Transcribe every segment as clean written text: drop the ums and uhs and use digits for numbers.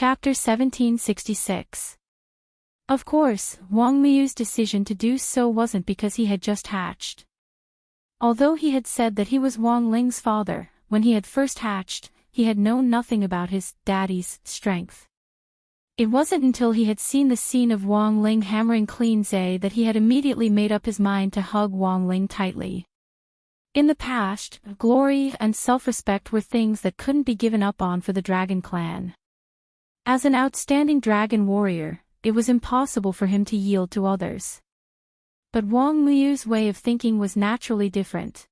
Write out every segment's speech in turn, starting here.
Chapter 1766. Of course, Wang Miyu's decision to do so wasn't because he had just hatched. Although he had said that he was Wang Ling's father, when he had first hatched, he had known nothing about his daddy's strength. It wasn't until he had seen the scene of Wang Ling hammering clean Zay that he had immediately made up his mind to hug Wang Ling tightly. In the past, glory and self-respect were things that couldn't be given up on for the Dragon Clan. As an outstanding dragon warrior, it was impossible for him to yield to others. But Wang Miyu's way of thinking was naturally different.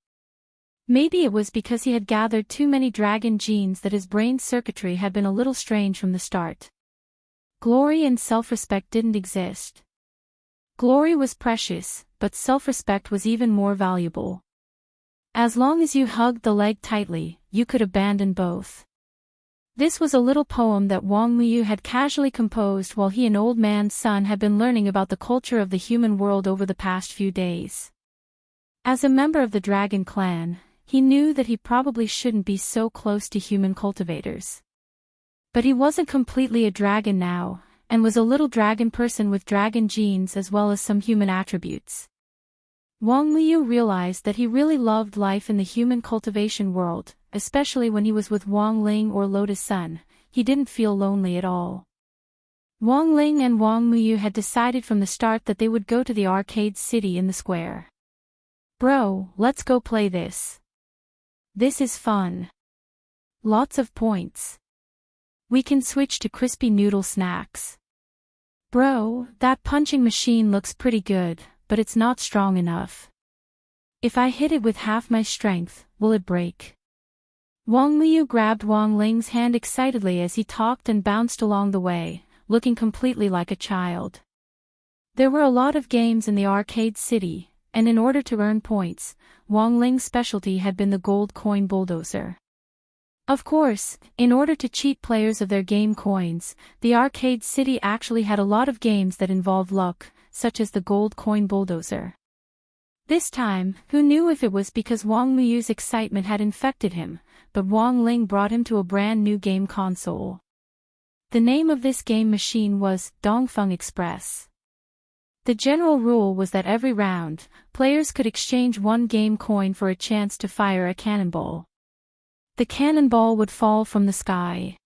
Maybe it was because he had gathered too many dragon genes that his brain circuitry had been a little strange from the start. Glory and self-respect didn't exist. Glory was precious, but self-respect was even more valuable. As long as you hugged the leg tightly, you could abandon both. This was a little poem that Wang Miyu had casually composed while he and Old Man Sun had been learning about the culture of the human world over the past few days. As a member of the Dragon Clan, he knew that he probably shouldn't be so close to human cultivators. But he wasn't completely a dragon now, and was a little dragon person with dragon genes as well as some human attributes. Wang Miyu realized that he really loved life in the human cultivation world, especially when he was with Wang Ling or Lotus Sun. He didn't feel lonely at all. Wang Ling and Wang Miyu had decided from the start that they would go to the arcade city in the square. Bro, let's go play this. This is fun. Lots of points. We can switch to crispy noodle snacks. Bro, that punching machine looks pretty good, but it's not strong enough. If I hit it with half my strength, will it break? Wang Miyu grabbed Wang Ling's hand excitedly as he talked and bounced along the way, looking completely like a child. There were a lot of games in the arcade city, and in order to earn points, Wang Ling's specialty had been the gold coin bulldozer. Of course, in order to cheat players of their game coins, the arcade city actually had a lot of games that involved luck, such as the gold coin bulldozer. This time, who knew if it was because Wang Miyu's excitement had infected him, but Wang Ling brought him to a brand new game console. The name of this game machine was Dongfeng Express. The general rule was that every round, players could exchange one game coin for a chance to fire a cannonball. The cannonball would fall from the sky.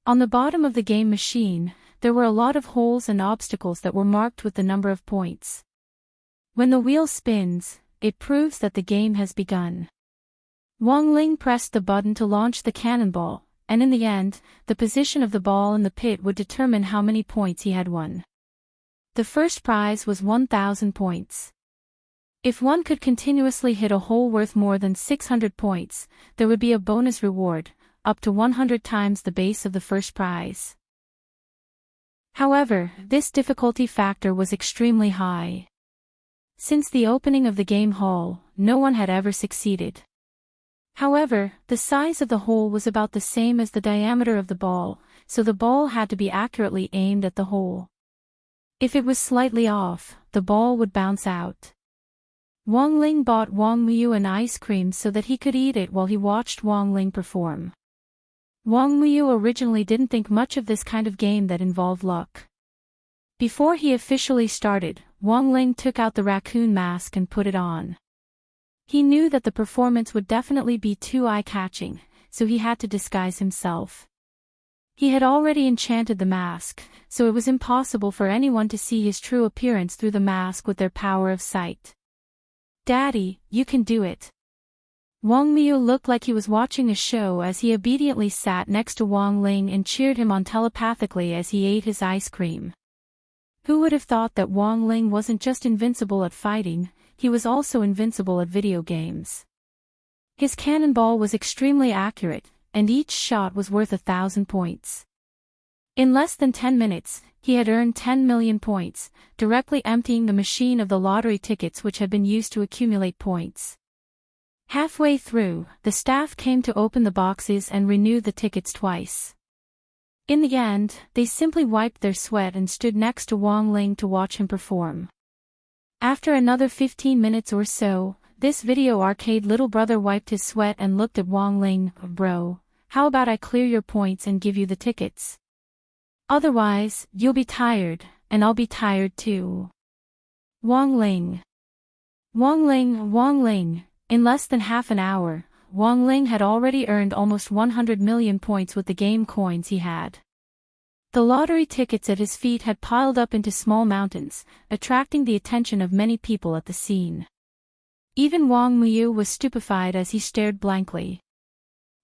On the bottom of the game machine, there were a lot of holes and obstacles that were marked with the number of points. When the wheel spins, it proves that the game has begun. Wang Ling pressed the button to launch the cannonball, and in the end, the position of the ball in the pit would determine how many points he had won. The first prize was 1,000 points. If one could continuously hit a hole worth more than 600 points, there would be a bonus reward, up to 100 times the base of the first prize. However, this difficulty factor was extremely high. Since the opening of the game hall, no one had ever succeeded. However, the size of the hole was about the same as the diameter of the ball, so the ball had to be accurately aimed at the hole. If it was slightly off, the ball would bounce out. Wang Ling bought Wang Miyu an ice cream so that he could eat it while he watched Wang Ling perform. Wang Miyu originally didn't think much of this kind of game that involved luck. Before he officially started, Wang Ling took out the raccoon mask and put it on. He knew that the performance would definitely be too eye-catching, so he had to disguise himself. He had already enchanted the mask, so it was impossible for anyone to see his true appearance through the mask with their power of sight. Daddy, you can do it. Wang Miyu looked like he was watching a show as he obediently sat next to Wang Ling and cheered him on telepathically as he ate his ice cream. Who would have thought that Wang Ling wasn't just invincible at fighting, he was also invincible at video games. His cannonball was extremely accurate, and each shot was worth 1,000 points. In less than 10 minutes, he had earned 10 million points, directly emptying the machine of the lottery tickets which had been used to accumulate points. Halfway through, the staff came to open the boxes and renew the tickets twice. In the end, they simply wiped their sweat and stood next to Wang Ling to watch him perform. After another 15 minutes or so, this video arcade little brother wiped his sweat and looked at Wang Ling. Bro, how about I clear your points and give you the tickets? Otherwise, you'll be tired, and I'll be tired too. Wong Ling. Wong Ling, Wong Ling. In less than half an hour, Wong Ling had already earned almost 100 million points with the game coins he had. The lottery tickets at his feet had piled up into small mountains, attracting the attention of many people at the scene. Even Wang Muyu was stupefied as he stared blankly.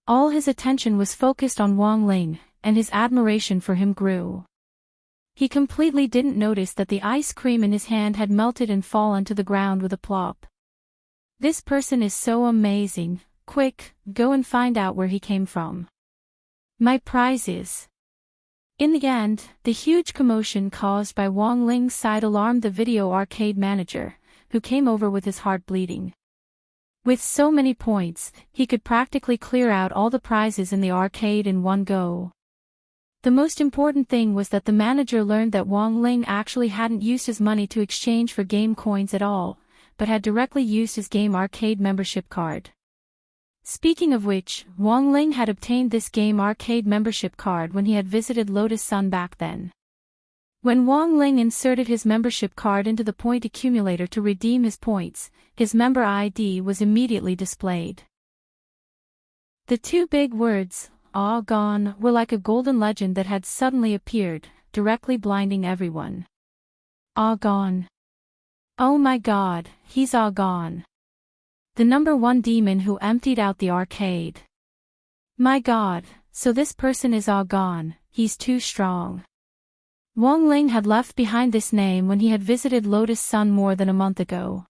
All his attention was focused on Wong Ling, and his admiration for him grew. He completely didn't notice that the ice cream in his hand had melted and fallen to the ground with a plop. This person is so amazing. Quick, go and find out where he came from. My prize is... In the end, the huge commotion caused by Wong Ling's side alarmed the video arcade manager, who came over with his heart bleeding. With so many points, he could practically clear out all the prizes in the arcade in one go. The most important thing was that the manager learned that Wong Ling actually hadn't used his money to exchange for game coins at all, but had directly used his game arcade membership card. Speaking of which, Wong Ling had obtained this game arcade membership card when he had visited Lotus Sun back then. When Wong Ling inserted his membership card into the point accumulator to redeem his points, his member ID was immediately displayed. The two big words, "Ah gone," were like a golden legend that had suddenly appeared, directly blinding everyone. Ah gone. Oh my god, he's all gone. The number one demon who emptied out the arcade. My god, so this person is all gone, he's too strong. Wong Ling had left behind this name when he had visited Lotus Sun more than a month ago.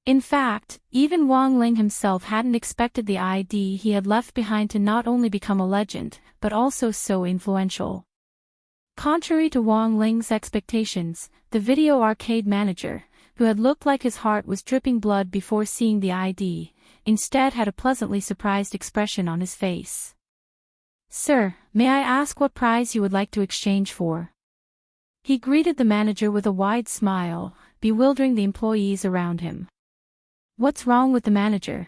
In fact, even Wong Ling himself hadn't expected the ID he had left behind to not only become a legend, but also so influential. Contrary to Wong Ling's expectations, the video arcade manager, who had looked like his heart was dripping blood before seeing the ID, instead had a pleasantly surprised expression on his face. Sir, may I ask what prize you would like to exchange for? He greeted the manager with a wide smile, bewildering the employees around him. What's wrong with the manager?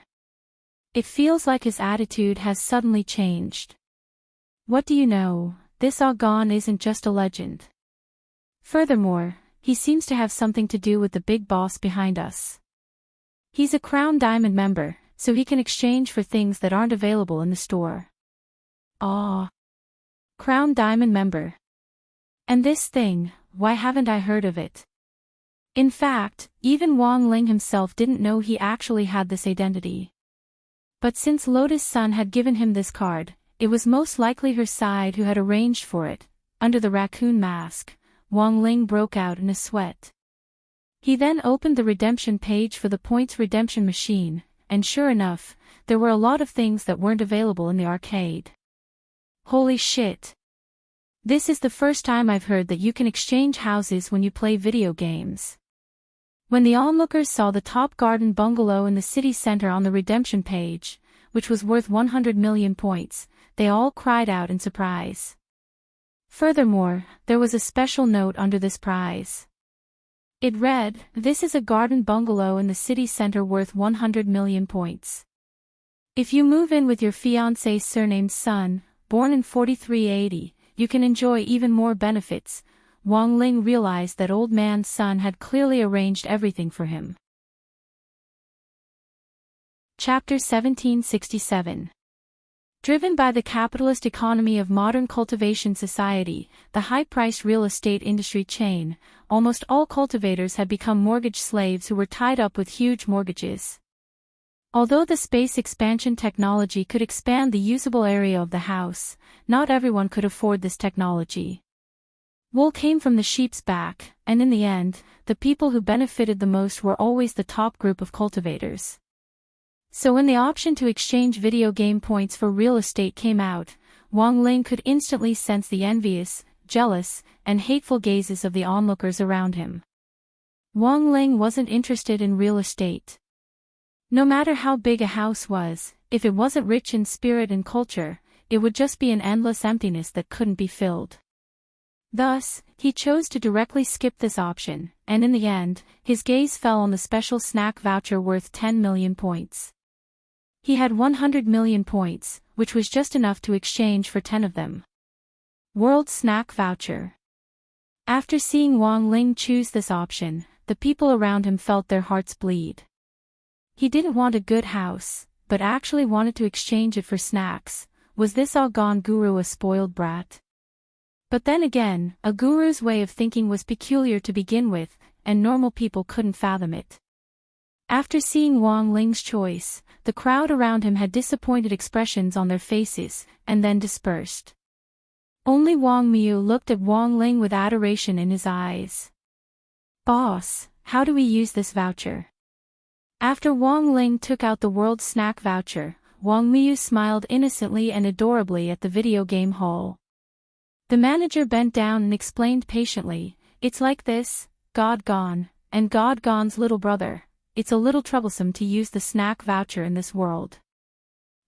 It feels like his attitude has suddenly changed. What do you know, this all gone isn't just a legend. Furthermore, he seems to have something to do with the big boss behind us. He's a Crown Diamond member, so he can exchange for things that aren't available in the store. Ah. Crown Diamond member. And this thing, why haven't I heard of it? In fact, even Wong Ling himself didn't know he actually had this identity. But since Lotus Sun had given him this card, it was most likely her side who had arranged for it. Under the raccoon mask, Wong Ling broke out in a sweat. He then opened the redemption page for the points redemption machine, and sure enough, there were a lot of things that weren't available in the arcade. Holy shit! This is the first time I've heard that you can exchange houses when you play video games. When the onlookers saw the top garden bungalow in the city center on the redemption page, which was worth 100 million points, they all cried out in surprise. Furthermore, there was a special note under this prize. It read, "This is a garden bungalow in the city center worth 100 million points. If you move in with your fiancé surnamed Sun, born in 4380, you can enjoy even more benefits." Wong Ling realized that old man Sun had clearly arranged everything for him. Chapter 1767. Driven by the capitalist economy of modern cultivation society, the high-priced real estate industry chain, almost all cultivators had become mortgage slaves who were tied up with huge mortgages. Although the space expansion technology could expand the usable area of the house, not everyone could afford this technology. Wool came from the sheep's back, and in the end, the people who benefited the most were always the top group of cultivators. So when the option to exchange video game points for real estate came out, Wong Ling could instantly sense the envious, jealous, and hateful gazes of the onlookers around him. Wong Ling wasn't interested in real estate. No matter how big a house was, if it wasn't rich in spirit and culture, it would just be an endless emptiness that couldn't be filled. Thus, he chose to directly skip this option, and in the end, his gaze fell on the special snack voucher worth 10 million points. He had 100 million points, which was just enough to exchange for 10 of them. World Snack Voucher. After seeing Wang Ling choose this option, the people around him felt their hearts bleed. He didn't want a good house, but actually wanted to exchange it for snacks. Was this Argon guru a spoiled brat? But then again, a guru's way of thinking was peculiar to begin with, and normal people couldn't fathom it. After seeing Wang Ling's choice, the crowd around him had disappointed expressions on their faces, and then dispersed. Only Wang Miu looked at Wang Ling with adoration in his eyes. "Boss, how do we use this voucher?" After Wang Ling took out the World Snack Voucher, Wang Miu smiled innocently and adorably at the video game hall. The manager bent down and explained patiently, "It's like this, God Gone, and God Gone's little brother. It's a little troublesome to use the snack voucher in this world.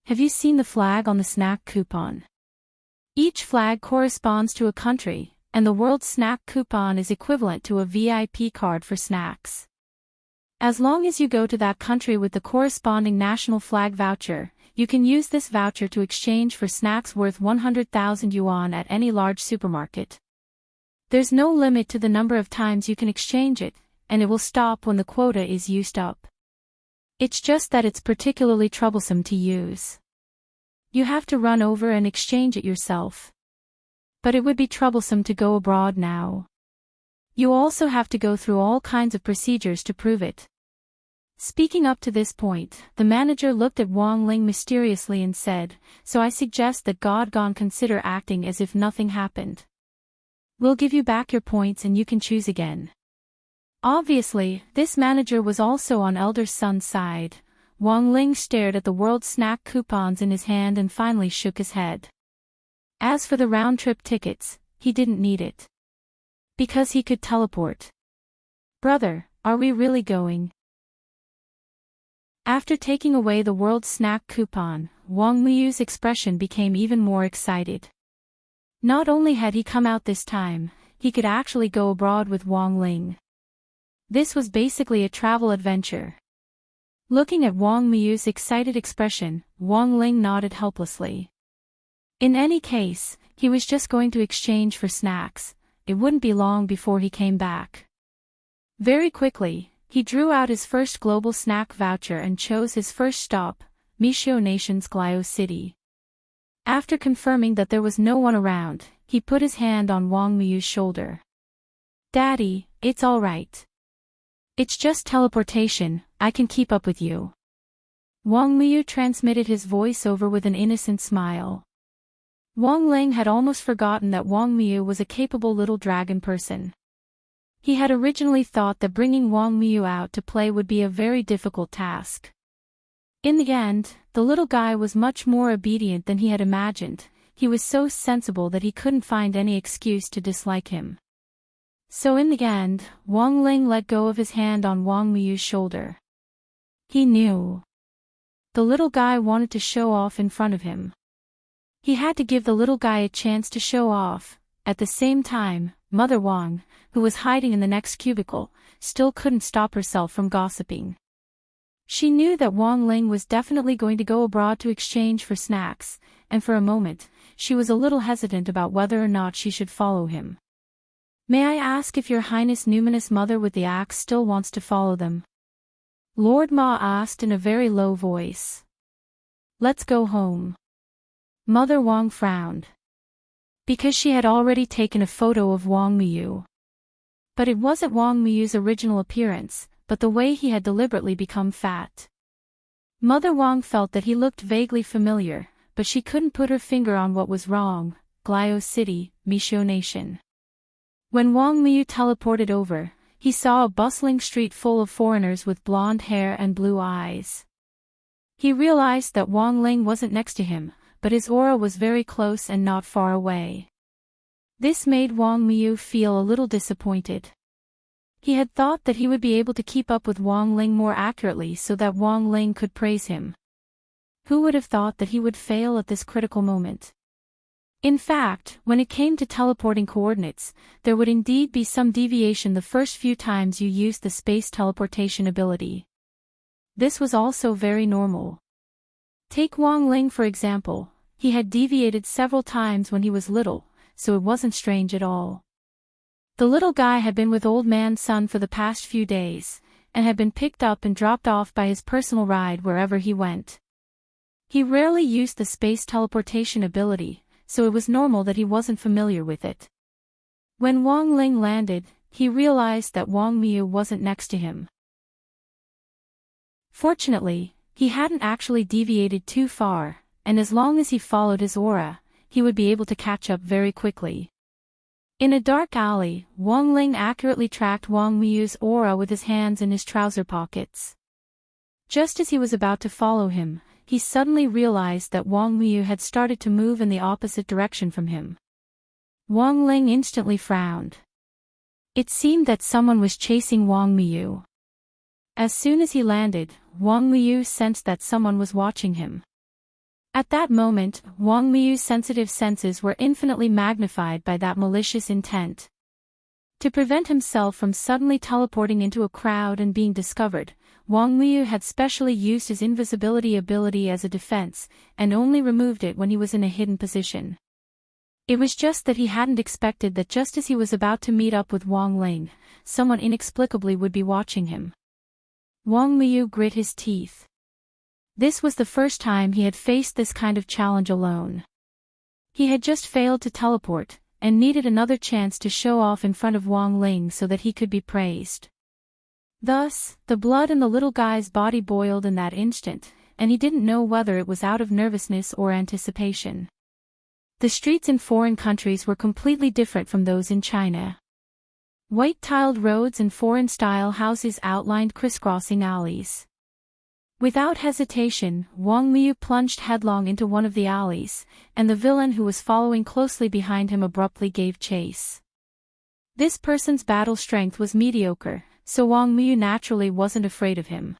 Have you seen the flag on the snack coupon? Each flag corresponds to a country, and the World Snack Coupon is equivalent to a VIP card for snacks. As long as you go to that country with the corresponding national flag voucher, you can use this voucher to exchange for snacks worth 100,000 yuan at any large supermarket. There's no limit to the number of times you can exchange it, and it will stop when the quota is used up. It's just that it's particularly troublesome to use. You have to run over and exchange it yourself. But it would be troublesome to go abroad now. You also have to go through all kinds of procedures to prove it." Speaking up to this point, the manager looked at Wang Ling mysteriously and said, "So I suggest that God Gone consider acting as if nothing happened. We'll give you back your points and you can choose again." Obviously, this manager was also on elder son's side. Wang Ling stared at the World Snack coupons in his hand and finally shook his head. As for the round-trip tickets, he didn't need it. Because he could teleport. "Brother, are we really going?" After taking away the World Snack coupon, Wang Miu's expression became even more excited. Not only had he come out this time, he could actually go abroad with Wang Ling. This was basically a travel adventure. Looking at Wang Miu's excited expression, Wang Ling nodded helplessly. In any case, he was just going to exchange for snacks. It wouldn't be long before he came back. Very quickly, he drew out his first global snack voucher and chose his first stop, Mishio Nation's Glio City. After confirming that there was no one around, he put his hand on Wang Miu's shoulder. "Daddy, it's all right. It's just teleportation, I can keep up with you." Wang Miu transmitted his voice over with an innocent smile. Wang Ling had almost forgotten that Wang Miu was a capable little dragon person. He had originally thought that bringing Wang Miu out to play would be a very difficult task. In the end, the little guy was much more obedient than he had imagined. He was so sensible that he couldn't find any excuse to dislike him. So in the end, Wang Ling let go of his hand on Wang Miu's shoulder. He knew. The little guy wanted to show off in front of him. He had to give the little guy a chance to show off. At the same time, Mother Wang, who was hiding in the next cubicle, still couldn't stop herself from gossiping. She knew that Wang Ling was definitely going to go abroad to exchange for snacks, and for a moment, she was a little hesitant about whether or not she should follow him. "May I ask if Your Highness Numinous Mother with the axe still wants to follow them?" Lord Ma asked in a very low voice. "Let's go home." Mother Wang frowned. Because she had already taken a photo of Wang Miu. But it wasn't Wang Miu's original appearance, but the way he had deliberately become fat. Mother Wang felt that he looked vaguely familiar, but she couldn't put her finger on what was wrong. Glio City, Mishio Nation. When Wang Miu teleported over, he saw a bustling street full of foreigners with blonde hair and blue eyes. He realized that Wang Ling wasn't next to him, but his aura was very close and not far away. This made Wang Miu feel a little disappointed. He had thought that he would be able to keep up with Wang Ling more accurately so that Wang Ling could praise him. Who would have thought that he would fail at this critical moment? In fact, when it came to teleporting coordinates, there would indeed be some deviation the first few times you used the space teleportation ability. This was also very normal. Take Wang Ling for example. He had deviated several times when he was little, so it wasn't strange at all. The little guy had been with Old Man Sun for the past few days, and had been picked up and dropped off by his personal ride wherever he went. He rarely used the space teleportation ability, so it was normal that he wasn't familiar with it. When Wang Ling landed, he realized that Wang Miu wasn't next to him. Fortunately, he hadn't actually deviated too far, and as long as he followed his aura, he would be able to catch up very quickly. In a dark alley, Wang Ling accurately tracked Wang Miu's aura with his hands in his trouser pockets. Just as he was about to follow him, he suddenly realized that Wang Miu had started to move in the opposite direction from him. Wang Ling instantly frowned. It seemed that someone was chasing Wang Miu. As soon as he landed, Wang Miu sensed that someone was watching him. At that moment, Wang Miu's sensitive senses were infinitely magnified by that malicious intent. To prevent himself from suddenly teleporting into a crowd and being discovered, Wang Miu had specially used his invisibility ability as a defense, and only removed it when he was in a hidden position. It was just that he hadn't expected that just as he was about to meet up with Wang Ling, someone inexplicably would be watching him. Wang Miu grit his teeth. This was the first time he had faced this kind of challenge alone. He had just failed to teleport, and needed another chance to show off in front of Wang Ling so that he could be praised. Thus, the blood in the little guy's body boiled in that instant, and he didn't know whether it was out of nervousness or anticipation. The streets in foreign countries were completely different from those in China. White-tiled roads and foreign-style houses outlined crisscrossing alleys. Without hesitation, Wang Miu plunged headlong into one of the alleys, and the villain who was following closely behind him abruptly gave chase. This person's battle strength was mediocre, so Wang Miu naturally wasn't afraid of him.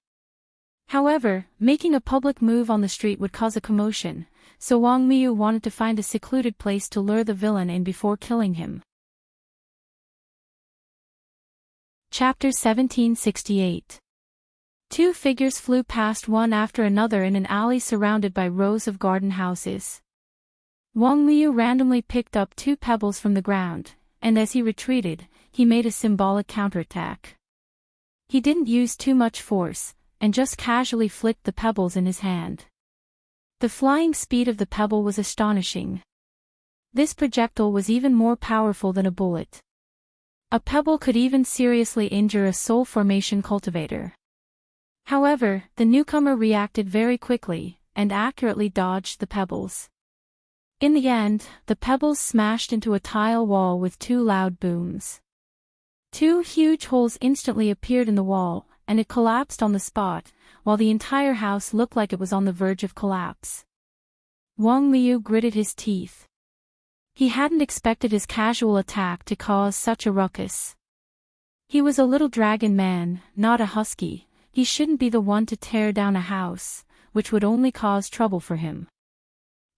However, making a public move on the street would cause a commotion, so Wang Miu wanted to find a secluded place to lure the villain in before killing him. Chapter 1768. Two figures flew past one after another in an alley surrounded by rows of garden houses. Wang Miu randomly picked up two pebbles from the ground, and as he retreated, he made a symbolic counterattack. He didn't use too much force, and just casually flicked the pebbles in his hand. The flying speed of the pebble was astonishing. This projectile was even more powerful than a bullet. A pebble could even seriously injure a soul formation cultivator. However, the newcomer reacted very quickly, and accurately dodged the pebbles. In the end, the pebbles smashed into a tile wall with two loud booms. Two huge holes instantly appeared in the wall, and it collapsed on the spot, while the entire house looked like it was on the verge of collapse. Wang Miu gritted his teeth. He hadn't expected his casual attack to cause such a ruckus. He was a little dragon man, not a husky. He shouldn't be the one to tear down a house, which would only cause trouble for him.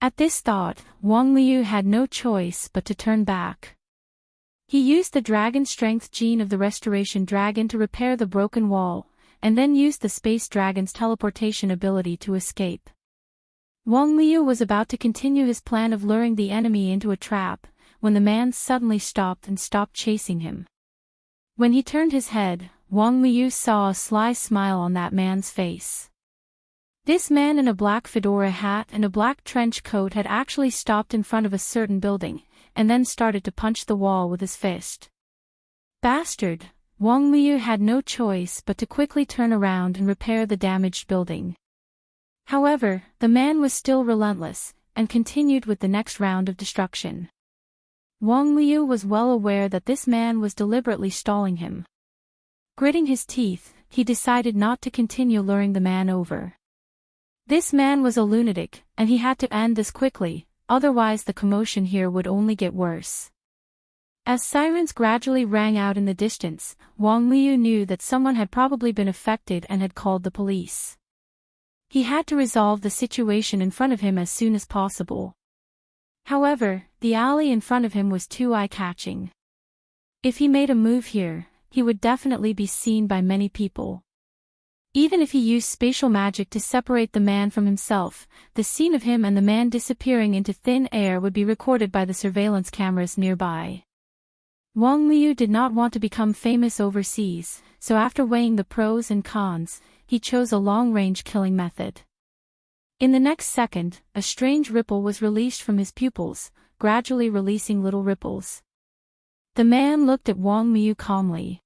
At this thought, Wang Miu had no choice but to turn back. He used the dragon strength gene of the restoration dragon to repair the broken wall, and then used the space dragon's teleportation ability to escape. Wang Miu was about to continue his plan of luring the enemy into a trap, when the man suddenly stopped and stopped chasing him. When he turned his head, Wang Miu saw a sly smile on that man's face. This man in a black fedora hat and a black trench coat had actually stopped in front of a certain building, and then started to punch the wall with his fist. Bastard! Wang Miu had no choice but to quickly turn around and repair the damaged building. However, the man was still relentless, and continued with the next round of destruction. Wang Miu was well aware that this man was deliberately stalling him. Gritting his teeth, he decided not to continue luring the man over. This man was a lunatic, and he had to end this quickly, otherwise the commotion here would only get worse. As sirens gradually rang out in the distance, Wang Miu knew that someone had probably been affected and had called the police. He had to resolve the situation in front of him as soon as possible. However, the alley in front of him was too eye-catching. If he made a move here, he would definitely be seen by many people. Even if he used spatial magic to separate the man from himself, the scene of him and the man disappearing into thin air would be recorded by the surveillance cameras nearby. Wang Miyu did not want to become famous overseas, so after weighing the pros and cons, he chose a long-range killing method. In the next second, a strange ripple was released from his pupils, gradually releasing little ripples. The man looked at Wang Miyu calmly.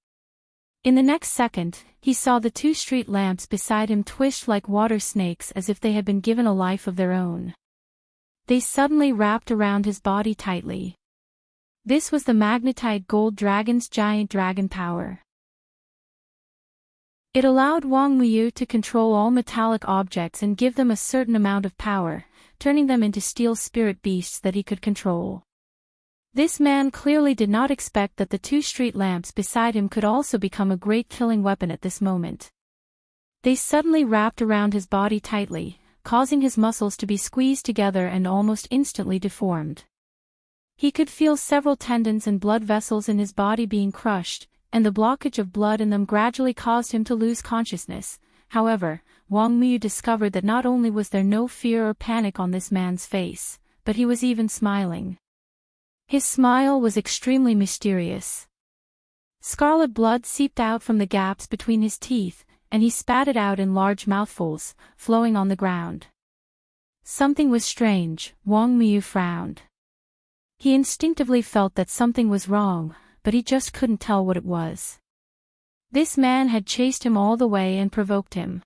In the next second, he saw the two street lamps beside him twitch like water snakes as if they had been given a life of their own. They suddenly wrapped around his body tightly. This was the magnetite gold dragon's giant dragon power. It allowed Wang Miyu to control all metallic objects and give them a certain amount of power, turning them into steel spirit beasts that he could control. This man clearly did not expect that the two street lamps beside him could also become a great killing weapon at this moment. They suddenly wrapped around his body tightly, causing his muscles to be squeezed together and almost instantly deformed. He could feel several tendons and blood vessels in his body being crushed, and the blockage of blood in them gradually caused him to lose consciousness. However, Wang Miyu discovered that not only was there no fear or panic on this man's face, but he was even smiling. His smile was extremely mysterious. Scarlet blood seeped out from the gaps between his teeth, and he spat it out in large mouthfuls, flowing on the ground. Something was strange. Wang Miyu frowned. He instinctively felt that something was wrong, but he just couldn't tell what it was. This man had chased him all the way and provoked him.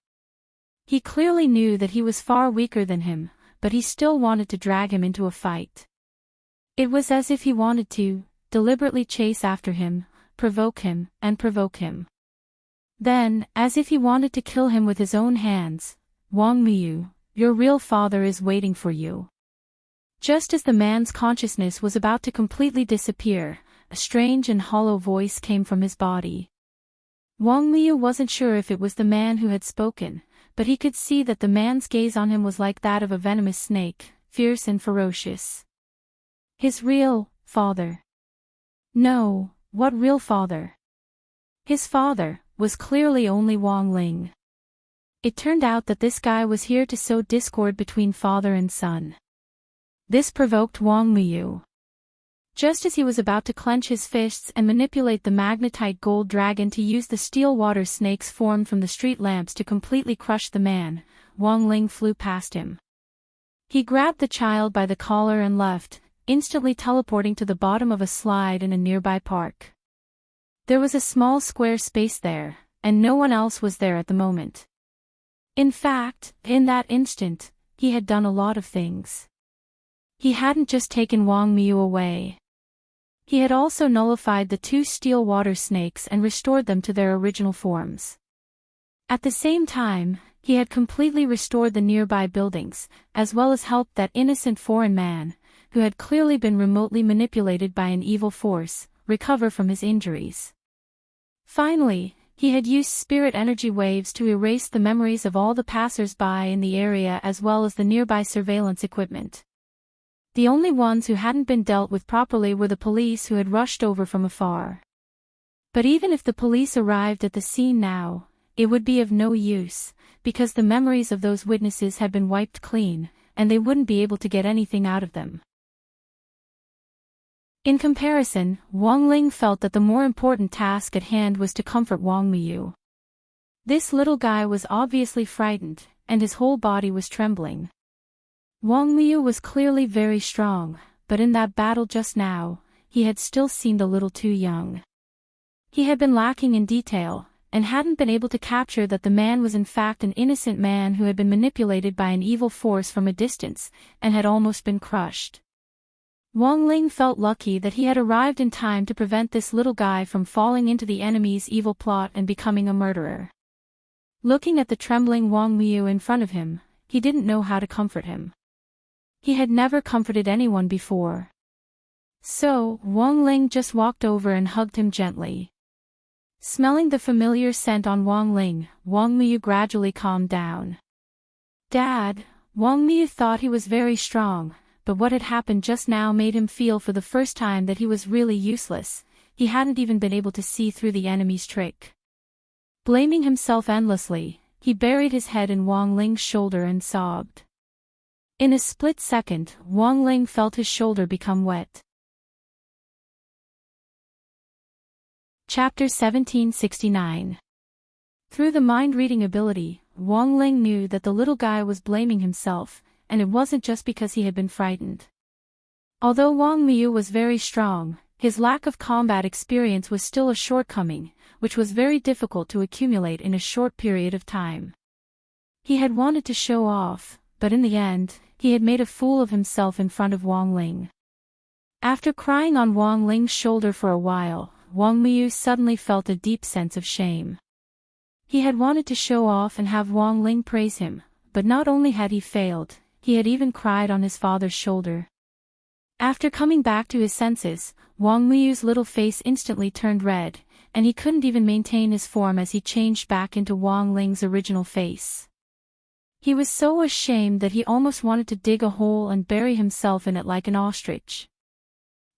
He clearly knew that he was far weaker than him, but he still wanted to drag him into a fight. It was as if he wanted to, deliberately chase after him, provoke him, and provoke him. Then, as if he wanted to kill him with his own hands, Wang Miyu, your real father is waiting for you. Just as the man's consciousness was about to completely disappear, a strange and hollow voice came from his body. Wang Miyu wasn't sure if it was the man who had spoken, but he could see that the man's gaze on him was like that of a venomous snake, fierce and ferocious. His real father. No, what real father? His father was clearly only Wang Ling. It turned out that this guy was here to sow discord between father and son. This provoked Wang Miyu. Just as he was about to clench his fists and manipulate the magnetite gold dragon to use the steel water snakes formed from the street lamps to completely crush the man, Wang Ling flew past him. He grabbed the child by the collar and left, instantly teleporting to the bottom of a slide in a nearby park. There was a small square space there, and no one else was there at the moment. In fact, in that instant, he had done a lot of things. He hadn't just taken Wang Miyu away. He had also nullified the two steel water snakes and restored them to their original forms. At the same time, he had completely restored the nearby buildings, as well as helped that innocent foreign man, who had clearly been remotely manipulated by an evil force, recover from his injuries. Finally, he had used spirit energy waves to erase the memories of all the passers-by in the area as well as the nearby surveillance equipment. The only ones who hadn't been dealt with properly were the police who had rushed over from afar. But even if the police arrived at the scene now, it would be of no use, because the memories of those witnesses had been wiped clean, and they wouldn't be able to get anything out of them. In comparison, Wang Ling felt that the more important task at hand was to comfort Wang Miyu. This little guy was obviously frightened, and his whole body was trembling. Wang Miyu was clearly very strong, but in that battle just now, he had still seemed a little too young. He had been lacking in detail, and hadn't been able to capture that the man was in fact an innocent man who had been manipulated by an evil force from a distance, and had almost been crushed. Wang Ling felt lucky that he had arrived in time to prevent this little guy from falling into the enemy's evil plot and becoming a murderer. Looking at the trembling Wang Miyu in front of him, he didn't know how to comfort him. He had never comforted anyone before. So, Wang Ling just walked over and hugged him gently. Smelling the familiar scent on Wang Ling, Wang Miyu gradually calmed down. Dad, Wang Miyu thought he was very strong, but what had happened just now made him feel for the first time that he was really useless. He hadn't even been able to see through the enemy's trick. Blaming himself endlessly, he buried his head in Wang Ling's shoulder and sobbed. In a split second, Wang Ling felt his shoulder become wet. Chapter 1769. Through the mind-reading ability, Wang Ling knew that the little guy was blaming himself, and it wasn't just because he had been frightened. Although Wang Miyu was very strong, his lack of combat experience was still a shortcoming, which was very difficult to accumulate in a short period of time. He had wanted to show off, but in the end, he had made a fool of himself in front of Wang Ling. After crying on Wang Ling's shoulder for a while, Wang Miyu suddenly felt a deep sense of shame. He had wanted to show off and have Wang Ling praise him, but not only had he failed, he had even cried on his father's shoulder. After coming back to his senses, Wang Miyu's little face instantly turned red, and he couldn't even maintain his form as he changed back into Wang Ling's original face. He was so ashamed that he almost wanted to dig a hole and bury himself in it like an ostrich.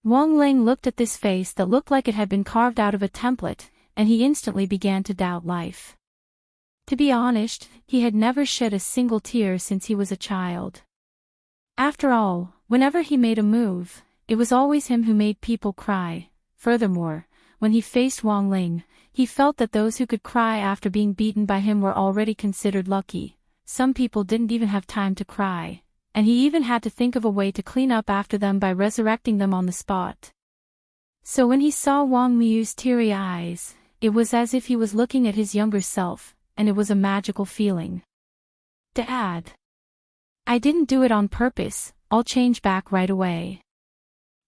Wang Ling looked at this face that looked like it had been carved out of a template, and he instantly began to doubt life. To be honest, he had never shed a single tear since he was a child. After all, whenever he made a move, it was always him who made people cry. Furthermore, when he faced Wang Ling, he felt that those who could cry after being beaten by him were already considered lucky. Some people didn't even have time to cry, and he even had to think of a way to clean up after them by resurrecting them on the spot. So when he saw Wang Miyu's teary eyes, it was as if he was looking at his younger self, and it was a magical feeling. Dad. I didn't do it on purpose, I'll change back right away.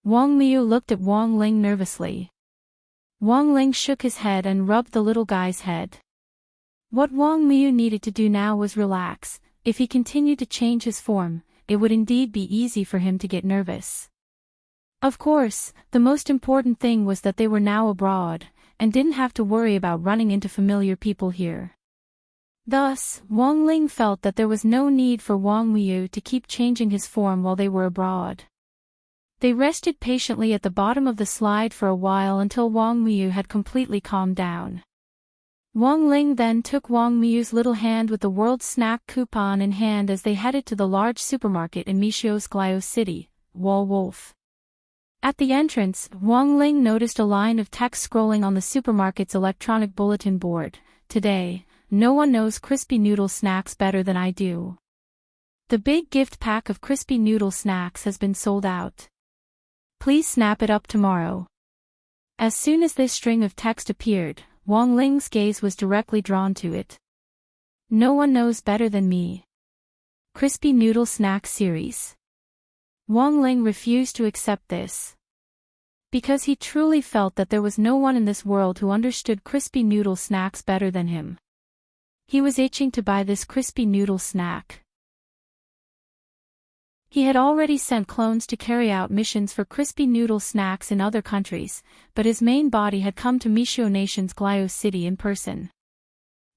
Wang Miyu looked at Wang Ling nervously. Wang Ling shook his head and rubbed the little guy's head. What Wang Miyu needed to do now was relax. If he continued to change his form, it would indeed be easy for him to get nervous. Of course, the most important thing was that they were now abroad, and didn't have to worry about running into familiar people here. Thus, Wang Ling felt that there was no need for Wang Miyu to keep changing his form while they were abroad. They rested patiently at the bottom of the slide for a while until Wang Miyu had completely calmed down. Wang Ling then took Wang Miyu's little hand with the World Snack coupon in hand as they headed to the large supermarket in Mishio's Glio City, Wolf. At the entrance, Wang Ling noticed a line of text scrolling on the supermarket's electronic bulletin board. Today, no one knows crispy noodle snacks better than I do. The big gift pack of crispy noodle snacks has been sold out. Please snap it up tomorrow. As soon as this string of text appeared, Wang Ling's gaze was directly drawn to it. No one knows better than me. Crispy noodle snack series. Wang Ling refused to accept this. Because he truly felt that there was no one in this world who understood crispy noodle snacks better than him. He was itching to buy this crispy noodle snack. He had already sent clones to carry out missions for crispy noodle snacks in other countries, but his main body had come to Mishio Nation's Glio City in person.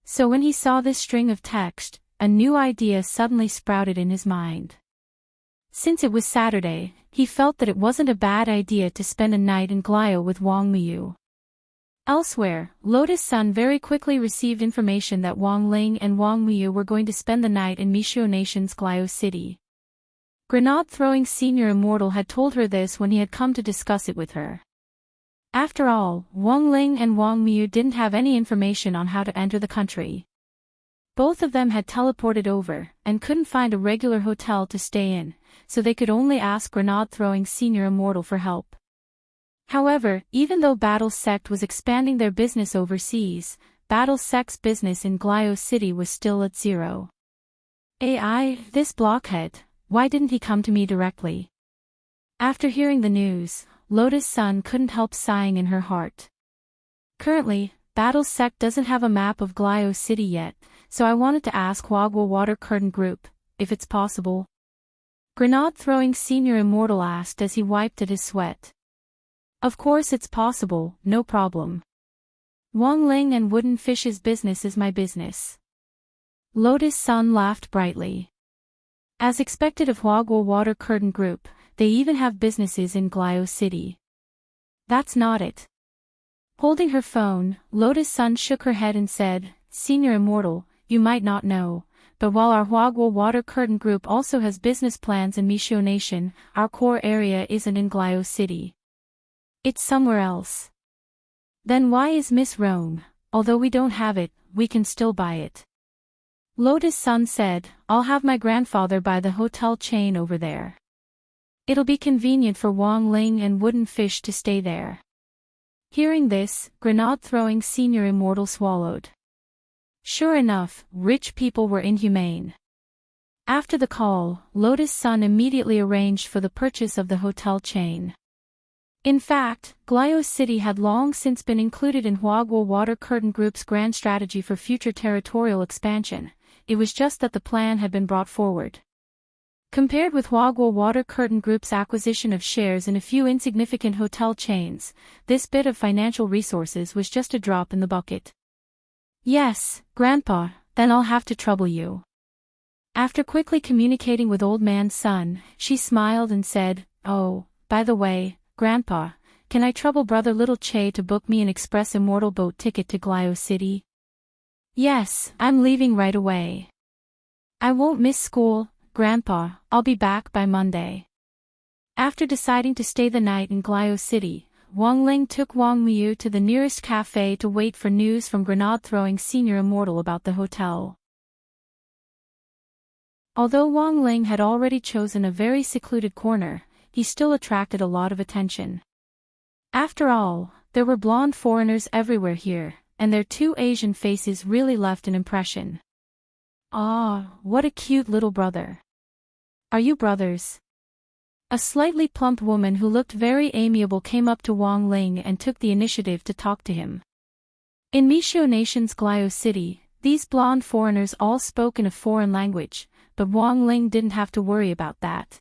So when he saw this string of text, a new idea suddenly sprouted in his mind. Since it was Saturday, he felt that it wasn't a bad idea to spend a night in Glio with Wang Miyu. Elsewhere, Lotus Sun very quickly received information that Wang Ling and Wang Miyu were going to spend the night in Mishio Nation's Glio City. Grenade-throwing Senior Immortal had told her this when he had come to discuss it with her. After all, Wang Ling and Wang Miyu didn't have any information on how to enter the country. Both of them had teleported over, and couldn't find a regular hotel to stay in, so they could only ask Grenade-throwing Senior Immortal for help. However, even though Battle Sect was expanding their business overseas, Battle Sect's business in Glio City was still at zero. This blockhead. Why didn't he come to me directly? After hearing the news, Lotus Sun couldn't help sighing in her heart. Currently, Battle Sect doesn't have a map of Glio City yet, so I wanted to ask Wagwa Water Curtain Group, if it's possible. Grenade-throwing Senior Immortal asked as he wiped at his sweat. Of course it's possible, no problem. Wang Ling and Wooden Fish's business is my business. Lotus Sun laughed brightly. As expected of Wagwa Water Curtain Group, they even have businesses in Glio City. That's not it. Holding her phone, Lotus Sun shook her head and said, Senior Immortal, you might not know, but while our Huagwo Water Curtain Group also has business plans in Mishio Nation, our core area isn't in Glio City. It's somewhere else. Then why is Miss Rome? Although we don't have it, we can still buy it. Lotus Sun said, I'll have my grandfather buy the hotel chain over there. It'll be convenient for Wang Ling and Wooden Fish to stay there. Hearing this, Grenade-throwing Senior Immortal swallowed. Sure enough, rich people were inhumane. After the call, Lotus Sun immediately arranged for the purchase of the hotel chain. In fact, Glio City had long since been included in Huagwo Water Curtain Group's grand strategy for future territorial expansion. It was just that the plan had been brought forward. Compared with Huagwo Water Curtain Group's acquisition of shares in a few insignificant hotel chains, this bit of financial resources was just a drop in the bucket. Yes, Grandpa, then I'll have to trouble you. After quickly communicating with Old Man Sun, she smiled and said, Oh, by the way, Grandpa, can I trouble Brother Little Che to book me an express immortal boat ticket to Glio City? Yes, I'm leaving right away. I won't miss school, Grandpa, I'll be back by Monday. After deciding to stay the night in Glio City, Wang Ling took Wang Miu to the nearest cafe to wait for news from Grenade-throwing Senior Immortal about the hotel. Although Wang Ling had already chosen a very secluded corner, he still attracted a lot of attention. After all, there were blonde foreigners everywhere here, and their two Asian faces really left an impression. Ah, what a cute little brother. Are you brothers? A slightly plump woman who looked very amiable came up to Wang Ling and took the initiative to talk to him. In Mishio Nation's Glio City, these blonde foreigners all spoke in a foreign language, but Wang Ling didn't have to worry about that.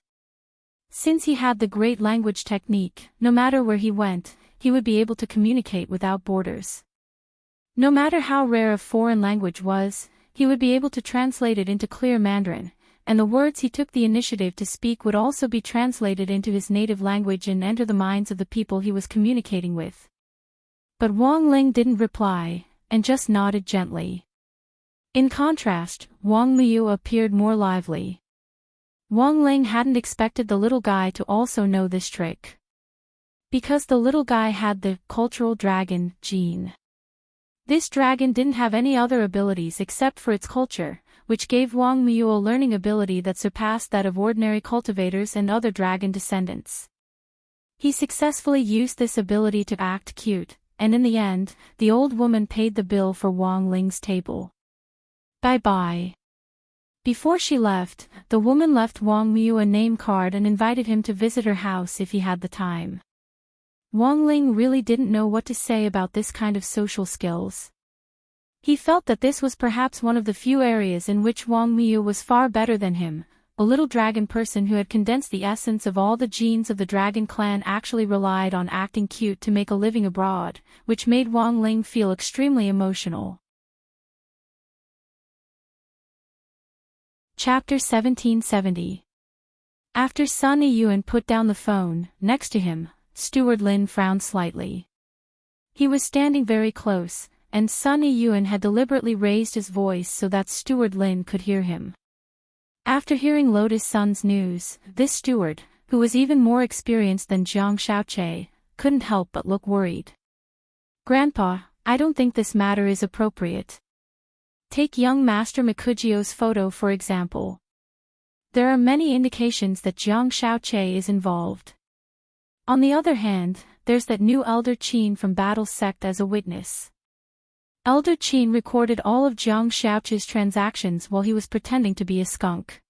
Since he had the great language technique, no matter where he went, he would be able to communicate without borders. No matter how rare a foreign language was, he would be able to translate it into clear Mandarin, and the words he took the initiative to speak would also be translated into his native language and enter the minds of the people he was communicating with. But Wang Ling didn't reply, and just nodded gently. In contrast, Wang Miu appeared more lively. Wang Ling hadn't expected the little guy to also know this trick. Because the little guy had the cultural dragon gene. This dragon didn't have any other abilities except for its culture, which gave Wang Miu a learning ability that surpassed that of ordinary cultivators and other dragon descendants. He successfully used this ability to act cute, and in the end, the old woman paid the bill for Wang Ling's table. Bye-bye. Before she left, the woman left Wang Miu a name card and invited him to visit her house if he had the time. Wang Ling really didn't know what to say about this kind of social skills. He felt that this was perhaps one of the few areas in which Wang Miu was far better than him. A little dragon person who had condensed the essence of all the genes of the dragon clan actually relied on acting cute to make a living abroad, which made Wang Ling feel extremely emotional. Chapter 1770. After Sunny Yuan put down the phone, next to him, Steward Lin frowned slightly. He was standing very close, and Sunny Yuan had deliberately raised his voice so that Steward Lin could hear him. After hearing Lotus Sun's news, this steward, who was even more experienced than Jiang Xiaoche, couldn't help but look worried. Grandpa, I don't think this matter is appropriate. Take young Master Mikujio's photo for example. There are many indications that Jiang Xiaoche is involved. On the other hand, there's that new Elder Qin from Battle Sect as a witness. Elder Qin recorded all of Jiang Xiaoche's transactions while he was pretending to be a skunk.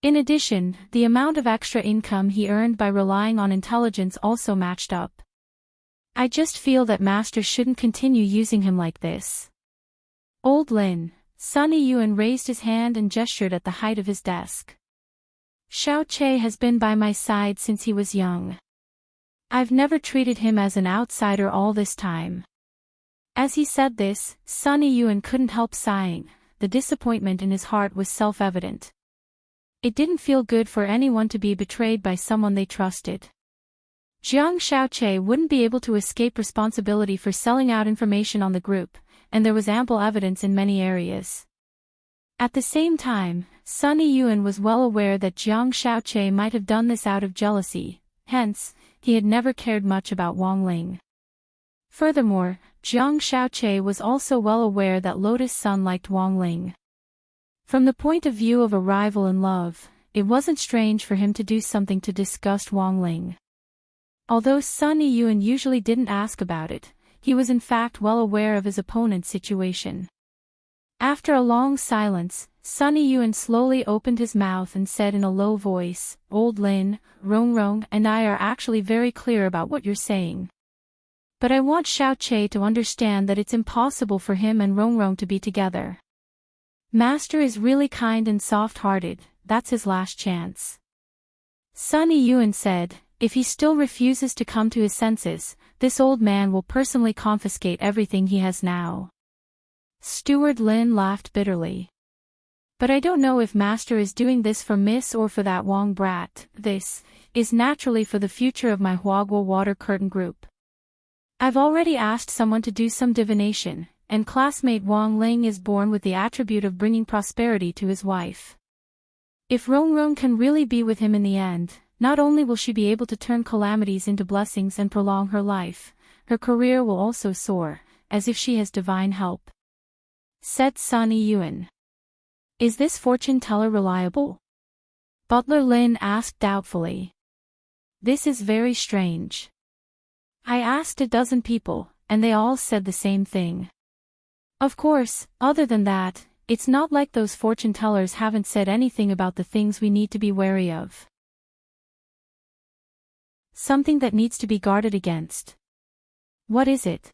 In addition, the amount of extra income he earned by relying on intelligence also matched up. I just feel that Master shouldn't continue using him like this. Old Lin, Sunny Yuan raised his hand and gestured at the height of his desk. Xiaoche has been by my side since he was young. I've never treated him as an outsider all this time. As he said this, Sunny Yuan couldn't help sighing. The disappointment in his heart was self-evident. It didn't feel good for anyone to be betrayed by someone they trusted. Jiang Xiaoche wouldn't be able to escape responsibility for selling out information on the group, and there was ample evidence in many areas. At the same time, Sunny Yuan was well aware that Jiang Xiaoqie might have done this out of jealousy, hence, he had never cared much about Wang Ling. Furthermore, Jiang Xiaoqie was also well aware that Lotus Sun liked Wang Ling. From the point of view of a rival in love, it wasn't strange for him to do something to disgust Wang Ling. Although Sunny Yuan usually didn't ask about it, he was in fact well aware of his opponent's situation. After a long silence, Sunny Yuan slowly opened his mouth and said in a low voice, "Old Lin, Rongrong and I are actually very clear about what you're saying. But I want Xiaoqie to understand that it's impossible for him and Rongrong to be together. Master is really kind and soft-hearted, that's his last chance." Sunny Yuan said, "If he still refuses to come to his senses, this old man will personally confiscate everything he has now." Steward Lin laughed bitterly. "But I don't know if Master is doing this for Miss or for that Wang brat. This is naturally for the future of my Huaguo water curtain group. I've already asked someone to do some divination, and classmate Wang Ling is born with the attribute of bringing prosperity to his wife. If Rongrong can really be with him in the end, not only will she be able to turn calamities into blessings and prolong her life, her career will also soar, as if she has divine help," said Sunny Yuan. "Is this fortune teller reliable?" Butler Lin asked doubtfully. "This is very strange. I asked a dozen people, and they all said the same thing. Of course, other than that, it's not like those fortune tellers haven't said anything about the things we need to be wary of. Something that needs to be guarded against. What is it?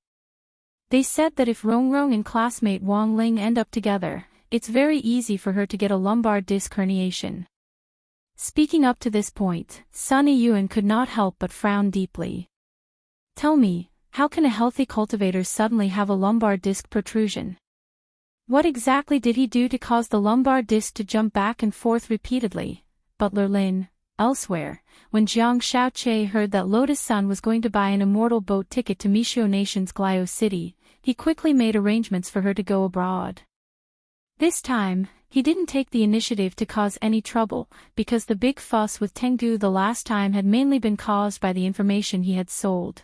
They said that if Rongrong and classmate Wang Ling end up together, it's very easy for her to get a lumbar disc herniation." Speaking up to this point, Sunny Yuan could not help but frown deeply. "Tell me, how can a healthy cultivator suddenly have a lumbar disc protrusion? What exactly did he do to cause the lumbar disc to jump back and forth repeatedly?" Butler Lin. Elsewhere, when Jiang Xiaoqie heard that Lotus Sun was going to buy an immortal boat ticket to Mishio Nation's Glio City, he quickly made arrangements for her to go abroad. This time, he didn't take the initiative to cause any trouble, because the big fuss with Tengu the last time had mainly been caused by the information he had sold.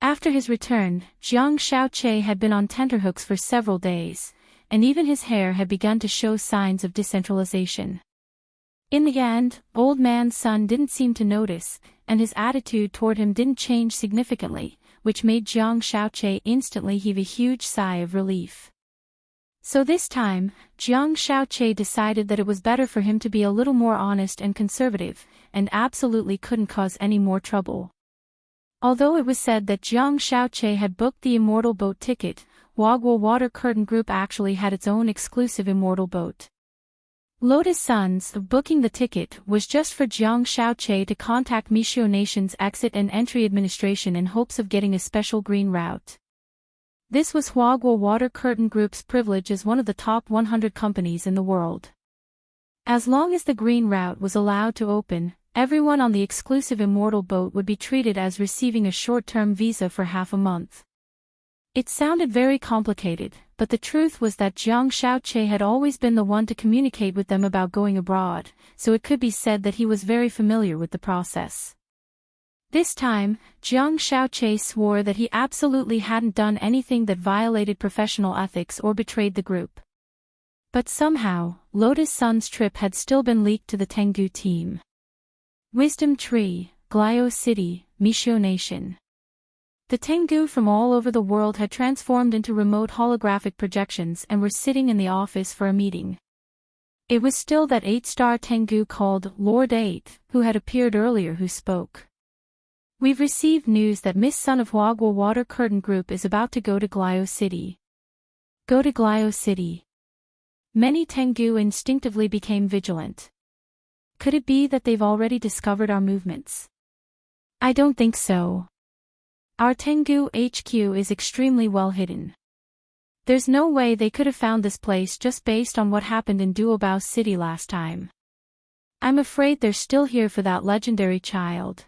After his return, Jiang Xiaoqie had been on tenterhooks for several days, and even his hair had begun to show signs of decentralization. In the end, Old Man Sun didn't seem to notice, and his attitude toward him didn't change significantly, which made Jiang Xiaoqie instantly heave a huge sigh of relief. So this time, Jiang Xiaoqie decided that it was better for him to be a little more honest and conservative, and absolutely couldn't cause any more trouble. Although it was said that Jiang Xiaoqie had booked the immortal boat ticket, Huaguo Water Curtain Group actually had its own exclusive immortal boat. Lotus Sun's booking the ticket was just for Jiang Xiaoqie to contact Mishio Nation's exit and entry administration in hopes of getting a special green route. This was Huaguo Water Curtain Group's privilege as one of the top 100 companies in the world. As long as the green route was allowed to open, everyone on the exclusive immortal boat would be treated as receiving a short-term visa for half a month. It sounded very complicated, but the truth was that Jiang Xiaoqie had always been the one to communicate with them about going abroad, so it could be said that he was very familiar with the process. This time, Jiang Xiaoqie swore that he absolutely hadn't done anything that violated professional ethics or betrayed the group. But somehow, Lotus Sun's trip had still been leaked to the Tengu team. Wisdom Tree, Glio City, Mishio Nation. The Tengu from all over the world had transformed into remote holographic projections and were sitting in the office for a meeting. It was still that 8-star Tengu called Lord 8, who had appeared earlier, who spoke. "We've received news that Miss Sun of Huaguo Water Curtain Group is about to go to Glio City." Go to Glio City. Many Tengu instinctively became vigilant. Could it be that they've already discovered our movements? I don't think so. Our Tengu HQ is extremely well hidden. There's no way they could have found this place just based on what happened in Duobao City last time. I'm afraid they're still here for that legendary child.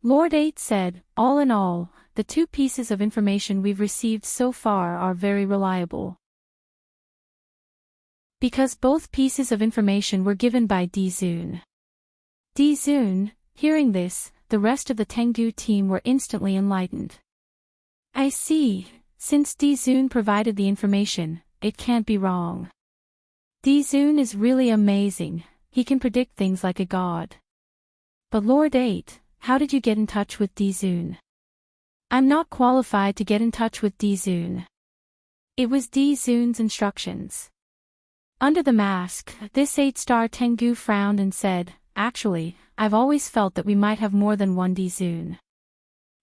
Lord 8 said, "All in all, the 2 pieces of information we've received so far are very reliable." Because both pieces of information were given by Dizun. Dizun, hearing this, the rest of the Tengu team were instantly enlightened. I see, since Dizun provided the information, it can't be wrong. Dizun is really amazing, he can predict things like a god. But Lord 8, how did you get in touch with Dizun? I'm not qualified to get in touch with Dizun. It was Dizun's instructions. Under the mask, this 8-star Tengu frowned and said, actually, I've always felt that we might have more than one Dizun.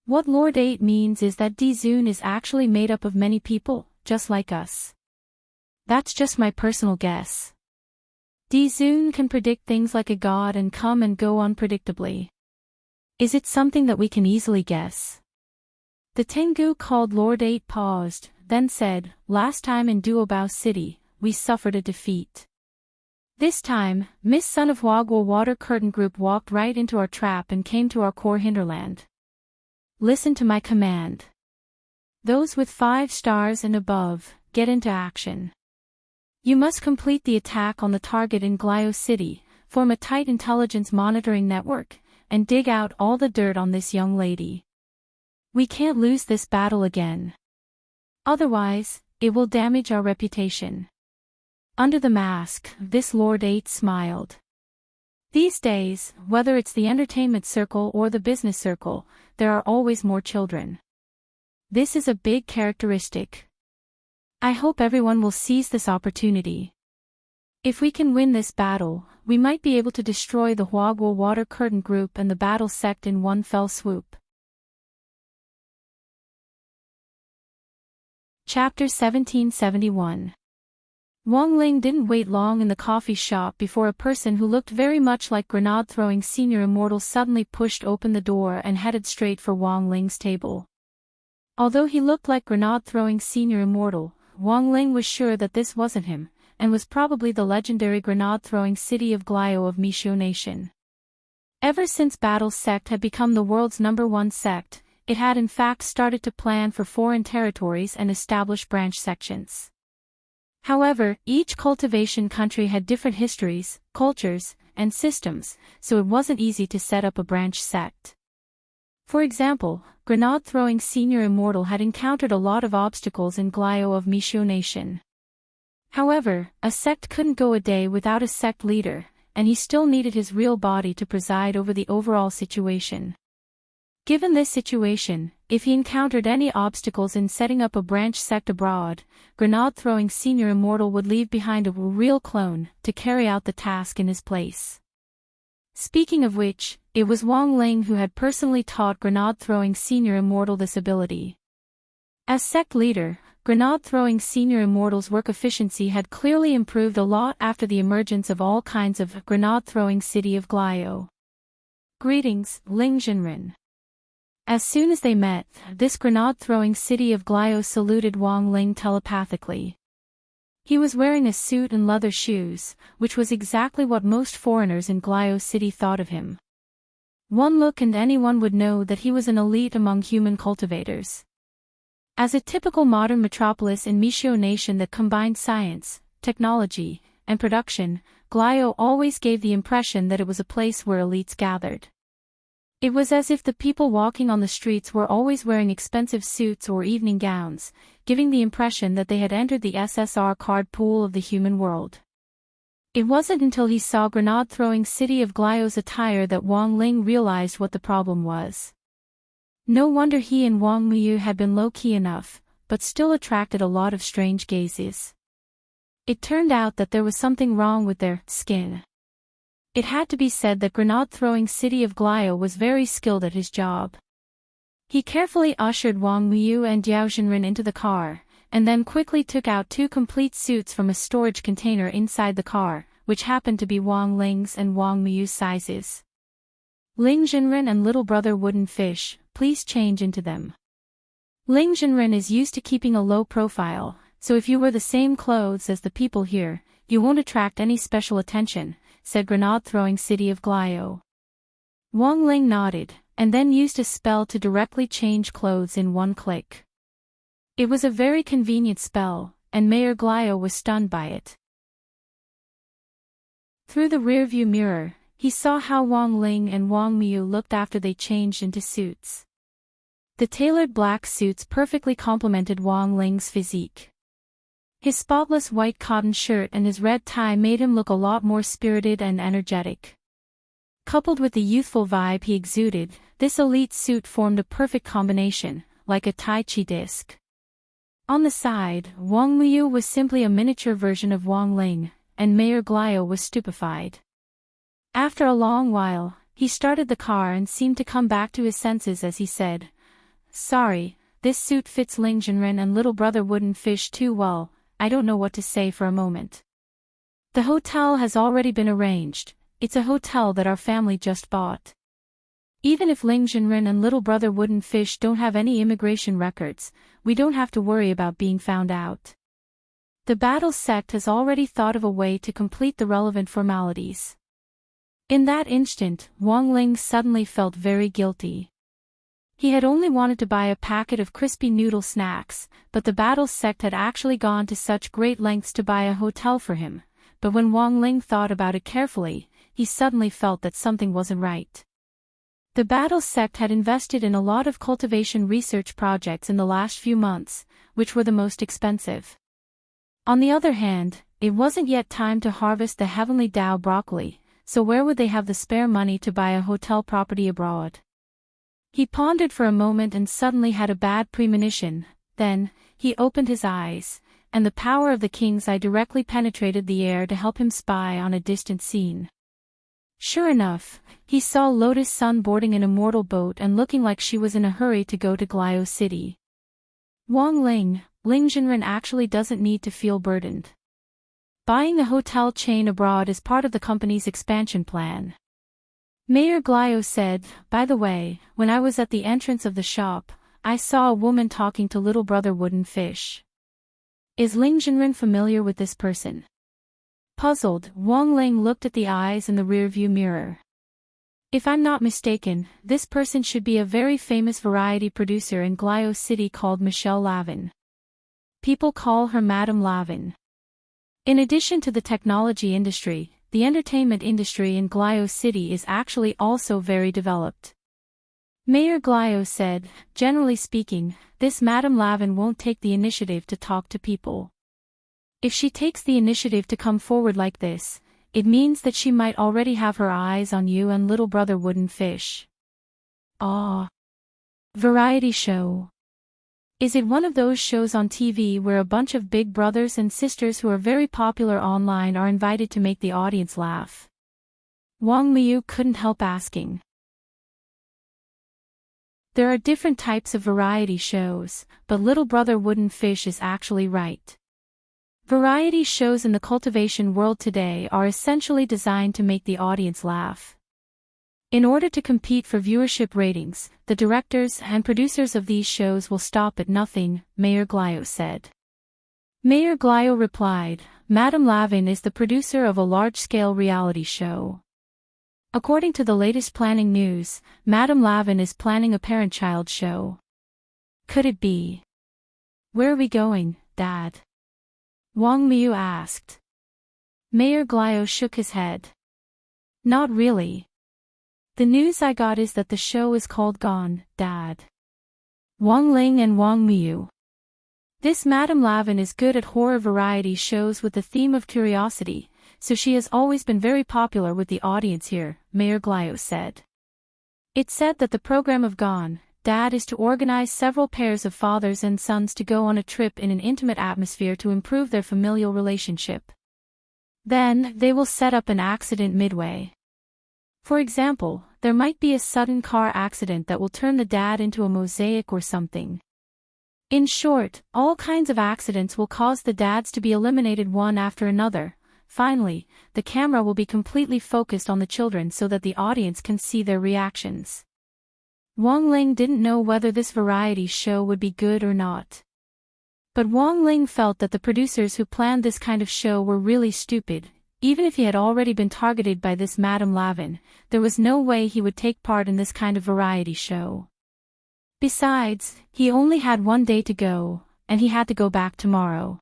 What Lord 8 means is that Dizun is actually made up of many people, just like us. That's just my personal guess. Dizun can predict things like a god and come and go unpredictably. Is it something that we can easily guess? The Tengu called Lord 8 paused, then said, last time in Duobao City, we suffered a defeat. This time, Miss Son of Wagwa Water Curtain Group walked right into our trap and came to our core hinterland. Listen to my command. Those with 5 stars and above, get into action. You must complete the attack on the target in Glio City, form a tight intelligence monitoring network, and dig out all the dirt on this young lady. We can't lose this battle again. Otherwise, it will damage our reputation. Under the mask, this Lord 8 smiled. These days, whether it's the entertainment circle or the business circle, there are always more children. This is a big characteristic. I hope everyone will seize this opportunity. If we can win this battle, we might be able to destroy the Wagwa Water Curtain Group and the battle sect in one fell swoop. Chapter 1771. Wang Ling didn't wait long in the coffee shop before a person who looked very much like grenade-throwing Senior Immortal suddenly pushed open the door and headed straight for Wang Ling's table. Although he looked like grenade-throwing Senior Immortal, Wang Ling was sure that this wasn't him, and was probably the legendary grenade-throwing city of Glio of Mishio Nation. Ever since Battle Sect had become the world's #1 sect, it had in fact started to plan for foreign territories and establish branch sections. However, each cultivation country had different histories, cultures, and systems, so it wasn't easy to set up a branch sect. For example, grenade-throwing Senior Immortal had encountered a lot of obstacles in Glio of Mishio Nation. However, a sect couldn't go a day without a sect leader, and he still needed his real body to preside over the overall situation. Given this situation, if he encountered any obstacles in setting up a branch sect abroad, grenade-throwing Senior Immortal would leave behind a real clone to carry out the task in his place. Speaking of which, it was Wang Ling who had personally taught grenade-throwing Senior Immortal this ability. As sect leader, grenade-throwing Senior Immortal's work efficiency had clearly improved a lot after the emergence of all kinds of grenade-throwing city of Glio. Greetings, Ling Jinren. As soon as they met, this grenade-throwing city of Glio saluted Wang Ling telepathically. He was wearing a suit and leather shoes, which was exactly what most foreigners in Glio City thought of him. One look and anyone would know that he was an elite among human cultivators. As a typical modern metropolis in Mishio Nation that combined science, technology, and production, Glio always gave the impression that it was a place where elites gathered. It was as if the people walking on the streets were always wearing expensive suits or evening gowns, giving the impression that they had entered the SSR card pool of the human world. It wasn't until he saw grenade-throwing city of Glio's attire that Wang Ling realized what the problem was. No wonder he and Wang Muyu had been low-key enough, but still attracted a lot of strange gazes. It turned out that there was something wrong with their skin. It had to be said that grenade-throwing city of Glio was very skilled at his job. He carefully ushered Wang Muyu and Diao Jinren into the car, and then quickly took out 2 complete suits from a storage container inside the car, which happened to be Wang Ling's and Wang Muyu's sizes. Ling Jinren and little brother Wooden Fish, please change into them. Ling Jinren is used to keeping a low profile, so if you wear the same clothes as the people here, you won't attract any special attention, said grenade-throwing city of Glio. Wang Ling nodded, and then used a spell to directly change clothes in one click. It was a very convenient spell, and Mayor Glio was stunned by it. Through the rearview mirror, he saw how Wang Ling and Wang Miyu looked after they changed into suits. The tailored black suits perfectly complemented Wang Ling's physique. His spotless white cotton shirt and his red tie made him look a lot more spirited and energetic. Coupled with the youthful vibe he exuded, this elite suit formed a perfect combination, like a Tai Chi disc. On the side, Wang Miyu was simply a miniature version of Wang Ling, and Mayor Glio was stupefied. After a long while, he started the car and seemed to come back to his senses as he said, "Sorry, this suit fits Ling Jinren and little brother Wooden Fish too well, I don't know what to say for a moment. The hotel has already been arranged, it's a hotel that our family just bought. Even if Ling Jinren and little brother Wooden Fish don't have any immigration records, we don't have to worry about being found out. The battle sect has already thought of a way to complete the relevant formalities." In that instant, Wang Ling suddenly felt very guilty. He had only wanted to buy a packet of crispy noodle snacks, but the battle sect had actually gone to such great lengths to buy a hotel for him. But when Wang Ling thought about it carefully, he suddenly felt that something wasn't right. The battle sect had invested in a lot of cultivation research projects in the last few months, which were the most expensive. On the other hand, it wasn't yet time to harvest the heavenly Dao broccoli, so where would they have the spare money to buy a hotel property abroad? He pondered for a moment and suddenly had a bad premonition. Then, he opened his eyes, and the power of the king's eye directly penetrated the air to help him spy on a distant scene. Sure enough, he saw Lotus Sun boarding an immortal boat and looking like she was in a hurry to go to Glio City. Wang Ling, Ling Jinren actually doesn't need to feel burdened. Buying a hotel chain abroad is part of the company's expansion plan. Mayor Glio said, "By the way, when I was at the entrance of the shop, I saw a woman talking to little brother Wooden Fish. Is Ling Jinren familiar with this person?" Puzzled, Wang Ling looked at the eyes in the rearview mirror. "If I'm not mistaken, this person should be a very famous variety producer in Glio City called Michelle Lavin. People call her Madame Lavin." In addition to the technology industry, the entertainment industry in Glio City is actually also very developed. Mayor Glio said, "Generally speaking, this Madame Lavin won't take the initiative to talk to people. If she takes the initiative to come forward like this, it means that she might already have her eyes on you and little brother Wooden Fish." "Ah. Variety show. Is it one of those shows on TV where a bunch of big brothers and sisters who are very popular online are invited to make the audience laugh?" Wang Miyu couldn't help asking. There are different types of variety shows, but little brother Wooden Fish is actually right. Variety shows in the cultivation world today are essentially designed to make the audience laugh. In order to compete for viewership ratings, the directors and producers of these shows will stop at nothing, Mayor Glio said. Mayor Glio replied, "Madame Lavin is the producer of a large-scale reality show. According to the latest planning news, Madame Lavin is planning a parent-child show. Could it be?" "Where are we going, Dad?" Wang Miyu asked. Mayor Glio shook his head. "Not really. The news I got is that the show is called Gone, Dad." Wang Ling and Wang Miyu. This Madame Lavin is good at horror variety shows with the theme of curiosity, so she has always been very popular with the audience here, Mayor Glio said. It's said that the program of Gone, Dad is to organize several pairs of fathers and sons to go on a trip in an intimate atmosphere to improve their familial relationship. Then, they will set up an accident midway. For example, there might be a sudden car accident that will turn the dad into a mosaic or something. In short, all kinds of accidents will cause the dads to be eliminated one after another. Finally, the camera will be completely focused on the children so that the audience can see their reactions. Wang Ling didn't know whether this variety show would be good or not. But Wang Ling felt that the producers who planned this kind of show were really stupid. Even if he had already been targeted by this Madame Lavin, there was no way he would take part in this kind of variety show. Besides, he only had one day to go, and he had to go back tomorrow.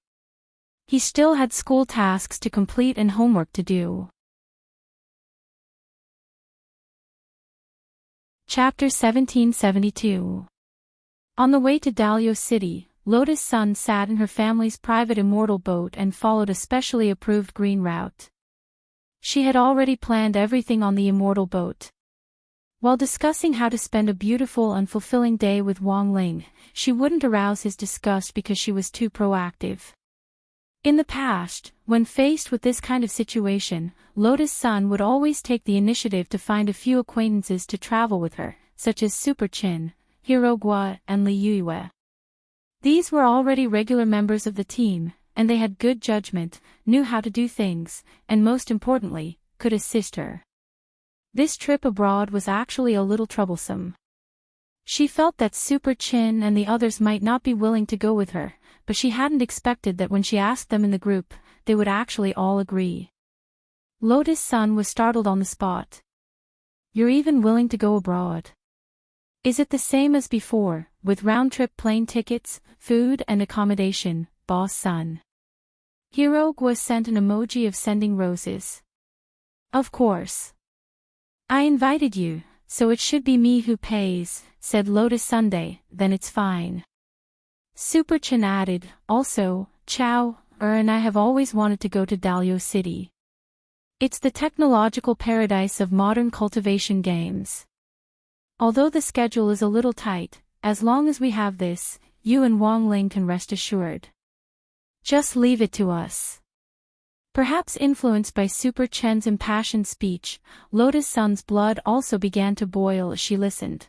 He still had school tasks to complete and homework to do. Chapter 1772. On the way to Dalio City, Lotus Sun sat in her family's private immortal boat and followed a specially approved green route. She had already planned everything on the immortal boat. While discussing how to spend a beautiful and fulfilling day with Wang Ling, she wouldn't arouse his disgust because she was too proactive. In the past, when faced with this kind of situation, Lotus Sun would always take the initiative to find a few acquaintances to travel with her, such as Super Chin, Hirogua, and Li Yue. These were already regular members of the team, and they had good judgment, knew how to do things, and most importantly, could assist her. This trip abroad was actually a little troublesome. She felt that Super Chin and the others might not be willing to go with her, but she hadn't expected that when she asked them in the group, they would actually all agree. Lotus Sun was startled on the spot. "You're even willing to go abroad? Is it the same as before, with round-trip plane tickets, food and accommodation, Boss Sun?" Hirogua sent an emoji of sending roses. "Of course. I invited you, so it should be me who pays," said Lotus Sunday, "then it's fine." Super Chin added, "Also, Chao, and I have always wanted to go to Dalio City. It's the technological paradise of modern cultivation games. Although the schedule is a little tight, as long as we have this, you and Wang Ling can rest assured. Just leave it to us." Perhaps influenced by Super Chen's impassioned speech, Lotus Sun's blood also began to boil as she listened.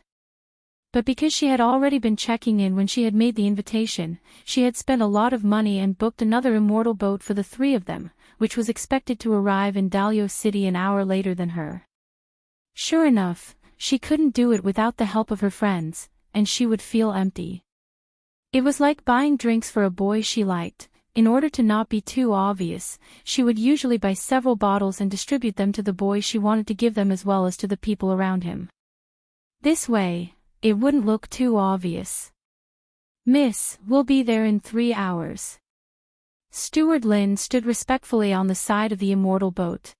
But because she had already been checking in when she had made the invitation, she had spent a lot of money and booked another immortal boat for the three of them, which was expected to arrive in Dalio City an hour later than her. Sure enough, she couldn't do it without the help of her friends, and she would feel empty. It was like buying drinks for a boy she liked. In order to not be too obvious, she would usually buy several bottles and distribute them to the boy she wanted to give them as well as to the people around him. This way, it wouldn't look too obvious. "Miss, we'll be there in 3 hours." Steward Lin stood respectfully on the side of the immortal boat.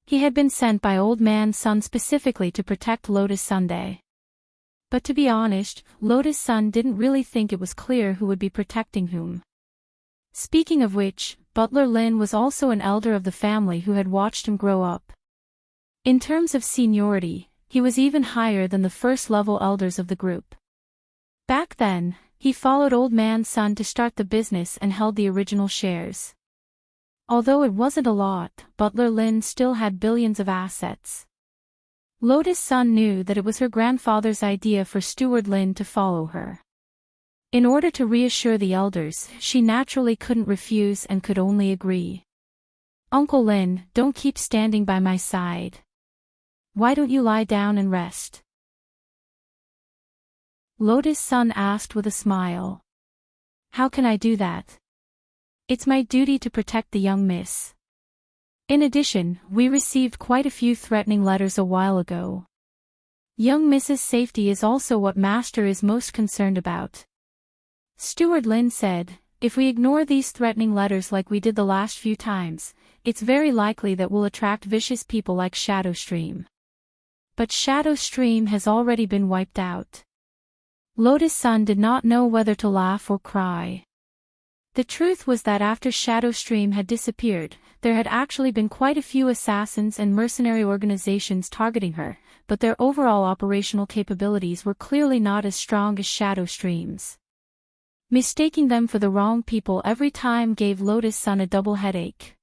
He had been sent by Old Man Sun specifically to protect Lotus Sunday. But to be honest, Lotus Sun didn't really think it was clear who would be protecting whom. Speaking of which, Butler Lin was also an elder of the family who had watched him grow up. In terms of seniority, he was even higher than the first-level elders of the group. Back then, he followed Old Man Sun to start the business and held the original shares. Although it wasn't a lot, Butler Lin still had billions of assets. Lotus Sun knew that it was her grandfather's idea for Steward Lin to follow her. In order to reassure the elders, she naturally couldn't refuse and could only agree. "Uncle Lin, don't keep standing by my side. Why don't you lie down and rest?" Lotus Sun asked with a smile. "How can I do that? It's my duty to protect the young miss. In addition, we received quite a few threatening letters a while ago. Young Miss's safety is also what Master is most concerned about." Steward Lin said, "If we ignore these threatening letters like we did the last few times, it's very likely that we'll attract vicious people like Shadow Stream. But Shadow Stream has already been wiped out." Lotus Sun did not know whether to laugh or cry. The truth was that after Shadow Stream had disappeared, there had actually been quite a few assassins and mercenary organizations targeting her, but their overall operational capabilities were clearly not as strong as Shadow Stream's. Mistaking them for the wrong people every time gave Lotus Sun a double headache.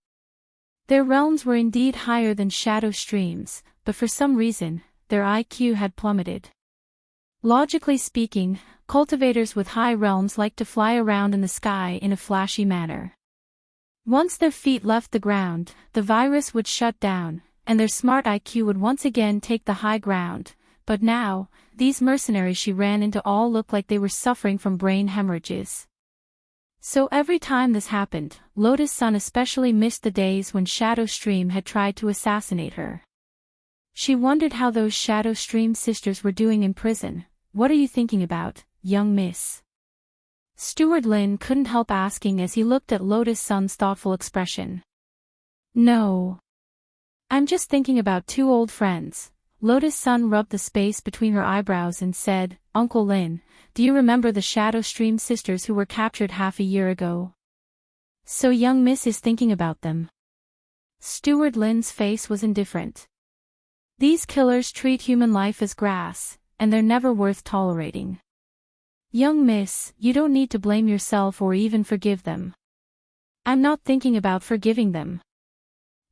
Their realms were indeed higher than Shadow Stream's, but for some reason, their IQ had plummeted. Logically speaking, cultivators with high realms like to fly around in the sky in a flashy manner. Once their feet left the ground, the virus would shut down, and their smart IQ would once again take the high ground, but now, these mercenaries she ran into all looked like they were suffering from brain hemorrhages. So every time this happened, Lotus Sun especially missed the days when Shadow Stream had tried to assassinate her. She wondered how those Shadow Stream sisters were doing in prison. "What are you thinking about, young miss?" Steward Lin couldn't help asking as he looked at Lotus Sun's thoughtful expression. "No. I'm just thinking about two old friends, Lotus Sun rubbed the space between her eyebrows and said, "Uncle Lin, do you remember the Shadow Stream sisters who were captured half a year ago? So young Miss is thinking about them." Steward Lin's face was indifferent. "These killers treat human life as grass, and they're never worth tolerating. Young Miss, you don't need to blame yourself or even forgive them." "I'm not thinking about forgiving them."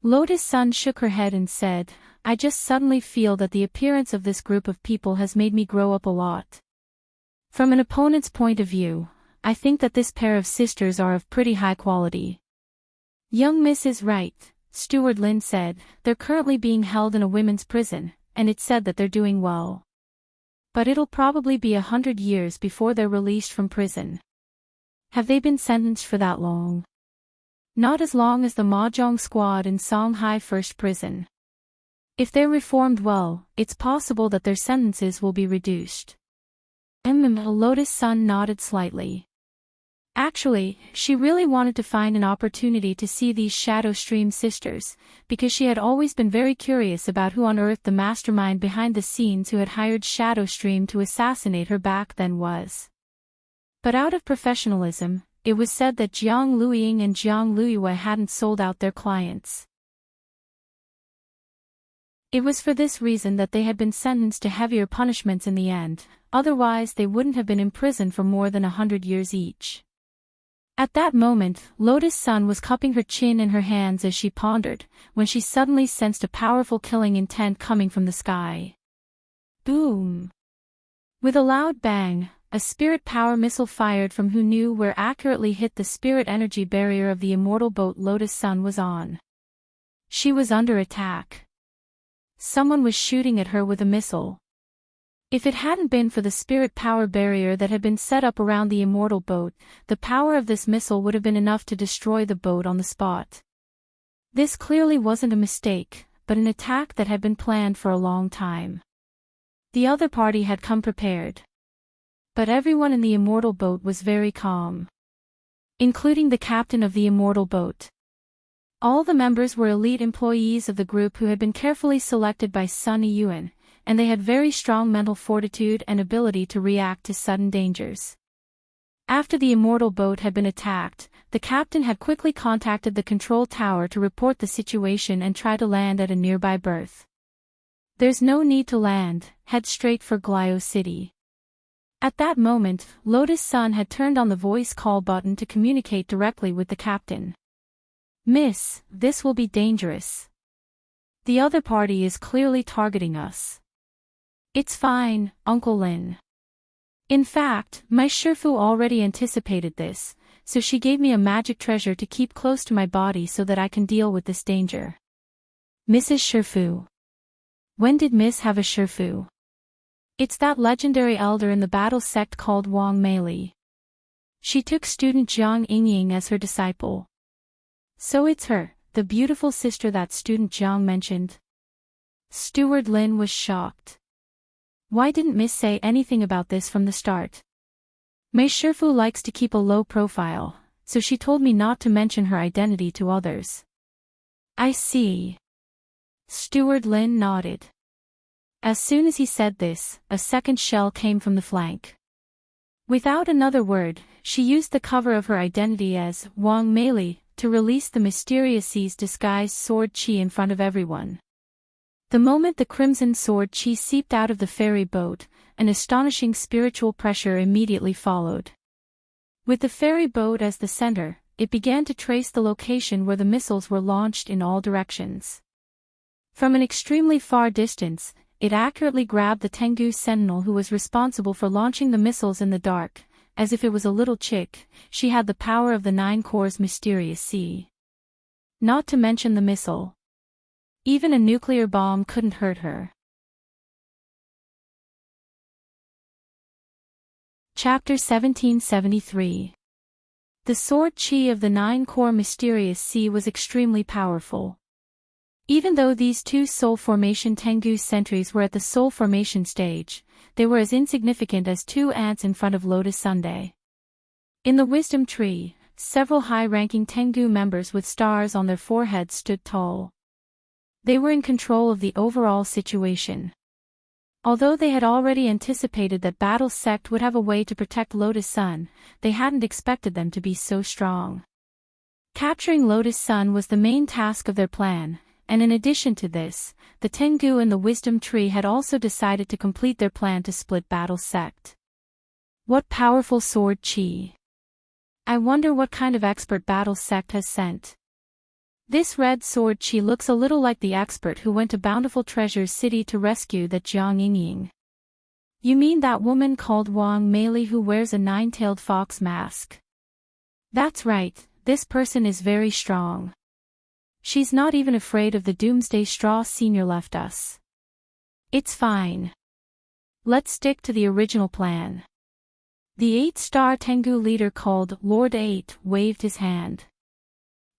Lotus Sun shook her head and said, "I just suddenly feel that the appearance of this group of people has made me grow up a lot. From an opponent's point of view, I think that this pair of sisters are of pretty high quality." "Young Miss is right," Steward Lin said. "They're currently being held in a women's prison, and it's said that they're doing well. But it'll probably be 100 years before they're released from prison." "Have they been sentenced for that long?" "Not as long as the Mahjong squad in Songhai First Prison. If they're reformed well, it's possible that their sentences will be reduced." Lotus Sun nodded slightly. Actually, she really wanted to find an opportunity to see these Shadow Stream sisters, because she had always been very curious about who on earth the mastermind behind the scenes who had hired Shadow Stream to assassinate her back then was. But out of professionalism, it was said that Jiang Luiying and Jiang Luiyue hadn't sold out their clients. It was for this reason that they had been sentenced to heavier punishments in the end, otherwise they wouldn't have been imprisoned for more than 100 years each. At that moment, Lotus Sun was cupping her chin in her hands as she pondered, when she suddenly sensed a powerful killing intent coming from the sky. Boom! With a loud bang, a spirit power missile fired from who knew where accurately hit the spirit energy barrier of the immortal boat Lotus Sun was on. She was under attack. Someone was shooting at her with a missile. If it hadn't been for the spirit power barrier that had been set up around the immortal boat, the power of this missile would have been enough to destroy the boat on the spot. This clearly wasn't a mistake, but an attack that had been planned for a long time. The other party had come prepared. But everyone in the immortal boat was very calm. Including the captain of the immortal boat. All the members were elite employees of the group who had been carefully selected by Sun Yuan, and they had very strong mental fortitude and ability to react to sudden dangers. After the immortal boat had been attacked, the captain had quickly contacted the control tower to report the situation and try to land at a nearby berth. "There's no need to land, head straight for Glio City." At that moment, Lotus Sun had turned on the voice call button to communicate directly with the captain. "Miss, this will be dangerous. The other party is clearly targeting us." "It's fine, Uncle Lin. In fact, my Shifu already anticipated this, so she gave me a magic treasure to keep close to my body so that I can deal with this danger." "Mrs. Shifu. When did Miss have a Shifu?" "It's that legendary elder in the battle sect called Wang Meili. She took student Jiang Yingying as her disciple." "So it's her, the beautiful sister that student Jiang mentioned?" Steward Lin was shocked. "Why didn't Miss say anything about this from the start?" "Mei Shifu likes to keep a low profile, so she told me not to mention her identity to others." "I see." Steward Lin nodded. As soon as he said this, a second shell came from the flank. Without another word, she used the cover of her identity as Wang Meili to release the mysterious C's disguised sword chi in front of everyone. The moment the crimson sword chi seeped out of the ferry boat, an astonishing spiritual pressure immediately followed. With the ferry boat as the center, it began to trace the location where the missiles were launched in all directions. From an extremely far distance, it accurately grabbed the Tengu sentinel who was responsible for launching the missiles in the dark. As if it was a little chick, she had the power of the 9 Corps' mysterious C. Not to mention the missile. Even a nuclear bomb couldn't hurt her. Chapter 1773. The sword chi of the 9 Corps mysterious C was extremely powerful. Even though these two soul formation Tengu sentries were at the soul formation stage, they were as insignificant as 2 ants in front of Lotus Sunday. In the wisdom tree, several high-ranking Tengu members with stars on their foreheads stood tall. They were in control of the overall situation. Although they had already anticipated that Battle Sect would have a way to protect Lotus Sun, they hadn't expected them to be so strong. Capturing Lotus Sun was the main task of their plan, and in addition to this, the Tengu and the Wisdom Tree had also decided to complete their plan to split Battle Sect. What powerful sword chi! I wonder what kind of expert Battle Sect has sent. This red sword chi looks a little like the expert who went to Bountiful Treasures City to rescue that Jiang Yingying. You mean that woman called Wang Meili who wears a nine-tailed fox mask? That's right, this person is very strong. She's not even afraid of the Doomsday Straw Senior left us. It's fine. Let's stick to the original plan. The 8-star Tengu leader called Lord 8 waved his hand.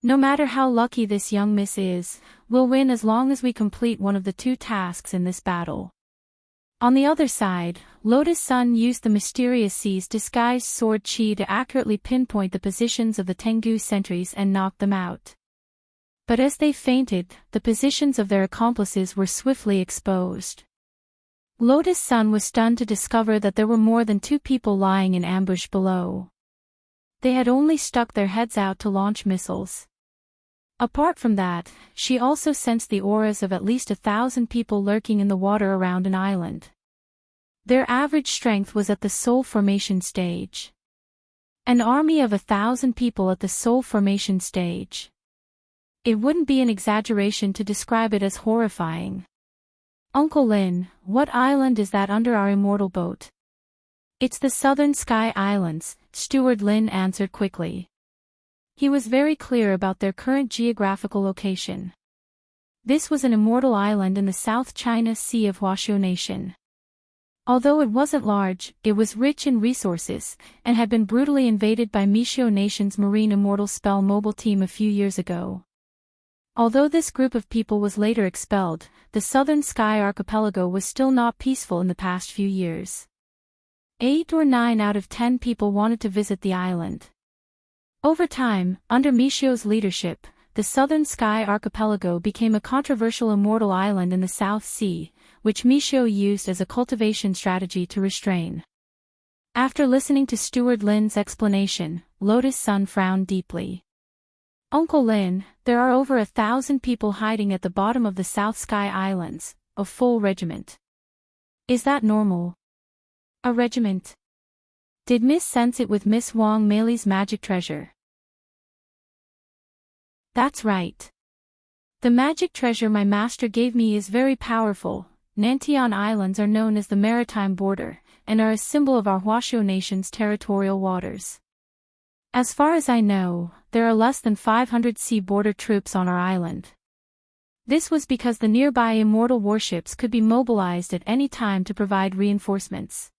No matter how lucky this young miss is, we'll win as long as we complete one of the 2 tasks in this battle. On the other side, Lotus Sun used the mysterious C's disguised sword chi to accurately pinpoint the positions of the Tengu sentries and knock them out. But as they fainted, the positions of their accomplices were swiftly exposed. Lotus Sun was stunned to discover that there were more than 2 people lying in ambush below. They had only stuck their heads out to launch missiles. Apart from that, she also sensed the auras of at least 1,000 people lurking in the water around an island. Their average strength was at the Soul Formation stage. An army of 1,000 people at the Soul Formation stage. It wouldn't be an exaggeration to describe it as horrifying. Uncle Lin, what island is that under our immortal boat? It's the Southern Sky Islands, Steward Lin answered quickly. He was very clear about their current geographical location. This was an immortal island in the South China Sea of Huaxiu Nation. Although it wasn't large, it was rich in resources, and had been brutally invaded by Mishio Nation's Marine Immortal Spell mobile team a few years ago. Although this group of people was later expelled, the Southern Sky Archipelago was still not peaceful in the past few years. 8 or 9 out of 10 people wanted to visit the island. Over time, under Mishio's leadership, the Southern Sky Archipelago became a controversial immortal island in the South Sea, which Mishio used as a cultivation strategy to restrain. After listening to Steward Lin's explanation, Lotus Sun frowned deeply. Uncle Lin, there are over 1,000 people hiding at the bottom of the South Sky Islands, a full regiment. Is that normal? A regiment? Did Miss sense it with Miss Wang Meili's magic treasure? That's right. The magic treasure my master gave me is very powerful. Nantian Islands are known as the maritime border, and are a symbol of our Huaxiu Nation's territorial waters. As far as I know, there are less than 500 sea border troops on our island. This was because the nearby immortal warships could be mobilized at any time to provide reinforcements.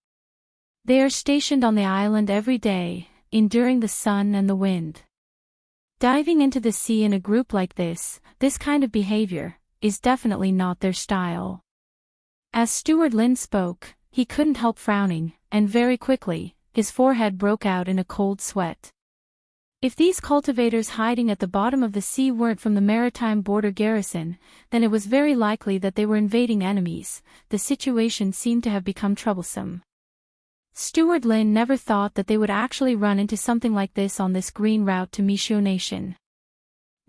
They are stationed on the island every day, enduring the sun and the wind. Diving into the sea in a group like this kind of behavior, is definitely not their style. As Steward Lin spoke, he couldn't help frowning, and very quickly, his forehead broke out in a cold sweat. If these cultivators hiding at the bottom of the sea weren't from the maritime border garrison, then it was very likely that they were invading enemies. The situation seemed to have become troublesome. Steward Lin never thought that they would actually run into something like this on this green route to Mishio Nation.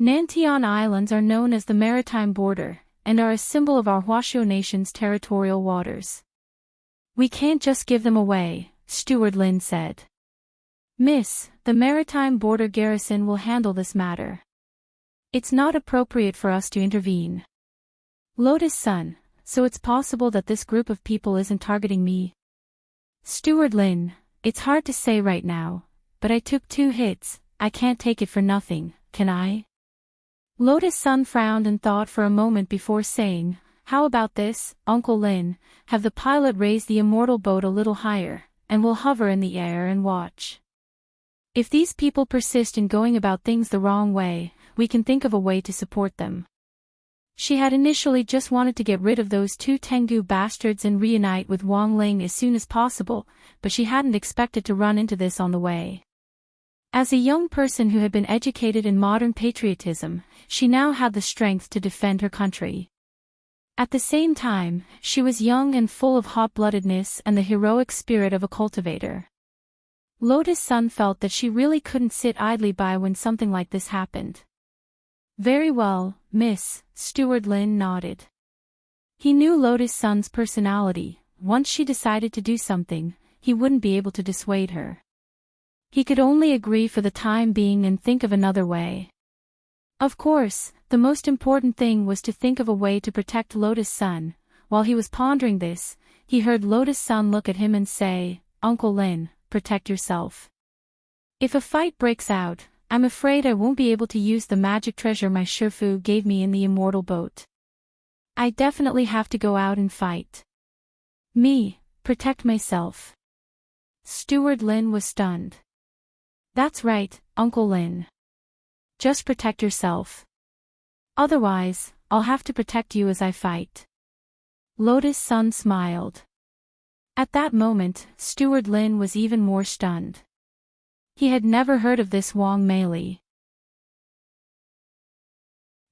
Nantian Islands are known as the maritime border, and are a symbol of our Huaxiu Nation's territorial waters. We can't just give them away, Steward Lin said. Miss, the maritime border garrison will handle this matter. It's not appropriate for us to intervene. Lotus Sun, so it's possible that this group of people isn't targeting me? Steward Lin, it's hard to say right now, but I took 2 hits, I can't take it for nothing, can I? Lotus Sun frowned and thought for a moment before saying, how about this, Uncle Lin, have the pilot raise the immortal boat a little higher, and we'll hover in the air and watch. If these people persist in going about things the wrong way, we can think of a way to support them. She had initially just wanted to get rid of those 2 Tengu bastards and reunite with Wang Ling as soon as possible, but she hadn't expected to run into this on the way. As a young person who had been educated in modern patriotism, she now had the strength to defend her country. At the same time, she was young and full of hot-bloodedness and the heroic spirit of a cultivator. Lotus Sun felt that she really couldn't sit idly by when something like this happened. "Very well, Miss," Steward Lin nodded. He knew Lotus Sun's personality. Once she decided to do something, he wouldn't be able to dissuade her. He could only agree for the time being and think of another way. Of course, the most important thing was to think of a way to protect Lotus Sun. While he was pondering this, he heard Lotus Sun look at him and say, "Uncle Lin, protect yourself. If a fight breaks out, I'm afraid I won't be able to use the magic treasure my Shifu gave me in the immortal boat. I definitely have to go out and fight. Me, protect myself." Steward Lin was stunned. "That's right, Uncle Lin. Just protect yourself. Otherwise, I'll have to protect you as I fight." Lotus Sun smiled. At that moment, Steward Lin was even more stunned. He had never heard of this Wang Meili.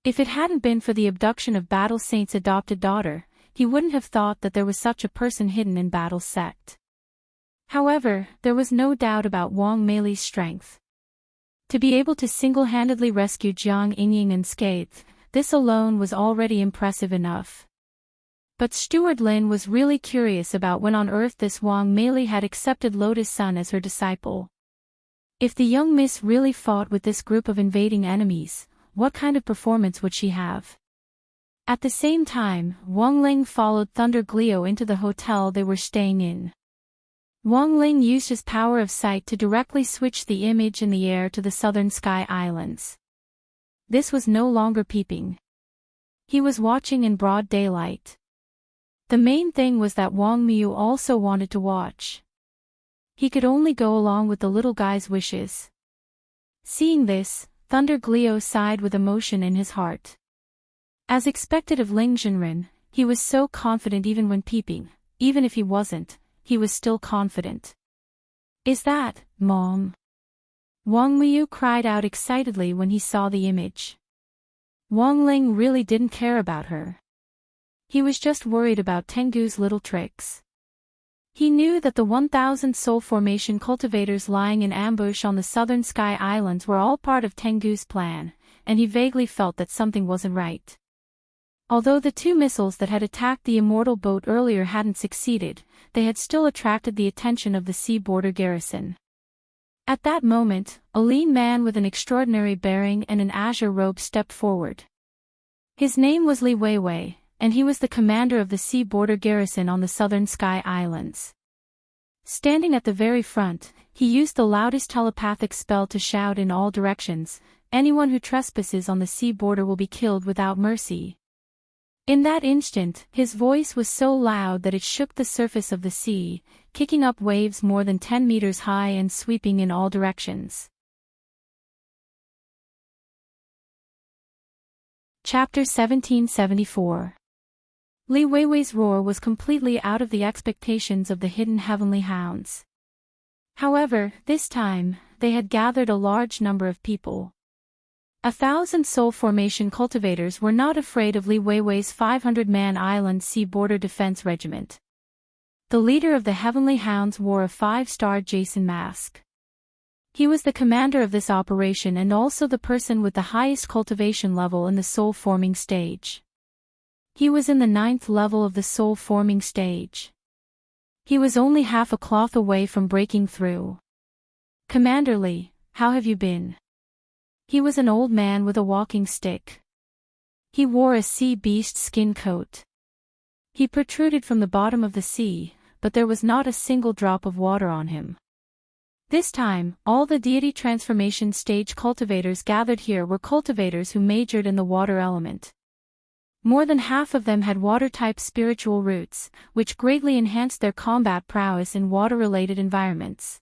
If it hadn't been for the abduction of Battle Saint's adopted daughter, he wouldn't have thought that there was such a person hidden in Battle's sect. However, there was no doubt about Wang Meili's strength. To be able to single-handedly rescue Jiang Yingying unscathed, this alone was already impressive enough. But Steward Lin was really curious about when on earth this Wang Meili had accepted Lotus Sun as her disciple. If the young miss really fought with this group of invading enemies, what kind of performance would she have? At the same time, Wang Ling followed Thunder Glio into the hotel they were staying in. Wang Ling used his power of sight to directly switch the image in the air to the Southern Sky Islands. This was no longer peeping. He was watching in broad daylight. The main thing was that Wang Miu also wanted to watch. He could only go along with the little guy's wishes. Seeing this, Thunder Glio sighed with emotion in his heart. As expected of Ling Jinren, he was so confident even when peeping. Even if he wasn't, he was still confident. "Is that, Mom?" Wang Miu cried out excitedly when he saw the image. Wang Ling really didn't care about her. He was just worried about Tengu's little tricks. He knew that the 1,000 soul formation cultivators lying in ambush on the Southern Sky Islands were all part of Tengu's plan, and he vaguely felt that something wasn't right. Although the two missiles that had attacked the immortal boat earlier hadn't succeeded, they had still attracted the attention of the sea border garrison. At that moment, a lean man with an extraordinary bearing and an azure robe stepped forward. His name was Li Weiwei, and he was the commander of the sea border garrison on the Southern Sky Islands. Standing at the very front, he used the loudest telepathic spell to shout in all directions, "Anyone who trespasses on the sea border will be killed without mercy." In that instant, his voice was so loud that it shook the surface of the sea, kicking up waves more than 10 meters high and sweeping in all directions. Chapter 1774. Li Weiwei's roar was completely out of the expectations of the hidden heavenly hounds. However, this time, they had gathered a large number of people. 1,000 soul formation cultivators were not afraid of Li Weiwei's 500-man island sea border defense regiment. The leader of the Heavenly Hounds wore a 5-star Jason mask. He was the commander of this operation and also the person with the highest cultivation level in the soul forming stage. He was in the 9th level of the soul forming stage. He was only half a cloth away from breaking through. "Commander Li, how have you been?" He was an old man with a walking stick. He wore a sea beast skin coat. He protruded from the bottom of the sea, but there was not a single drop of water on him. This time, all the deity transformation stage cultivators gathered here were cultivators who majored in the water element. More than half of them had water-type spiritual roots, which greatly enhanced their combat prowess in water-related environments.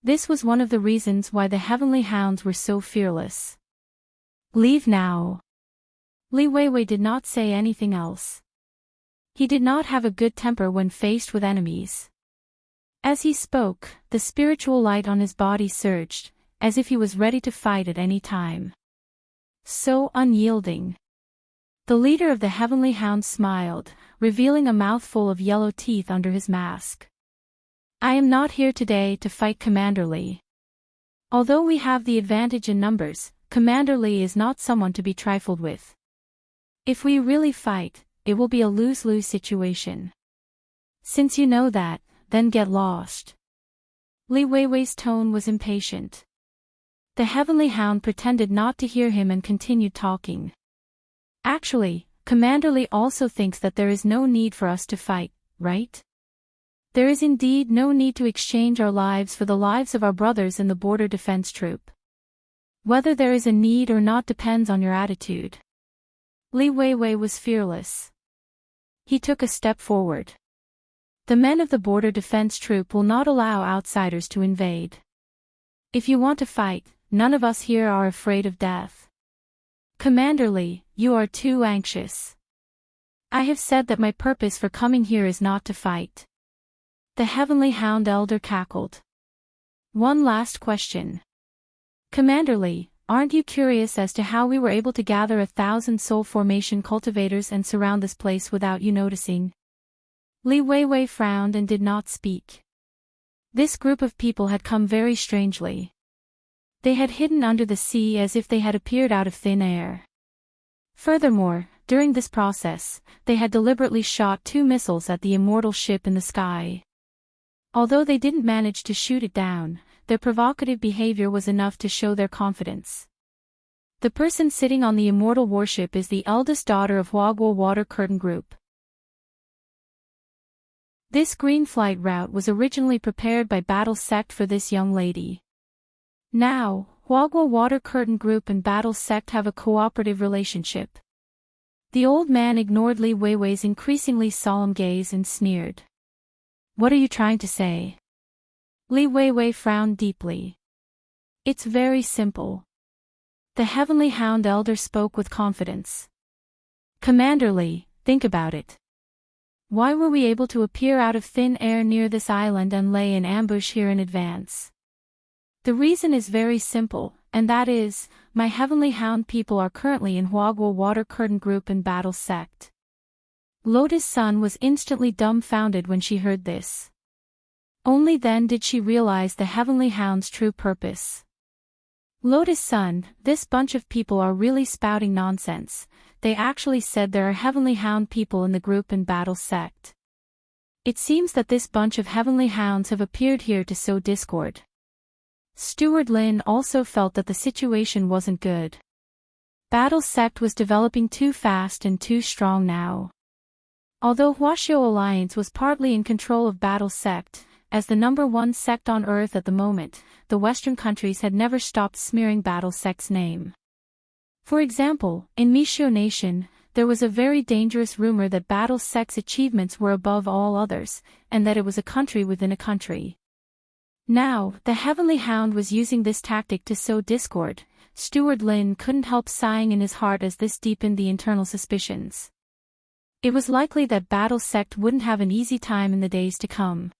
This was one of the reasons why the Heavenly Hounds were so fearless. "Leave now." Li Weiwei did not say anything else. He did not have a good temper when faced with enemies. As he spoke, the spiritual light on his body surged, as if he was ready to fight at any time. So unyielding. The leader of the Heavenly Hound smiled, revealing a mouthful of yellow teeth under his mask. I am not here today to fight Commander Lee. Although we have the advantage in numbers, Commander Lee is not someone to be trifled with. If we really fight, it will be a lose-lose situation. Since you know that, then get lost. Li Weiwei's tone was impatient. The Heavenly Hound pretended not to hear him and continued talking. Actually, Commander Lee also thinks that there is no need for us to fight, right? There is indeed no need to exchange our lives for the lives of our brothers in the border defense troop. Whether there is a need or not depends on your attitude. Li Weiwei was fearless. He took a step forward. The men of the border defense troop will not allow outsiders to invade. If you want to fight, none of us here are afraid of death. Commander Lee, you are too anxious. I have said that my purpose for coming here is not to fight. The Heavenly Hound Elder cackled. One last question. Commander Lee, aren't you curious as to how we were able to gather 1,000 soul formation cultivators and surround this place without you noticing? Li Weiwei frowned and did not speak. This group of people had come very strangely. They had hidden under the sea as if they had appeared out of thin air. Furthermore, during this process, they had deliberately shot 2 missiles at the immortal ship in the sky. Although they didn't manage to shoot it down, their provocative behavior was enough to show their confidence. The person sitting on the immortal warship is the eldest daughter of Huaguo Water Curtain Group. This green flight route was originally prepared by Battle Sect for this young lady. Now, Huaguo Water Curtain Group and Battle Sect have a cooperative relationship. The old man ignored Li Weiwei's increasingly solemn gaze and sneered. What are you trying to say? Li Weiwei frowned deeply. It's very simple. The Heavenly Hound Elder spoke with confidence. Commander Lee, think about it. Why were we able to appear out of thin air near this island and lay in ambush here in advance? The reason is very simple, and that is, my Heavenly Hound people are currently in Huaguo Water Curtain Group and Battle Sect. Lotus Sun was instantly dumbfounded when she heard this. Only then did she realize the Heavenly Hound's true purpose. Lotus Sun, this bunch of people are really spouting nonsense. They actually said there are Heavenly Hound people in the group and Battle Sect. It seems that this bunch of Heavenly Hounds have appeared here to sow discord. Steward Lin also felt that the situation wasn't good. Battle Sect was developing too fast and too strong now. Although Huaxiao Alliance was partly in control of Battle Sect, as the #1 sect on Earth at the moment, the Western countries had never stopped smearing Battle Sect's name. For example, in Mishio Nation, there was a very dangerous rumor that Battle Sect's achievements were above all others, and that it was a country within a country. Now, the Heavenly Hound was using this tactic to sow discord. Steward Lin couldn't help sighing in his heart as this deepened the internal suspicions. It was likely that Battle Sect wouldn't have an easy time in the days to come.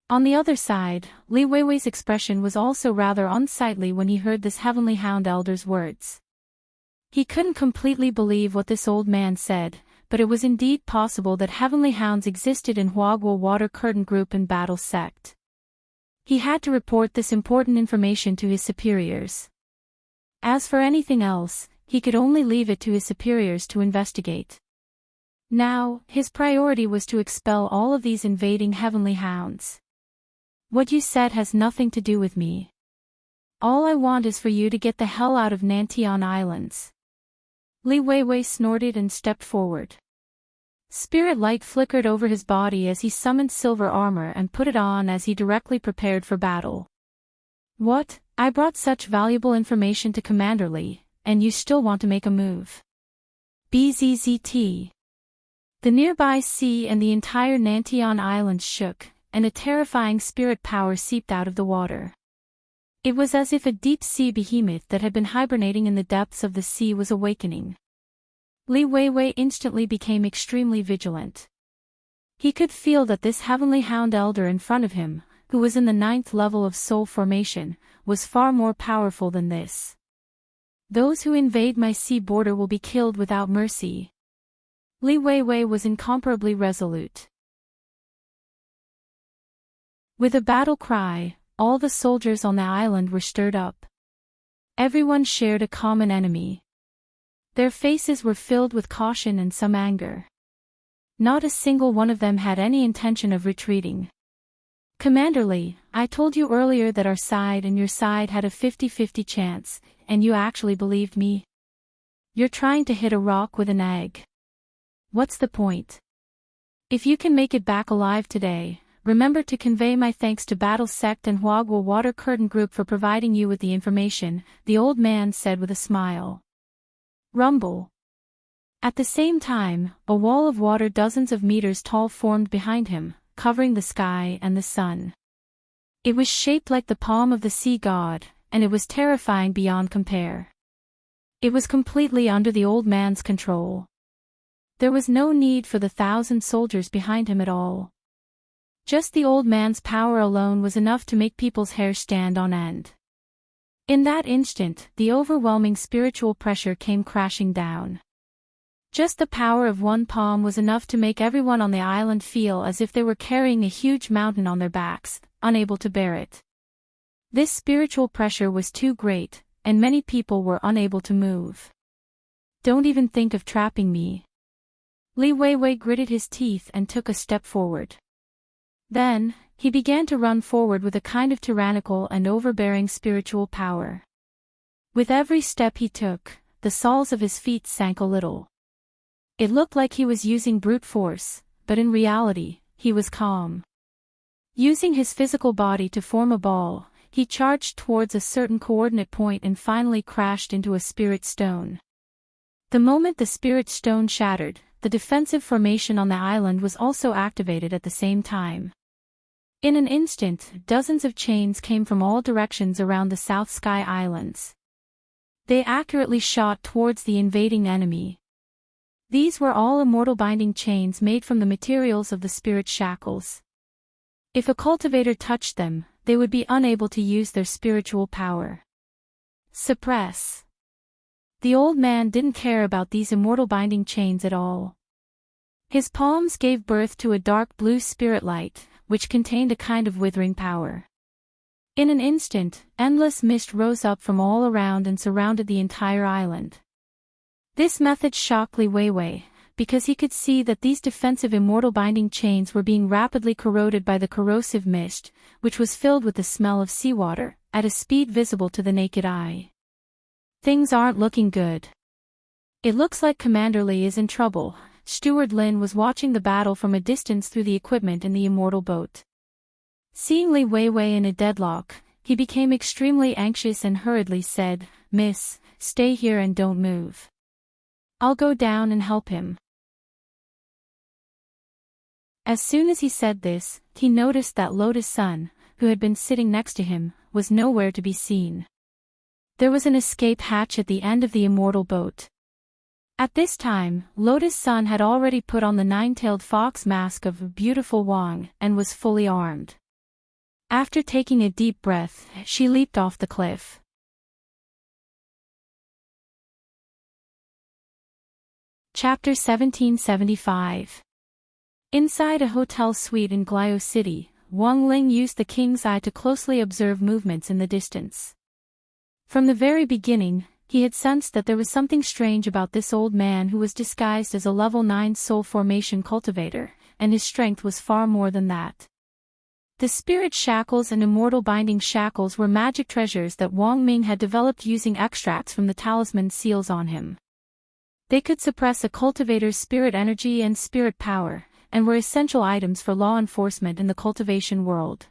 On the other side, Li Weiwei's expression was also rather unsightly when he heard this Heavenly Hound Elder's words. He couldn't completely believe what this old man said, but it was indeed possible that Heavenly Hounds existed in Huaguo Water Curtain Group and Battle Sect. He had to report this important information to his superiors. As for anything else, he could only leave it to his superiors to investigate. Now, his priority was to expel all of these invading Heavenly Hounds. What you said has nothing to do with me. All I want is for you to get the hell out of Nantian Islands. Li Weiwei snorted and stepped forward. Spirit light flickered over his body as he summoned silver armor and put it on as he directly prepared for battle. What? I brought such valuable information to Commander Lee, and you still want to make a move? BZZT. The nearby sea and the entire Nantian Islands shook, and a terrifying spirit power seeped out of the water. It was as if a deep-sea behemoth that had been hibernating in the depths of the sea was awakening. Li Weiwei instantly became extremely vigilant. He could feel that this Heavenly Hound Elder in front of him, who was in the 9th level of soul formation, was far more powerful than this. Those who invade my sea border will be killed without mercy. Li Weiwei was incomparably resolute. With a battle cry, all the soldiers on the island were stirred up. Everyone shared a common enemy. Their faces were filled with caution and some anger. Not a single one of them had any intention of retreating. Commander Li, I told you earlier that our side and your side had a 50-50 chance, and you actually believed me. You're trying to hit a rock with an egg. What's the point? If you can make it back alive today, remember to convey my thanks to Battle Sect and Huagua Water Curtain Group for providing you with the information, the old man said with a smile. Rumble. At the same time, a wall of water dozens of meters tall formed behind him, covering the sky and the sun. It was shaped like the palm of the sea god, and it was terrifying beyond compare. It was completely under the old man's control. There was no need for the 1,000 soldiers behind him at all. Just the old man's power alone was enough to make people's hair stand on end. In that instant, the overwhelming spiritual pressure came crashing down. Just the power of one palm was enough to make everyone on the island feel as if they were carrying a huge mountain on their backs, unable to bear it. This spiritual pressure was too great, and many people were unable to move. Don't even think of trapping me. Li Weiwei gritted his teeth and took a step forward. Then, he began to run forward with a kind of tyrannical and overbearing spiritual power. With every step he took, the soles of his feet sank a little. It looked like he was using brute force, but in reality, he was calm. Using his physical body to form a ball, he charged towards a certain coordinate point and finally crashed into a spirit stone. The moment the spirit stone shattered, the defensive formation on the island was also activated at the same time. In an instant, dozens of chains came from all directions around the South Sky Islands. They accurately shot towards the invading enemy. These were all immortal binding chains made from the materials of the spirit shackles. If a cultivator touched them, they would be unable to use their spiritual power. Suppress. The old man didn't care about these immortal binding chains at all. His palms gave birth to a dark blue spirit light, which contained a kind of withering power. In an instant, endless mist rose up from all around and surrounded the entire island. This method shocked Li Weiwei, because he could see that these defensive immortal binding chains were being rapidly corroded by the corrosive mist, which was filled with the smell of seawater, at a speed visible to the naked eye. Things aren't looking good. It looks like Commander Li is in trouble. Steward Lin was watching the battle from a distance through the equipment in the immortal boat. Seeing Li Weiwei in a deadlock, he became extremely anxious and hurriedly said, "Miss, stay here and don't move. I'll go down and help him." As soon as he said this, he noticed that Lotus Sun, who had been sitting next to him, was nowhere to be seen. There was an escape hatch at the end of the immortal boat. At this time, Lotus Sun had already put on the nine-tailed fox mask of beautiful Wang and was fully armed. After taking a deep breath, she leaped off the cliff. Chapter 1775. Inside a hotel suite in Glio City, Wang Ling used the king's eye to closely observe movements in the distance. From the very beginning, he had sensed that there was something strange about this old man who was disguised as a level 9 soul formation cultivator, and his strength was far more than that. The spirit shackles and immortal binding shackles were magic treasures that Wang Ming had developed using extracts from the talisman seals on him. They could suppress a cultivator's spirit energy and spirit power, and were essential items for law enforcement in the cultivation world.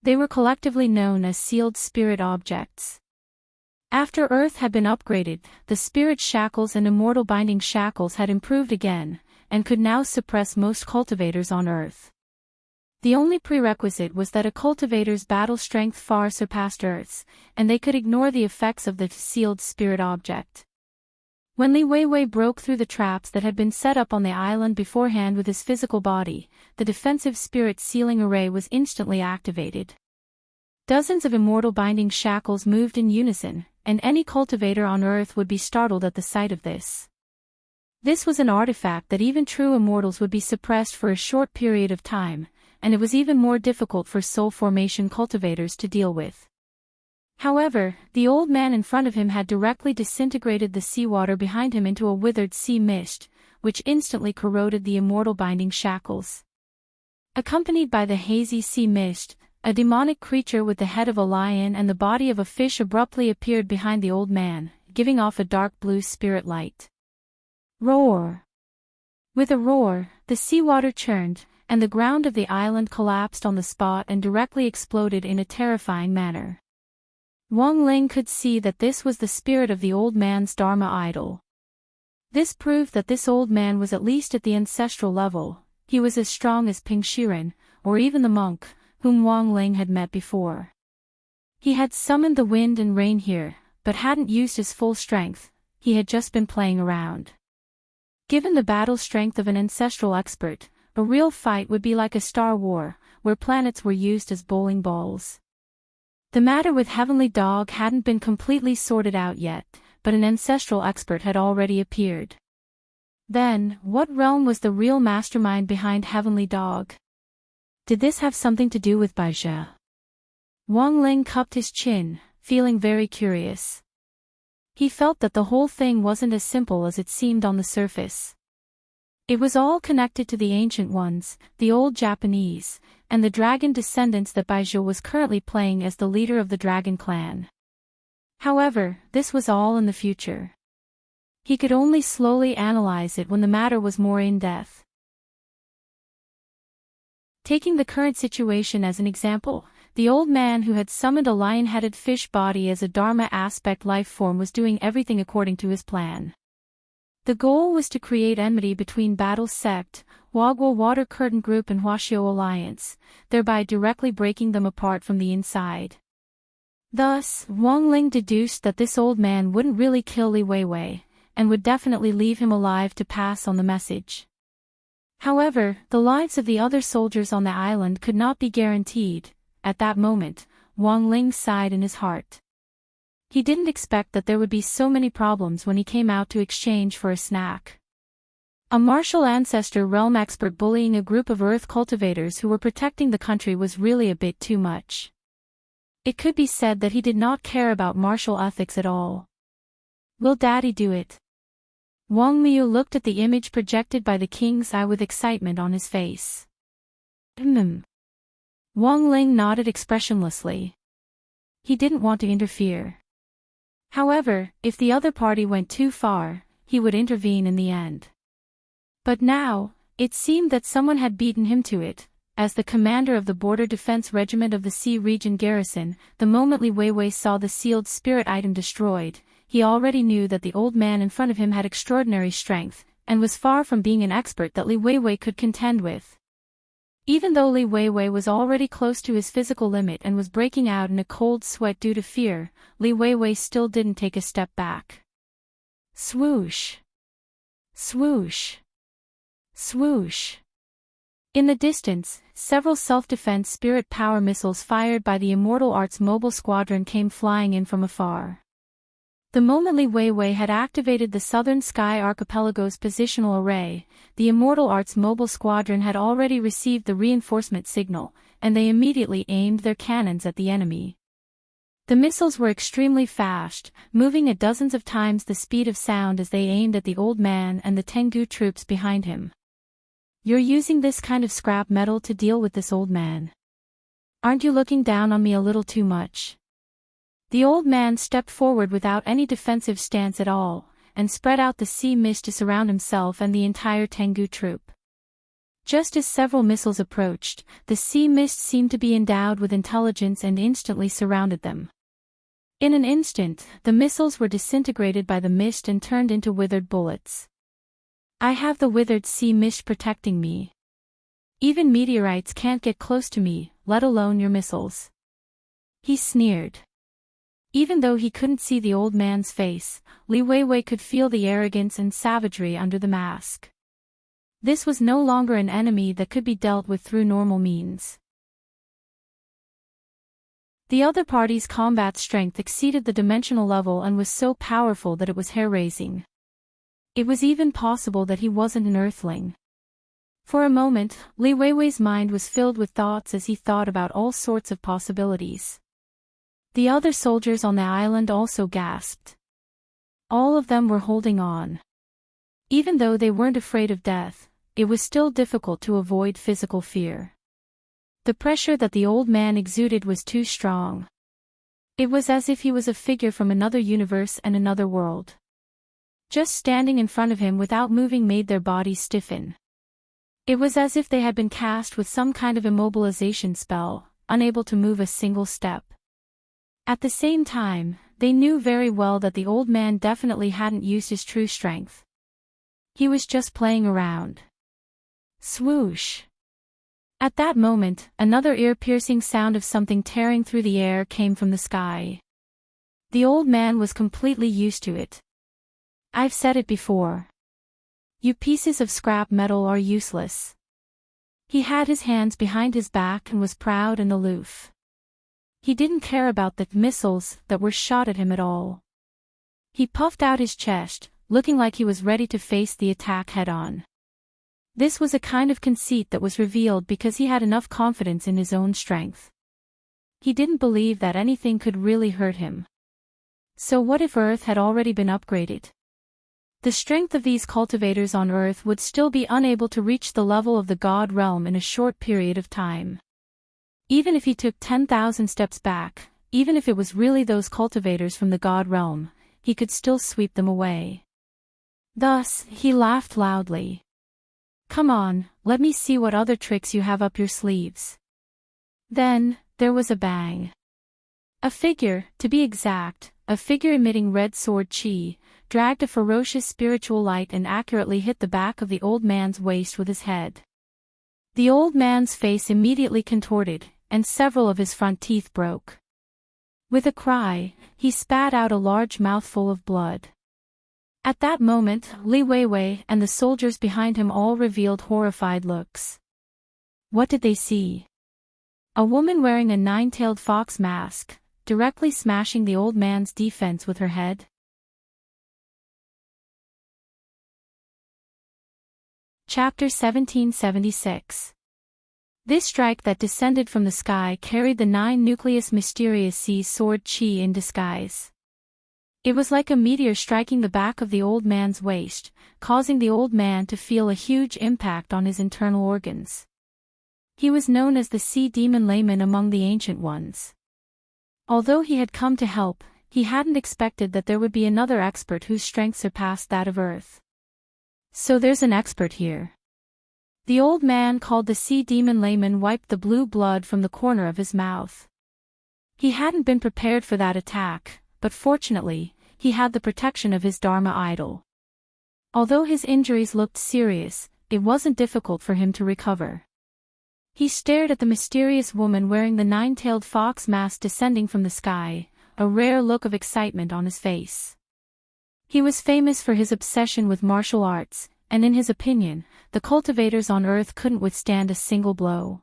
They were collectively known as sealed spirit objects. After Earth had been upgraded, the spirit shackles and immortal binding shackles had improved again, and could now suppress most cultivators on Earth. The only prerequisite was that a cultivator's battle strength far surpassed Earth's, and they could ignore the effects of the sealed spirit object. When Li Weiwei broke through the traps that had been set up on the island beforehand with his physical body, the defensive spirit sealing array was instantly activated. Dozens of immortal binding shackles moved in unison, and any cultivator on Earth would be startled at the sight of this. This was an artifact that even true immortals would be suppressed for a short period of time, and it was even more difficult for soul formation cultivators to deal with. However, the old man in front of him had directly disintegrated the seawater behind him into a withered sea mist, which instantly corroded the immortal binding shackles. Accompanied by the hazy sea mist, a demonic creature with the head of a lion and the body of a fish abruptly appeared behind the old man, giving off a dark blue spirit light. Roar! With a roar, the seawater churned, and the ground of the island collapsed on the spot and directly exploded in a terrifying manner. Wang Ling could see that this was the spirit of the old man's Dharma idol. This proved that this old man was at least at the ancestral level. He was as strong as Ping Shiren, or even the monk, whom Wang Ling had met before. He had summoned the wind and rain here, but hadn't used his full strength. He had just been playing around. Given the battle strength of an ancestral expert, a real fight would be like a Star War, where planets were used as bowling balls. The matter with Heavenly Dog hadn't been completely sorted out yet, but an ancestral expert had already appeared. Then, what realm was the real mastermind behind Heavenly Dog? Did this have something to do with Baizhi? Wang Ling cupped his chin, feeling very curious. He felt that the whole thing wasn't as simple as it seemed on the surface. It was all connected to the Ancient Ones, the old Japanese, and the dragon descendants that Baizhi was currently playing as the leader of the dragon clan. However, this was all in the future. He could only slowly analyze it when the matter was more in-depth. Taking the current situation as an example, the old man who had summoned a lion-headed fish body as a Dharma aspect life form was doing everything according to his plan. The goal was to create enmity between Battle Sect, Wagwa Water Curtain Group and Huaxiao Alliance, thereby directly breaking them apart from the inside. Thus, Wang Ling deduced that this old man wouldn't really kill Li Weiwei, and would definitely leave him alive to pass on the message. However, the lives of the other soldiers on the island could not be guaranteed. At that moment, Wang Ling sighed in his heart. He didn't expect that there would be so many problems when he came out to exchange for a snack. A martial ancestor realm expert bullying a group of earth cultivators who were protecting the country was really a bit too much. It could be said that he did not care about martial ethics at all. Will Daddy do it? Wang Miu looked at the image projected by the king's eye with excitement on his face. Wang Ling nodded expressionlessly. He didn't want to interfere. However, if the other party went too far, he would intervene in the end. But now, it seemed that someone had beaten him to it. As the commander of the Border Defense Regiment of the Sea Region Garrison, the moment Li Weiwei saw the sealed spirit item destroyed, he already knew that the old man in front of him had extraordinary strength, and was far from being an expert that Li Weiwei could contend with. Even though Li Weiwei was already close to his physical limit and was breaking out in a cold sweat due to fear, Li Weiwei still didn't take a step back. Swoosh! Swoosh! Swoosh! In the distance, several self-defense spirit power missiles fired by the Immortal Arts Mobile Squadron came flying in from afar. The moment Li Weiwei had activated the Southern Sky Archipelago's positional array, the Immortal Arts Mobile Squadron had already received the reinforcement signal, and they immediately aimed their cannons at the enemy. The missiles were extremely fast, moving at dozens of times the speed of sound as they aimed at the old man and the Tengu troops behind him. You're using this kind of scrap metal to deal with this old man. Aren't you looking down on me a little too much? The old man stepped forward without any defensive stance at all, and spread out the sea mist to surround himself and the entire Tengu troop. Just as several missiles approached, the sea mist seemed to be endowed with intelligence and instantly surrounded them. In an instant, the missiles were disintegrated by the mist and turned into withered bullets. I have the withered sea mist protecting me. Even meteorites can't get close to me, let alone your missiles. He sneered. Even though he couldn't see the old man's face, Li Weiwei could feel the arrogance and savagery under the mask. This was no longer an enemy that could be dealt with through normal means. The other party's combat strength exceeded the dimensional level and was so powerful that it was hair-raising. It was even possible that he wasn't an Earthling. For a moment, Li Weiwei's mind was filled with thoughts as he thought about all sorts of possibilities. The other soldiers on the island also gasped. All of them were holding on. Even though they weren't afraid of death, it was still difficult to avoid physical fear. The pressure that the old man exuded was too strong. It was as if he was a figure from another universe and another world. Just standing in front of him without moving made their bodies stiffen. It was as if they had been cast with some kind of immobilization spell, unable to move a single step. At the same time, they knew very well that the old man definitely hadn't used his true strength. He was just playing around. Swoosh! At that moment, another ear-piercing sound of something tearing through the air came from the sky. The old man was completely used to it. I've said it before. You pieces of scrap metal are useless. He had his hands behind his back and was proud and aloof. He didn't care about the missiles that were shot at him at all. He puffed out his chest, looking like he was ready to face the attack head-on. This was a kind of conceit that was revealed because he had enough confidence in his own strength. He didn't believe that anything could really hurt him. So what if Earth had already been upgraded? The strength of these cultivators on Earth would still be unable to reach the level of the God realm in a short period of time. Even if he took 10,000 steps back, even if it was really those cultivators from the God realm, he could still sweep them away. Thus, he laughed loudly. Come on, let me see what other tricks you have up your sleeves. Then, there was a bang. A figure, to be exact, a figure emitting red sword chi, dragged a ferocious spiritual light and accurately hit the back of the old man's waist with his head. The old man's face immediately contorted, and several of his front teeth broke. With a cry, he spat out a large mouthful of blood. At that moment, Li Weiwei and the soldiers behind him all revealed horrified looks. What did they see? A woman wearing a nine-tailed fox mask, directly smashing the old man's defense with her head. Chapter 1776. This strike that descended from the sky carried the 9-nucleus mysterious sea sword chi in disguise. It was like a meteor striking the back of the old man's waist, causing the old man to feel a huge impact on his internal organs. He was known as the Sea Demon Layman among the Ancient Ones. Although he had come to help, he hadn't expected that there would be another expert whose strength surpassed that of Earth. So there's an expert here. The old man called the Sea Demon Layman wiped the blue blood from the corner of his mouth. He hadn't been prepared for that attack, but fortunately, he had the protection of his Dharma idol. Although his injuries looked serious, it wasn't difficult for him to recover. He stared at the mysterious woman wearing the 9-tailed fox mask descending from the sky, a rare look of excitement on his face. He was famous for his obsession with martial arts, and in his opinion, the cultivators on Earth couldn't withstand a single blow.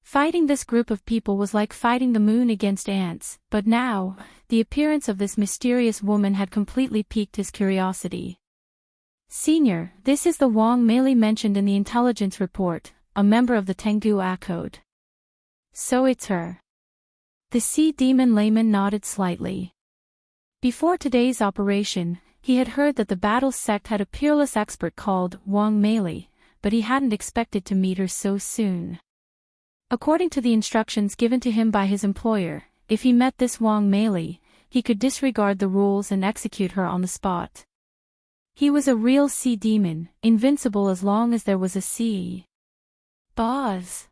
Fighting this group of people was like fighting the moon against ants, but now, the appearance of this mysterious woman had completely piqued his curiosity. Senior, this is the Wang Meili mentioned in the intelligence report, a member of the Tengu A Code. So it's her. The Sea Demon Layman nodded slightly. Before today's operation, he had heard that the battle sect had a peerless expert called Wang Meili, but he hadn't expected to meet her so soon. According to the instructions given to him by his employer, if he met this Wang Meili, he could disregard the rules and execute her on the spot. He was a real sea demon, invincible as long as there was a sea. Boz.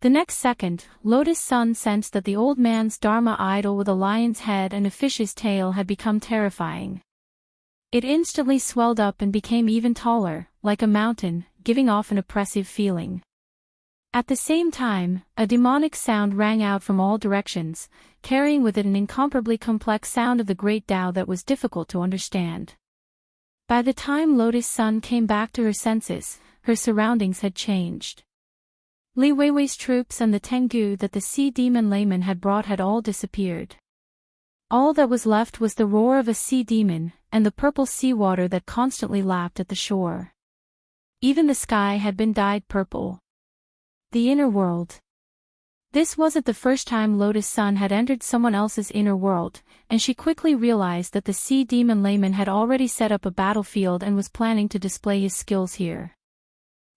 The next second, Lotus Sun sensed that the old man's Dharma idol with a lion's head and a fish's tail had become terrifying. It instantly swelled up and became even taller, like a mountain, giving off an oppressive feeling. At the same time, a demonic sound rang out from all directions, carrying with it an incomparably complex sound of the great Tao that was difficult to understand. By the time Lotus Sun came back to her senses, her surroundings had changed. Li Weiwei's troops and the Tengu that the sea demon layman had brought had all disappeared. All that was left was the roar of a sea demon, and the purple seawater that constantly lapped at the shore. Even the sky had been dyed purple. The inner world. This wasn't the first time Lotus Sun had entered someone else's inner world, and she quickly realized that the sea demon layman had already set up a battlefield and was planning to display his skills here.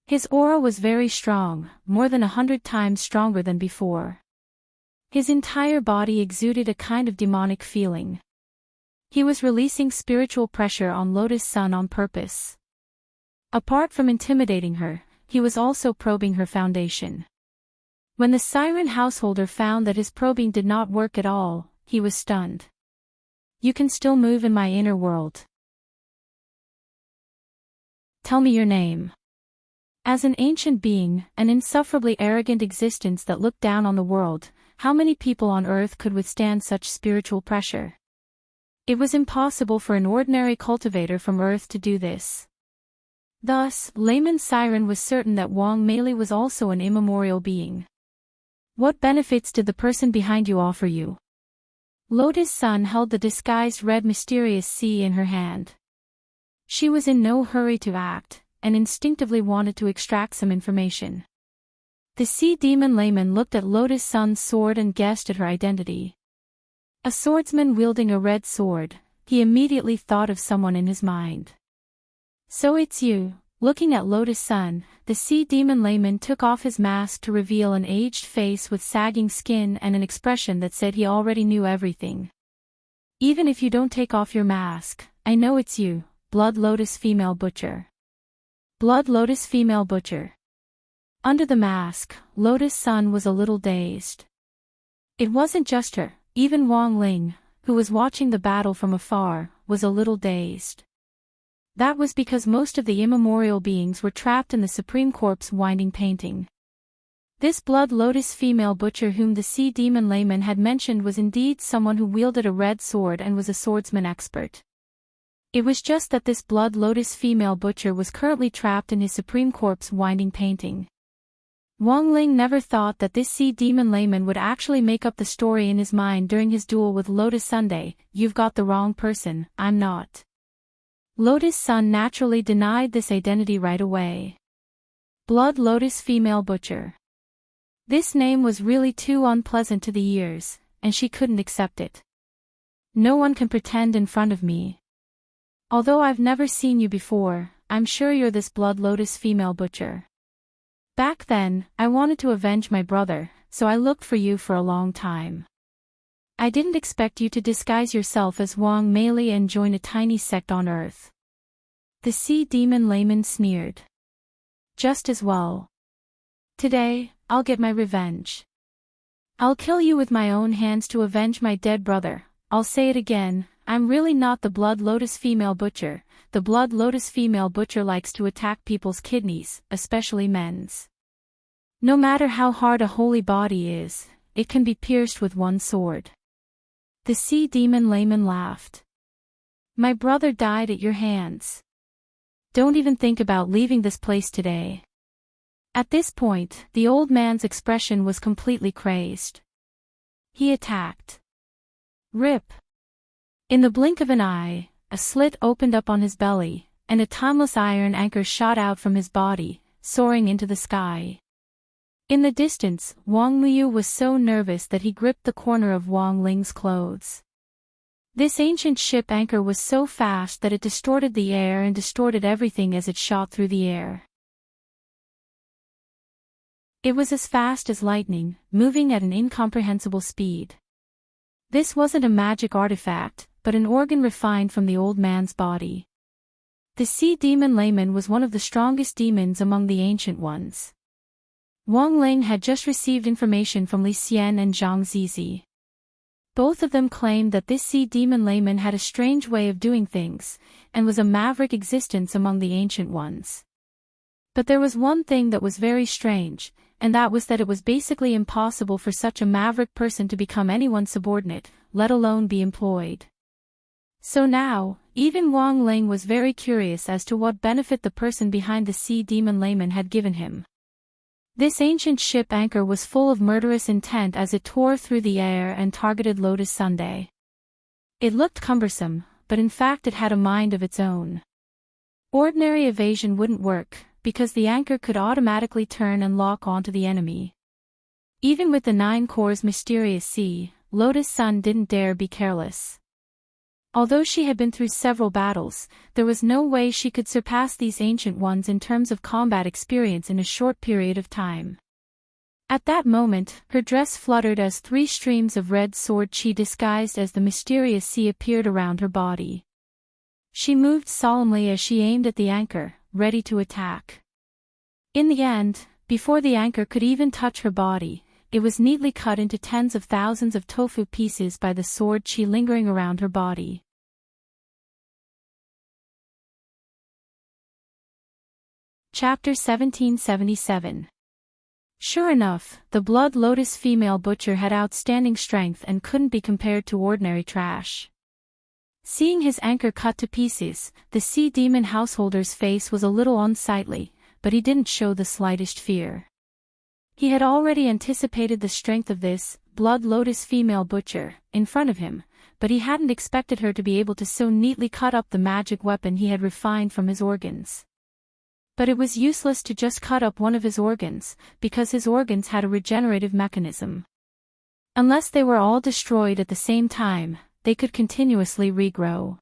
His aura was very strong, more than 100 times stronger than before. His entire body exuded a kind of demonic feeling. He was releasing spiritual pressure on Lotus Sun on purpose. Apart from intimidating her, he was also probing her foundation. When the Siren householder found that his probing did not work at all, he was stunned. You can still move in my inner world. Tell me your name. As an ancient being, an insufferably arrogant existence that looked down on the world, how many people on Earth could withstand such spiritual pressure? It was impossible for an ordinary cultivator from Earth to do this. Thus, Layman Siren was certain that Wang Meili was also an immemorial being. What benefits did the person behind you offer you? Lotus Sun held the disguised red mysterious sea in her hand. She was in no hurry to act, and instinctively wanted to extract some information. The sea demon layman looked at Lotus Sun's sword and guessed at her identity. A swordsman wielding a red sword, he immediately thought of someone in his mind. So it's you. Looking at Lotus Sun, the sea demon layman took off his mask to reveal an aged face with sagging skin and an expression that said he already knew everything. Even if you don't take off your mask, I know it's you, Blood Lotus Female Butcher. Blood Lotus Female Butcher. Under the mask, Lotus Sun was a little dazed. It wasn't just her, even Wang Ling, who was watching the battle from afar, was a little dazed. That was because most of the immemorial beings were trapped in the Supreme Corpse winding painting. This Blood Lotus Female Butcher whom the sea demon layman had mentioned was indeed someone who wielded a red sword and was a swordsman expert. It was just that this Blood Lotus Female Butcher was currently trapped in his Supreme Corpse winding painting. Wang Ling never thought that this sea demon layman would actually make up the story in his mind during his duel with Lotus Sunday. You've got the wrong person, I'm not. Lotus Sun naturally denied this identity right away. Blood Lotus Female Butcher. This name was really too unpleasant to the ears, and she couldn't accept it. No one can pretend in front of me. Although I've never seen you before, I'm sure you're this Blood Lotus Female Butcher. Back then, I wanted to avenge my brother, so I looked for you for a long time. I didn't expect you to disguise yourself as Wang Meili and join a tiny sect on Earth. The sea demon layman sneered. Just as well. Today, I'll get my revenge. I'll kill you with my own hands to avenge my dead brother. I'll say it again, I'm really not the Blood Lotus Female Butcher. The Blood Lotus Female Butcher likes to attack people's kidneys, especially men's. No matter how hard a holy body is, it can be pierced with one sword. The sea demon layman laughed. My brother died at your hands. Don't even think about leaving this place today. At this point, the old man's expression was completely crazed. He attacked. Rip. In the blink of an eye, a slit opened up on his belly, and a timeless iron anchor shot out from his body, soaring into the sky. In the distance, Wang Muyu was so nervous that he gripped the corner of Wang Ling's clothes. This ancient ship anchor was so fast that it distorted the air and distorted everything as it shot through the air. It was as fast as lightning, moving at an incomprehensible speed. This wasn't a magic artifact, but an organ refined from the old man's body. The sea demon layman was one of the strongest demons among the ancient ones. Wang Ling had just received information from Li Xian and Zhang Zizi. Both of them claimed that this sea demon layman had a strange way of doing things, and was a maverick existence among the ancient ones. But there was one thing that was very strange, and that was that it was basically impossible for such a maverick person to become anyone's subordinate, let alone be employed. So now, even Wang Ling was very curious as to what benefit the person behind the sea demon layman had given him. This ancient ship anchor was full of murderous intent as it tore through the air and targeted Lotus Sunday. It looked cumbersome, but in fact it had a mind of its own. Ordinary evasion wouldn't work, because the anchor could automatically turn and lock onto the enemy. Even with the 9 cores mysterious sea, Lotus Sun didn't dare be careless. Although she had been through several battles, there was no way she could surpass these ancient ones in terms of combat experience in a short period of time. At that moment, her dress fluttered as 3 streams of red sword chi disguised as the mysterious sea appeared around her body. She moved solemnly as she aimed at the anchor, ready to attack. In the end, before the anchor could even touch her body, it was neatly cut into tens of thousands of tofu pieces by the sword chi lingering around her body. Chapter 1777. Sure enough, the Blood Lotus female butcher had outstanding strength and couldn't be compared to ordinary trash. Seeing his anchor cut to pieces, the sea demon householder's face was a little unsightly, but he didn't show the slightest fear. He had already anticipated the strength of this Blood Lotus female butcher in front of him, but he hadn't expected her to be able to so neatly cut up the magic weapon he had refined from his organs. But it was useless to just cut up one of his organs, because his organs had a regenerative mechanism. Unless they were all destroyed at the same time, they could continuously regrow.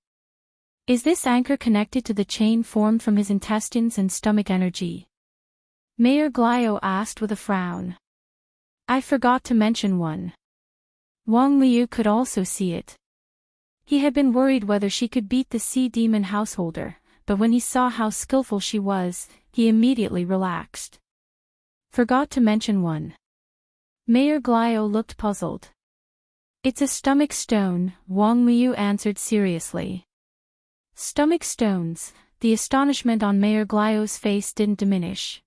Is this anchor connected to the chain formed from his intestines and stomach energy? Mayor Glio asked with a frown. I forgot to mention one. Wang Liu could also see it. He had been worried whether she could beat the sea demon householder, but when he saw how skillful she was, he immediately relaxed. Forgot to mention one. Mayor Glio looked puzzled. It's a stomach stone, Wang Liu answered seriously. Stomach stones. The astonishment on Mayor Glio's face didn't diminish.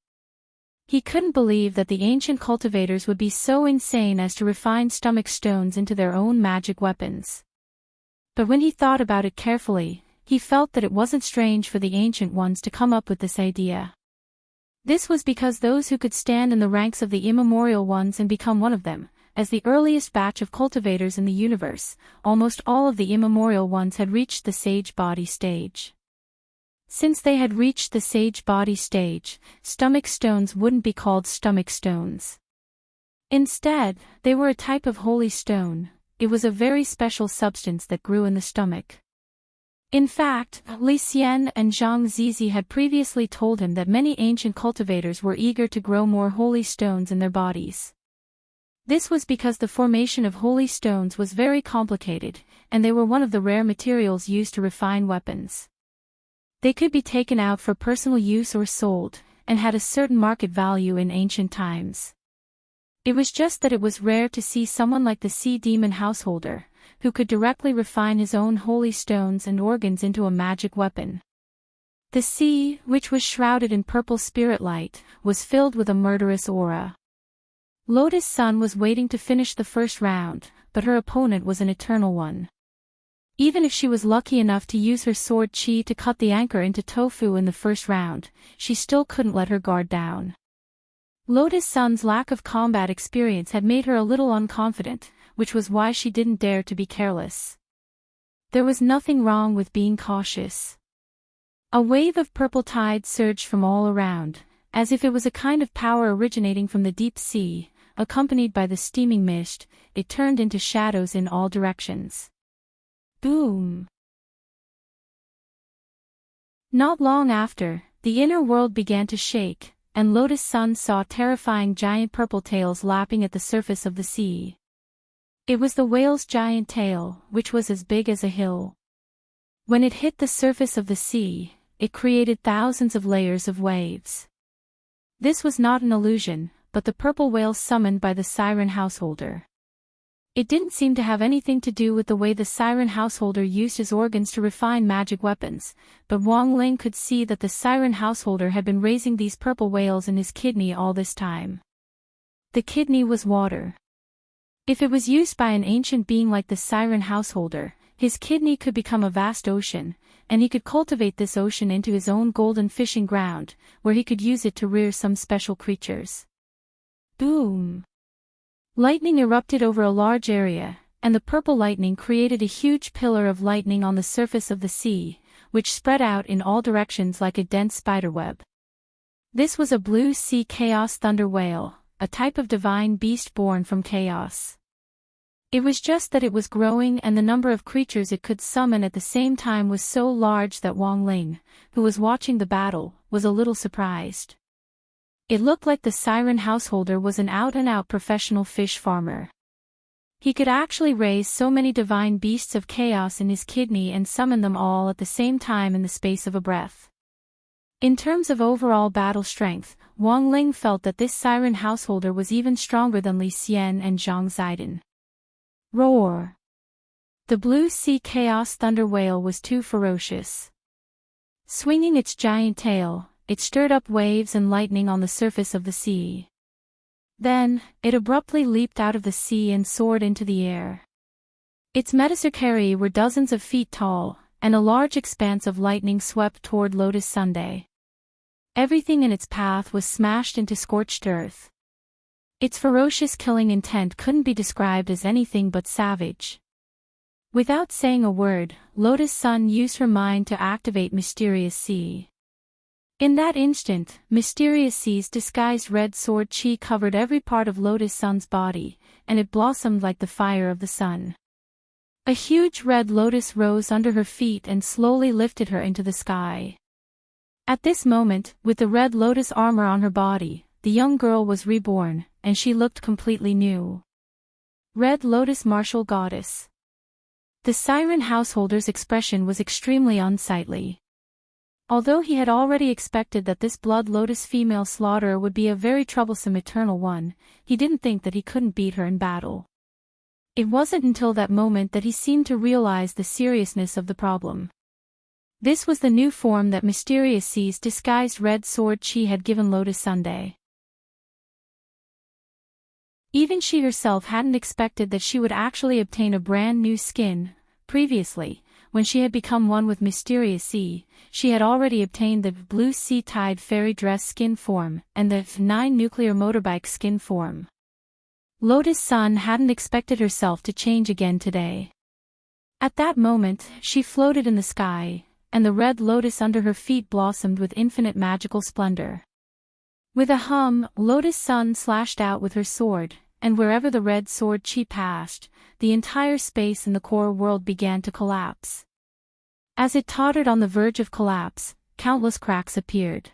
He couldn't believe that the ancient cultivators would be so insane as to refine stomach stones into their own magic weapons. But when he thought about it carefully, he felt that it wasn't strange for the ancient ones to come up with this idea. This was because those who could stand in the ranks of the immemorial ones and become one of them, as the earliest batch of cultivators in the universe, almost all of the immemorial ones had reached the sage body stage. Since they had reached the sage body stage, stomach stones wouldn't be called stomach stones. Instead, they were a type of holy stone. It was a very special substance that grew in the stomach. In fact, Li Xian and Zhang Zizi had previously told him that many ancient cultivators were eager to grow more holy stones in their bodies. This was because the formation of holy stones was very complicated, and they were one of the rare materials used to refine weapons. They could be taken out for personal use or sold, and had a certain market value in ancient times. It was just that it was rare to see someone like the sea demon householder, who could directly refine his own holy stones and organs into a magic weapon. The sea, which was shrouded in purple spirit light, was filled with a murderous aura. Lotus Sun was waiting to finish the first round, but her opponent was an eternal one. Even if she was lucky enough to use her sword chi to cut the anchor into tofu in the first round, she still couldn't let her guard down. Lotus Sun's lack of combat experience had made her a little unconfident, which was why she didn't dare to be careless. There was nothing wrong with being cautious. A wave of purple tide surged from all around, as if it was a kind of power originating from the deep sea, accompanied by the steaming mist. It turned into shadows in all directions. Boom! Not long after, the inner world began to shake, and Lotus Sun saw terrifying giant purple tails lapping at the surface of the sea. It was the whale's giant tail, which was as big as a hill. When it hit the surface of the sea, it created thousands of layers of waves. This was not an illusion, but the purple whale summoned by the siren householder. It didn't seem to have anything to do with the way the siren householder used his organs to refine magic weapons, but Wang Ling could see that the siren householder had been raising these purple whales in his kidney all this time. The kidney was water. If it was used by an ancient being like the siren householder, his kidney could become a vast ocean, and he could cultivate this ocean into his own golden fishing ground, where he could use it to rear some special creatures. Boom! Lightning erupted over a large area, and the purple lightning created a huge pillar of lightning on the surface of the sea, which spread out in all directions like a dense spiderweb. This was a blue sea chaos thunder whale, a type of divine beast born from chaos. It was just that it was growing, and the number of creatures it could summon at the same time was so large that Wang Ling, who was watching the battle, was a little surprised. It looked like the siren householder was an out-and-out professional fish farmer. He could actually raise so many divine beasts of chaos in his kidney and summon them all at the same time in the space of a breath. In terms of overall battle strength, Wang Ling felt that this siren householder was even stronger than Li Xian and Zhang Zidong. Roar! The blue sea chaos thunder whale was too ferocious. Swinging its giant tail, it stirred up waves and lightning on the surface of the sea. Then, it abruptly leaped out of the sea and soared into the air. Its metacercari were dozens of feet tall, and a large expanse of lightning swept toward Lotus Sunday. Everything in its path was smashed into scorched earth. Its ferocious killing intent couldn't be described as anything but savage. Without saying a word, Lotus Sun used her mind to activate Mysterious Sea. In that instant, Mysterious Sea's disguised red sword chi covered every part of Lotus Sun's body, and it blossomed like the fire of the sun. A huge red lotus rose under her feet and slowly lifted her into the sky. At this moment, with the red lotus armor on her body, the young girl was reborn, and she looked completely new. Red Lotus Martial Goddess. The siren householder's expression was extremely unsightly. Although he had already expected that this blood lotus female slaughterer would be a very troublesome eternal one, he didn't think that he couldn't beat her in battle. It wasn't until that moment that he seemed to realize the seriousness of the problem. This was the new form that Mysterious Sea's disguised red sword chi had given Lotus Sunday. Even she herself hadn't expected that she would actually obtain a brand new skin. Previously, when she had become one with Mysterious Sea, she had already obtained the Blue Sea Tide Fairy Dress skin form and the 9 Nuclear Motorbike skin form. Lotus Sun hadn't expected herself to change again today. At that moment, she floated in the sky, and the red lotus under her feet blossomed with infinite magical splendor. With a hum, Lotus Sun slashed out with her sword, and wherever the red sword chi passed, the entire space in the core world began to collapse. As it tottered on the verge of collapse, countless cracks appeared.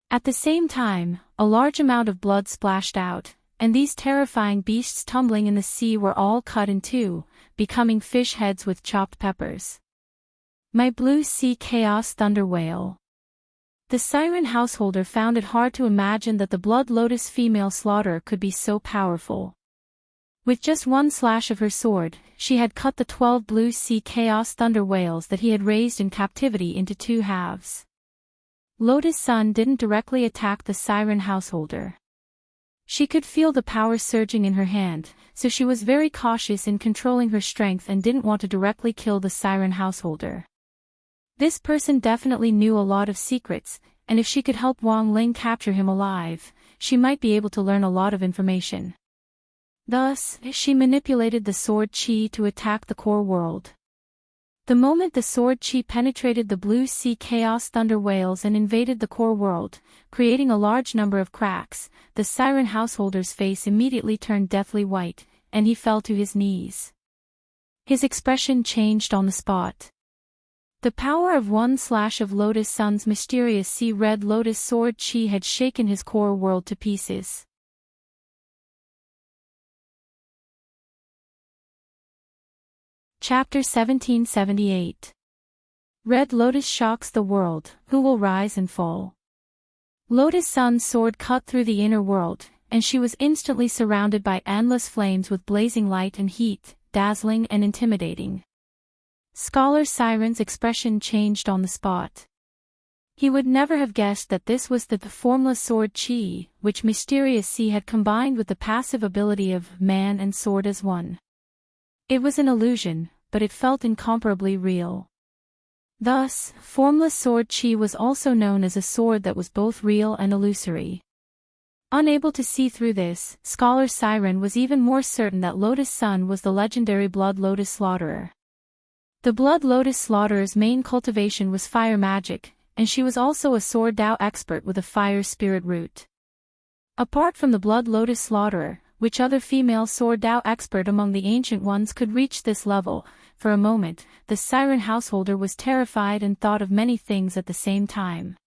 At the same time, a large amount of blood splashed out, and these terrifying beasts tumbling in the sea were all cut in two, becoming fish heads with chopped peppers. My blue sea chaos thunder whale. The siren householder found it hard to imagine that the blood lotus female slaughterer could be so powerful. With just one slash of her sword, she had cut the 12 blue sea chaos thunder whales that he had raised in captivity into 2 halves. Lotus Sun didn't directly attack the siren householder. She could feel the power surging in her hand, so she was very cautious in controlling her strength and didn't want to directly kill the siren householder. This person definitely knew a lot of secrets, and if she could help Wang Ling capture him alive, she might be able to learn a lot of information. Thus, she manipulated the sword chi to attack the core world. The moment the sword chi penetrated the blue sea chaos thunder whales and invaded the core world, creating a large number of cracks, the siren householder's face immediately turned deathly white, and he fell to his knees. His expression changed on the spot. The power of one slash of Lotus Sun's Mysterious Sea red lotus sword chi had shaken his core world to pieces. Chapter 1778. Red Lotus shocks the world, who will rise and fall. Lotus Sun's sword cut through the inner world, and she was instantly surrounded by endless flames with blazing light and heat, dazzling and intimidating. Scholar Siren's expression changed on the spot. He would never have guessed that this was the formless sword chi, which Mysterious Sea had combined with the passive ability of man and sword as one. It was an illusion, but it felt incomparably real. Thus, formless sword chi was also known as a sword that was both real and illusory. Unable to see through this, Scholar Siren was even more certain that Lotus Sun was the legendary Blood Lotus Slaughterer. The Blood Lotus Slaughterer''s main cultivation was fire magic, and she was also a Sword Dao expert with a fire spirit root. Apart from the Blood Lotus Slaughterer, which other female Sword Dao expert among the Ancient Ones could reach this level? For a moment, the Siren householder was terrified and thought of many things at the same time.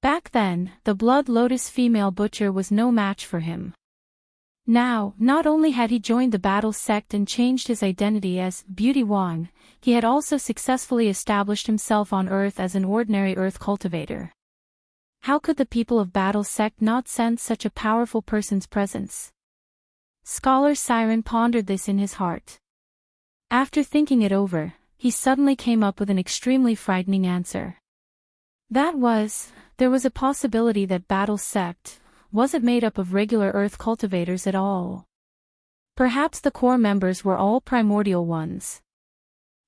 Back then, the Blood Lotus female butcher was no match for him. Now, not only had he joined the battle sect and changed his identity as Beauty Wong, he had also successfully established himself on Earth as an ordinary Earth cultivator. How could the people of Battle Sect not sense such a powerful person's presence? Scholar Siren pondered this in his heart. After thinking it over, he suddenly came up with an extremely frightening answer. There was a possibility that Battle Sect wasn't made up of regular Earth cultivators at all. Perhaps the core members were all primordial ones.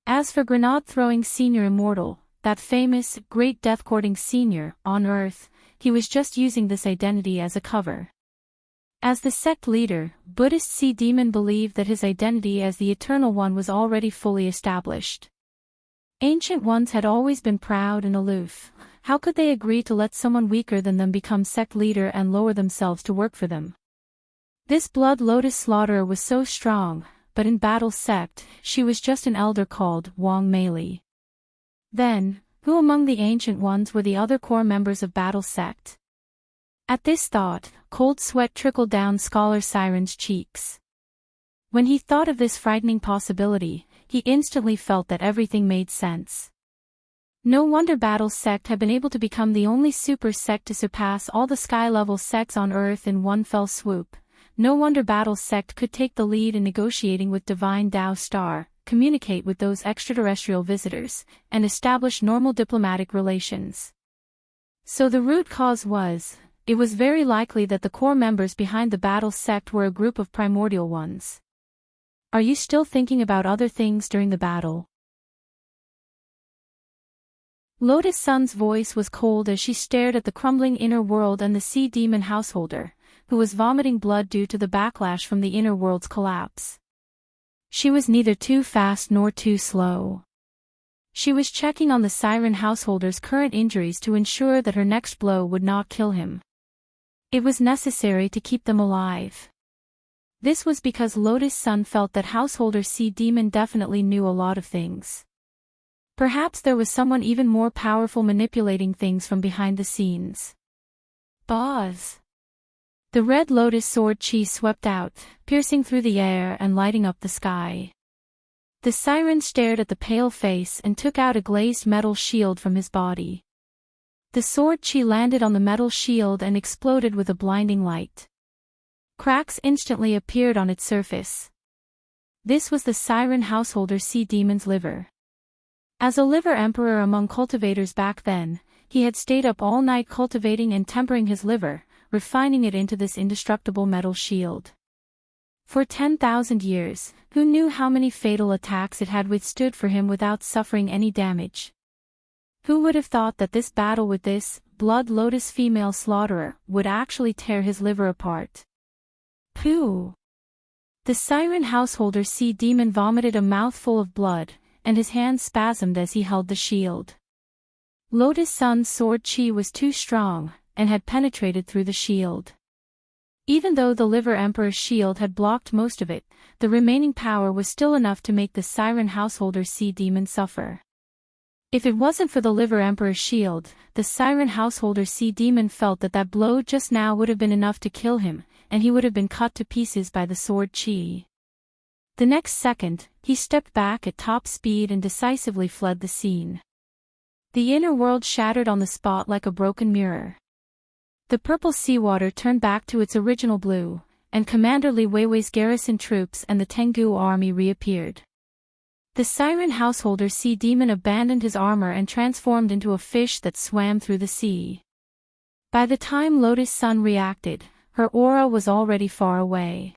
As for Grenade-throwing Senior Immortal, that famous, great death-courting senior, on Earth, he was just using this identity as a cover. As the sect leader, Buddhist Sea Demon believed that his identity as the Eternal One was already fully established. Ancient Ones had always been proud and aloof. How could they agree to let someone weaker than them become sect leader and lower themselves to work for them? This Blood Lotus Slaughterer was so strong, but in Battle Sect, she was just an elder called Wong Meili. Then, who among the Ancient Ones were the other core members of Battle Sect? At this thought, cold sweat trickled down Scholar Siren's cheeks. When he thought of this frightening possibility, he instantly felt that everything made sense. No wonder Battle Sect had been able to become the only super sect to surpass all the sky-level sects on Earth in one fell swoop. No wonder Battle Sect could take the lead in negotiating with Divine Tao Star, communicate with those extraterrestrial visitors, and establish normal diplomatic relations. So the root cause was, it was very likely that the core members behind the Battle Sect were a group of primordial ones. Are you still thinking about other things during the battle? Lotus Sun's voice was cold as she stared at the crumbling inner world and the sea demon householder, who was vomiting blood due to the backlash from the inner world's collapse. She was neither too fast nor too slow. She was checking on the Siren householder's current injuries to ensure that her next blow would not kill him. It was necessary to keep them alive. This was because Lotus Sun felt that Householder Sea Demon definitely knew a lot of things. Perhaps there was someone even more powerful manipulating things from behind the scenes. Buzz! The red lotus sword chi swept out, piercing through the air and lighting up the sky. The siren stared at the pale face and took out a glazed metal shield from his body. The sword chi landed on the metal shield and exploded with a blinding light. Cracks instantly appeared on its surface. This was the Siren Householder Sea Demon's liver. As a liver emperor among cultivators back then, he had stayed up all night cultivating and tempering his liver, refining it into this indestructible metal shield. For 10,000 years, who knew how many fatal attacks it had withstood for him without suffering any damage? Who would have thought that this battle with this Blood Lotus female slaughterer would actually tear his liver apart? Pooh! The Siren Householder Sea Demon vomited a mouthful of blood, and his hands spasmed as he held the shield. Lotus Sun's sword chi was too strong, and had penetrated through the shield. Even though the Liver Emperor's shield had blocked most of it, the remaining power was still enough to make the Siren Householder Sea Demon suffer. If it wasn't for the Liver Emperor's shield, the Siren Householder Sea Demon felt that that blow just now would have been enough to kill him, and he would have been cut to pieces by the sword chi. The next second, he stepped back at top speed and decisively fled the scene. The inner world shattered on the spot like a broken mirror. The purple seawater turned back to its original blue, and Commander Li Weiwei's garrison troops and the Tengu army reappeared. The Siren Householder Sea Demon abandoned his armor and transformed into a fish that swam through the sea. By the time Lotus Sun reacted, her aura was already far away.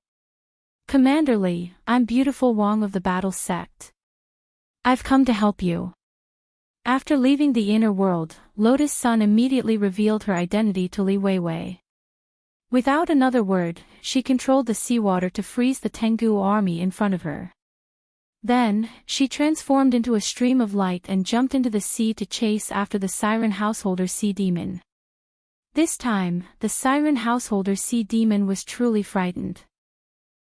Commander Li, I'm Beautiful Wong of the Battle Sect. I've come to help you. After leaving the inner world, Lotus Sun immediately revealed her identity to Li Weiwei. Without another word, she controlled the seawater to freeze the Tengu army in front of her. Then, she transformed into a stream of light and jumped into the sea to chase after the Siren Householder Sea Demon. This time, the Siren Householder Sea Demon was truly frightened.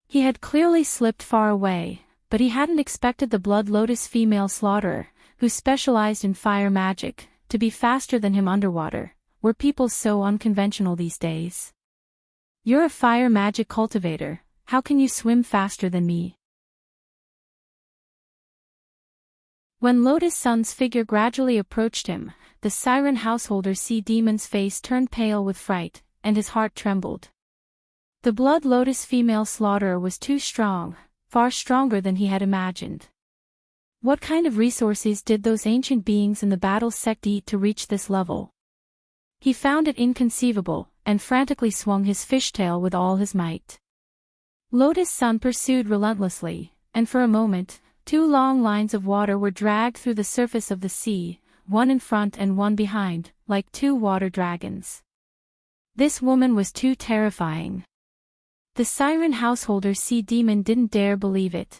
He had clearly slipped far away, but he hadn't expected the Blood Lotus female slaughterer, who specialized in fire magic, to be faster than him underwater. Were people so unconventional these days? You're a fire magic cultivator, how can you swim faster than me? When Lotus Sun's figure gradually approached him, the Siren Householder Sea Demon's face turned pale with fright, and his heart trembled. The Blood Lotus female slaughterer was too strong, far stronger than he had imagined. What kind of resources did those ancient beings in the battle sect eat to reach this level? He found it inconceivable, and frantically swung his fishtail with all his might. Lotus Sun pursued relentlessly, and for a moment, 2 long lines of water were dragged through the surface of the sea, one in front and one behind, like 2 water dragons. This woman was too terrifying. The Siren Householder Sea Demon didn't dare believe it.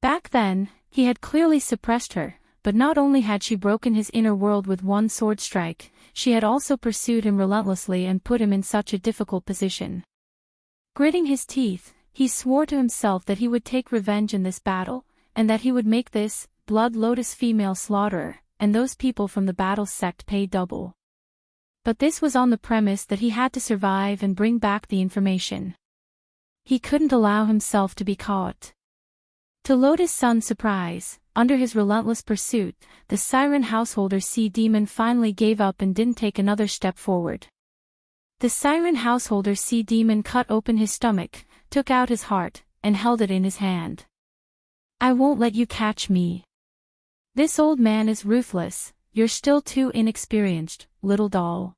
Back then, he had clearly suppressed her, but not only had she broken his inner world with one sword strike, she had also pursued him relentlessly and put him in such a difficult position. Gritting his teeth, he swore to himself that he would take revenge in this battle, and that he would make this Blood Lotus female slaughterer, and those people from the battle sect pay double. But this was on the premise that he had to survive and bring back the information. He couldn't allow himself to be caught. To Lotus Sun's surprise, under his relentless pursuit, the Siren Householder Sea Demon finally gave up and didn't take another step forward. The Siren Householder Sea Demon cut open his stomach, took out his heart, and held it in his hand. I won't let you catch me. This old man is ruthless, you're still too inexperienced, little doll.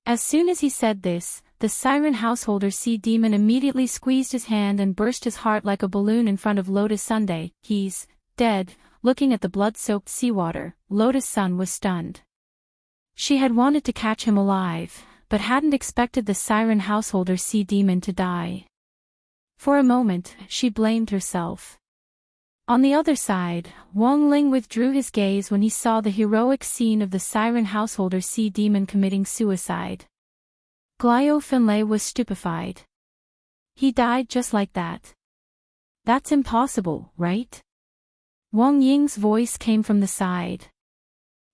As soon as he said this, the Siren Householder Sea Demon immediately squeezed his hand and burst his heart like a balloon in front of Lotus Sunday. He's dead. Looking at the blood-soaked seawater, Lotus Sun was stunned. She had wanted to catch him alive, but hadn't expected the Siren Householder Sea Demon to die. For a moment, she blamed herself. On the other side, Wang Ling withdrew his gaze when he saw the heroic scene of the Siren Householder Sea Demon committing suicide. Glio Finlay was stupefied. He died just like that. That's impossible, right? Wang Ying's voice came from the side.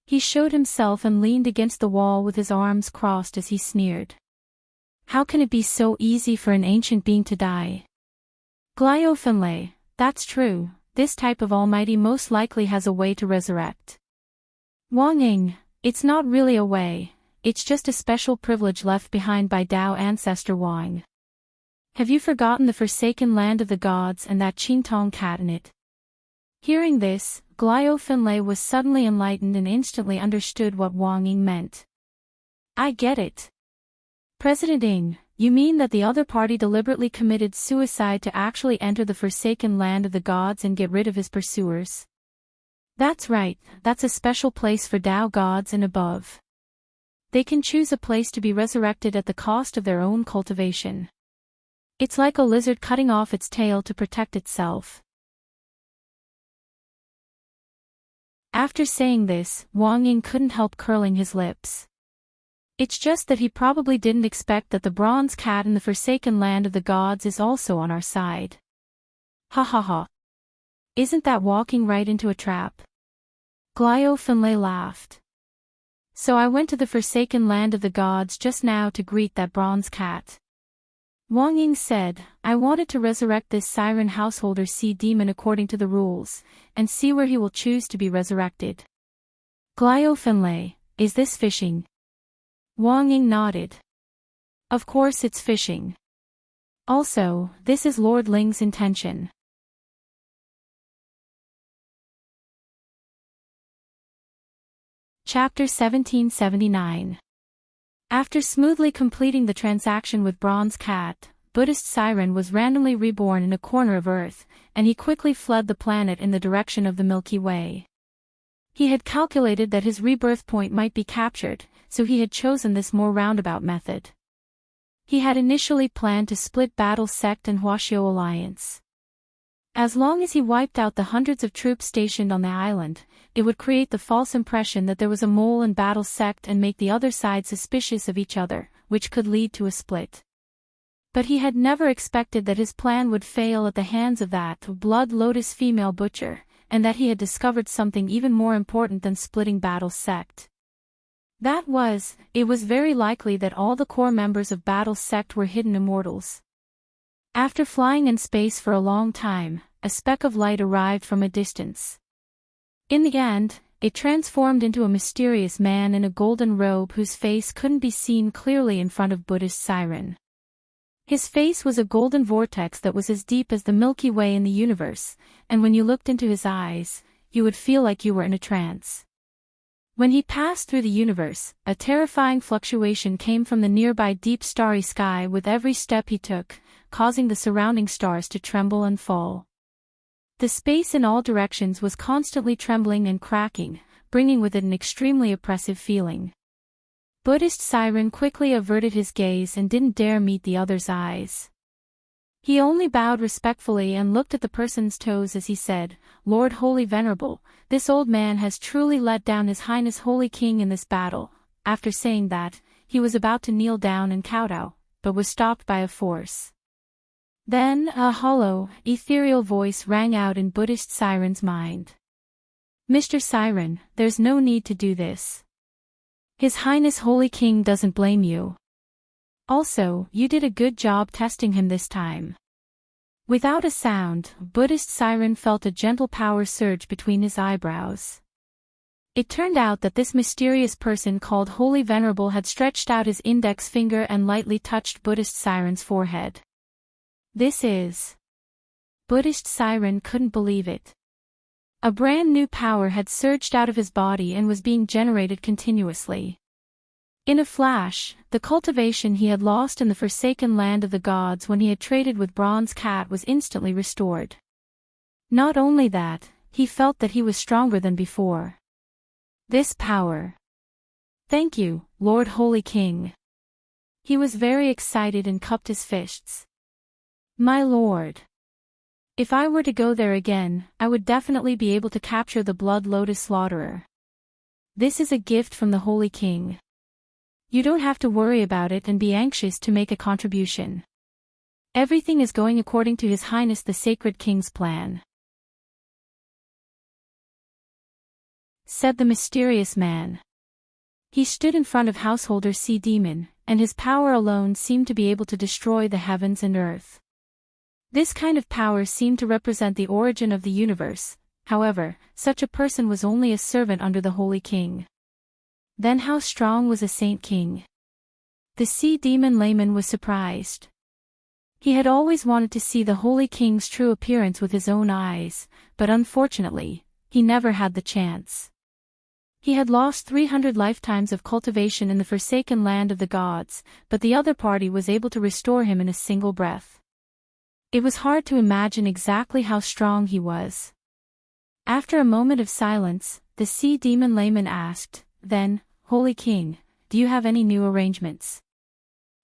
He showed himself and leaned against the wall with his arms crossed as he sneered. How can it be so easy for an ancient being to die? Glio Finlay, that's true. This type of almighty most likely has a way to resurrect. Wang Ying, it's not really a way, it's just a special privilege left behind by Dao ancestor Wang. Have you forgotten the forsaken land of the gods and that Qingtong cat in it? Hearing this, Glio Finlay was suddenly enlightened and instantly understood what Wang Ying meant. I get it. President Ying, you mean that the other party deliberately committed suicide to actually enter the forsaken land of the gods and get rid of his pursuers? That's right, that's a special place for Dao gods and above. They can choose a place to be resurrected at the cost of their own cultivation. It's like a lizard cutting off its tail to protect itself. After saying this, Wang Ying couldn't help curling his lips. It's just that he probably didn't expect that the bronze cat in the forsaken land of the gods is also on our side. Ha ha ha. Isn't that walking right into a trap? Glio Finlay laughed. So I went to the forsaken land of the gods just now to greet that bronze cat. Wang Ying said, I wanted to resurrect this Siren Householder Sea Demon according to the rules, and see where he will choose to be resurrected. Glio Finlay, is this fishing? Wang Ying nodded. Of course it's fishing. Also, this is Lord Ling's intention. Chapter 1779. After smoothly completing the transaction with Bronze Cat, Buddhist Siren was randomly reborn in a corner of Earth, and he quickly fled the planet in the direction of the Milky Way. He had calculated that his rebirth point might be captured, so he had chosen this more roundabout method. He had initially planned to split Battle Sect and Huaxiao Alliance. As long as he wiped out the hundreds of troops stationed on the island, it would create the false impression that there was a mole in Battle Sect and make the other side suspicious of each other, which could lead to a split. But he had never expected that his plan would fail at the hands of that Blood Lotus female butcher, and that he had discovered something even more important than splitting Battle Sect. It was very likely that all the core members of Battle Sect were hidden immortals. After flying in space for a long time, a speck of light arrived from a distance. In the end, it transformed into a mysterious man in a golden robe whose face couldn't be seen clearly in front of Buddhist Siren. His face was a golden vortex that was as deep as the Milky Way in the universe, and when you looked into his eyes, you would feel like you were in a trance. When he passed through the universe, a terrifying fluctuation came from the nearby deep starry sky with every step he took, causing the surrounding stars to tremble and fall. The space in all directions was constantly trembling and cracking, bringing with it an extremely oppressive feeling. Buddhist Siren quickly averted his gaze and didn't dare meet the other's eyes. He only bowed respectfully and looked at the person's toes as he said, "Lord Holy Venerable, this old man has truly let down His Highness Holy King in this battle." After saying that, he was about to kneel down and kowtow, but was stopped by a force. Then a hollow, ethereal voice rang out in Buddhist Siren's mind. "Mr. Siren, there's no need to do this. His Highness Holy King doesn't blame you. Also, you did a good job testing him this time." Without a sound, Buddhist Siren felt a gentle power surge between his eyebrows. It turned out that this mysterious person called Holy Venerable had stretched out his index finger and lightly touched Buddhist Siren's forehead. "This is..." Buddhist Siren couldn't believe it. A brand new power had surged out of his body and was being generated continuously. In a flash, the cultivation he had lost in the forsaken land of the gods when he had traded with Bronze Cat was instantly restored. Not only that, he felt that he was stronger than before. This power. "Thank you, Lord Holy King." He was very excited and cupped his fists. "My lord. If I were to go there again, I would definitely be able to capture the Blood Lotus Slaughterer. This is a gift from the Holy King. You don't have to worry about it and be anxious to make a contribution. Everything is going according to His Highness the Sacred King's plan," said the mysterious man. He stood in front of Householder Sea Demon, and his power alone seemed to be able to destroy the heavens and earth. This kind of power seemed to represent the origin of the universe. However, such a person was only a servant under the Holy King. Then how strong was a Saint King? The Sea Demon layman was surprised. He had always wanted to see the Holy King's true appearance with his own eyes, but unfortunately, he never had the chance. He had lost 300 lifetimes of cultivation in the forsaken land of the gods, but the other party was able to restore him in a single breath. It was hard to imagine exactly how strong he was. After a moment of silence, the Sea Demon layman asked, "Then, Holy King, do you have any new arrangements?"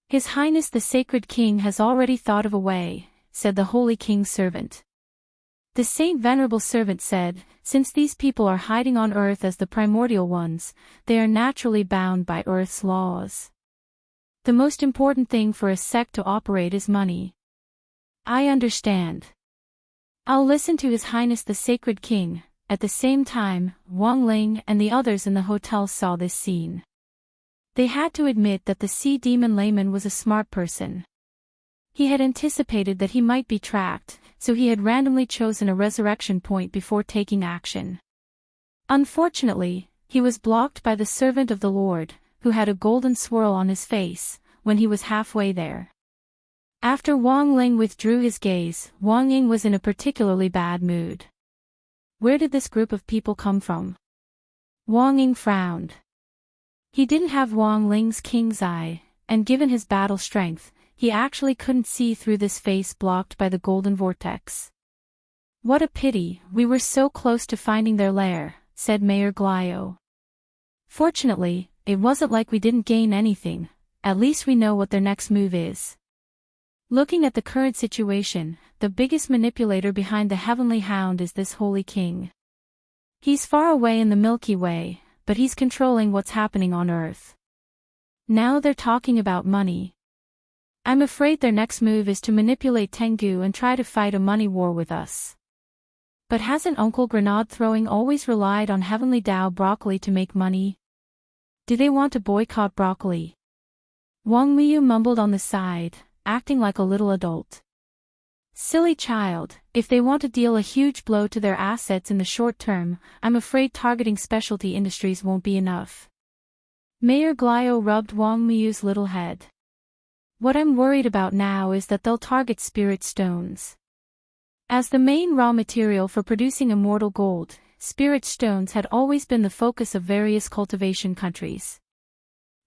"His Highness the Sacred King has already thought of a way," said the Holy King's servant. The Saint Venerable servant said, "Since these people are hiding on Earth as the primordial ones, they are naturally bound by Earth's laws. The most important thing for a sect to operate is money." "I understand. I'll listen to His Highness the Sacred King." At the same time, Wang Ling and the others in the hotel saw this scene. They had to admit that the Sea Demon layman was a smart person. He had anticipated that he might be tracked, so he had randomly chosen a resurrection point before taking action. Unfortunately, he was blocked by the servant of the Lord, who had a golden swirl on his face, when he was halfway there. After Wang Ling withdrew his gaze, Wang Ying was in a particularly bad mood. Where did this group of people come from? Wang Ying frowned. He didn't have Wang Ling's king's eye, and given his battle strength, he actually couldn't see through this face blocked by the golden vortex. "What a pity, we were so close to finding their lair," said Mayor Glio. "Fortunately, it wasn't like we didn't gain anything," at least we know what their next move is. Looking at the current situation, the biggest manipulator behind the Heavenly Hound is this Holy King. He's far away in the Milky Way, but he's controlling what's happening on Earth. Now they're talking about money. I'm afraid their next move is to manipulate Tengu and try to fight a money war with us. But hasn't Uncle Grenade Throwing always relied on Heavenly Dao Broccoli to make money? Do they want to boycott broccoli? Wang Miyu mumbled on the side, acting like a little adult. Silly child, if they want to deal a huge blow to their assets in the short term, I'm afraid targeting specialty industries won't be enough. Mayor Glio rubbed Wang Miyu's little head. What I'm worried about now is that they'll target spirit stones. As the main raw material for producing immortal gold, spirit stones had always been the focus of various cultivation countries.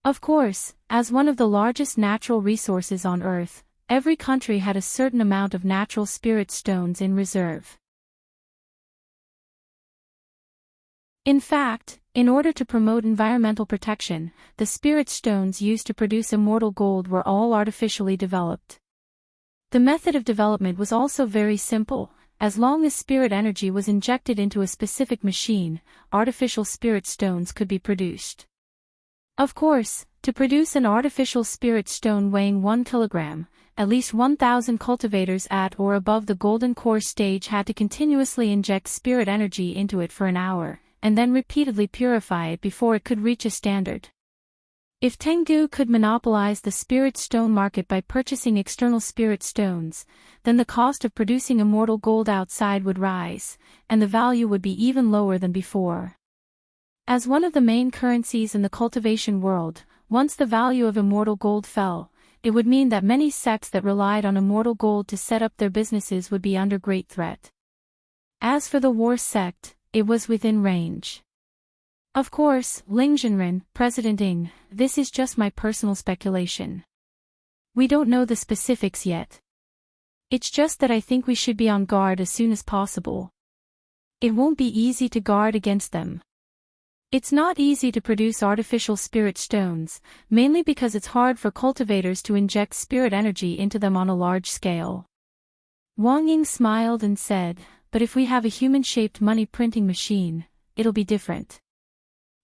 Of course, as one of the largest natural resources on Earth, every country had a certain amount of natural spirit stones in reserve. In fact, in order to promote environmental protection, the spirit stones used to produce immortal gold were all artificially developed. The method of development was also very simple. As long as spirit energy was injected into a specific machine, artificial spirit stones could be produced. Of course, to produce an artificial spirit stone weighing 1 kilogram, at least 1,000 cultivators at or above the golden core stage had to continuously inject spirit energy into it for an hour, and then repeatedly purify it before it could reach a standard. If Tengu could monopolize the spirit stone market by purchasing external spirit stones, then the cost of producing immortal gold outside would rise, and the value would be even lower than before. As one of the main currencies in the cultivation world, once the value of immortal gold fell, it would mean that many sects that relied on immortal gold to set up their businesses would be under great threat. As for the war sect, it was within range. Of course, Ling Zhenren, President Ing, this is just my personal speculation. We don't know the specifics yet. It's just that I think we should be on guard as soon as possible. It won't be easy to guard against them. It's not easy to produce artificial spirit stones, mainly because it's hard for cultivators to inject spirit energy into them on a large scale. Wang Ying smiled and said, but if we have a human-shaped money printing machine, it'll be different.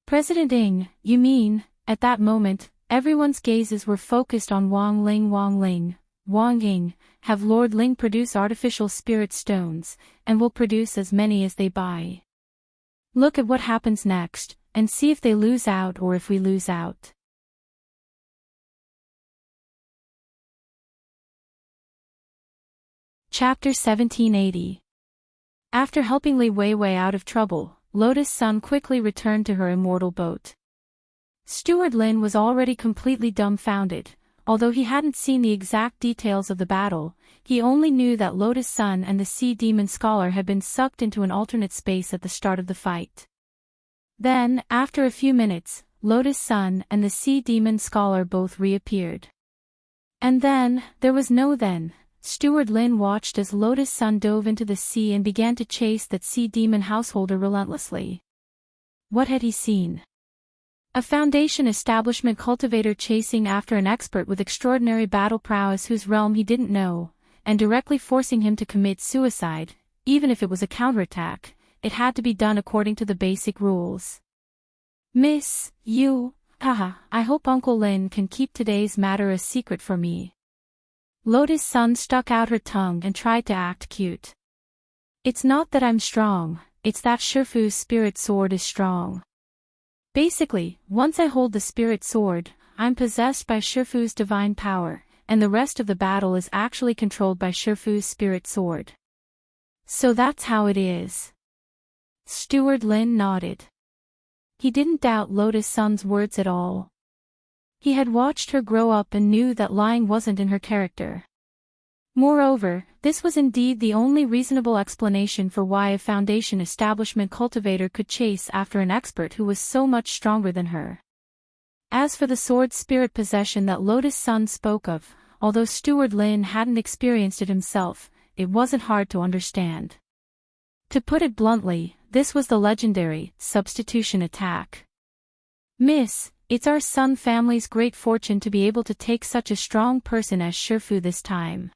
President Ing, you mean, at that moment, everyone's gazes were focused on Wang Ling. Wang Ying, have Lord Ling produce artificial spirit stones, and will produce as many as they buy. Look at what happens next, and see if they lose out or if we lose out. Chapter 1780. After helping Li Weiwei out of trouble, Lotus Sun quickly returned to her immortal boat. Steward Lin was already completely dumbfounded. Although he hadn't seen the exact details of the battle, he only knew that Lotus Sun and the Sea Demon Scholar had been sucked into an alternate space at the start of the fight. Then, after a few minutes, Lotus Sun and the Sea Demon Scholar both reappeared. And then, there was no then. Steward Lin watched as Lotus Sun dove into the sea and began to chase that Sea Demon householder relentlessly. What had he seen? A Foundation establishment cultivator chasing after an expert with extraordinary battle prowess whose realm he didn't know, and directly forcing him to commit suicide. Even if it was a counterattack, it had to be done according to the basic rules. Miss, you, I hope Uncle Lin can keep today's matter a secret for me. Lotus Sun stuck out her tongue and tried to act cute. It's not that I'm strong, it's that Shifu's spirit sword is strong. Basically, once I hold the spirit sword, I'm possessed by Shifu's divine power, and the rest of the battle is actually controlled by Shifu's spirit sword. So that's how it is. Steward Lin nodded. He didn't doubt Lotus Sun's words at all. He had watched her grow up and knew that lying wasn't in her character. Moreover, this was indeed the only reasonable explanation for why a Foundation establishment cultivator could chase after an expert who was so much stronger than her. As for the sword spirit possession that Lotus Sun spoke of, although Steward Lin hadn't experienced it himself, it wasn't hard to understand. To put it bluntly, this was the legendary substitution attack. Miss, It's our Sun family's great fortune to be able to take such a strong person as Shifu this time.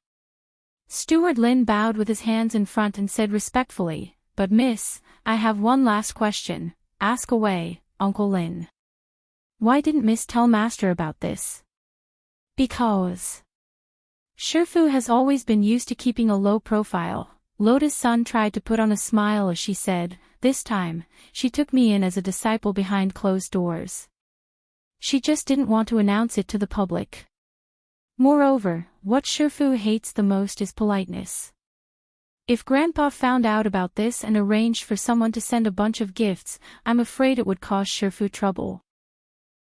Steward Lin bowed with his hands in front and said respectfully, "But miss, I have one last question." "Ask away, Uncle Lin." "Why didn't Miss tell Master about this?" "Because Shifu has always been used to keeping a low profile." Lotus Sun tried to put on a smile as she said, "This time, she took me in as a disciple behind closed doors. She just didn't want to announce it to the public. Moreover, what Shifu hates the most is politeness. If Grandpa found out about this and arranged for someone to send a bunch of gifts, I'm afraid it would cause Shifu trouble.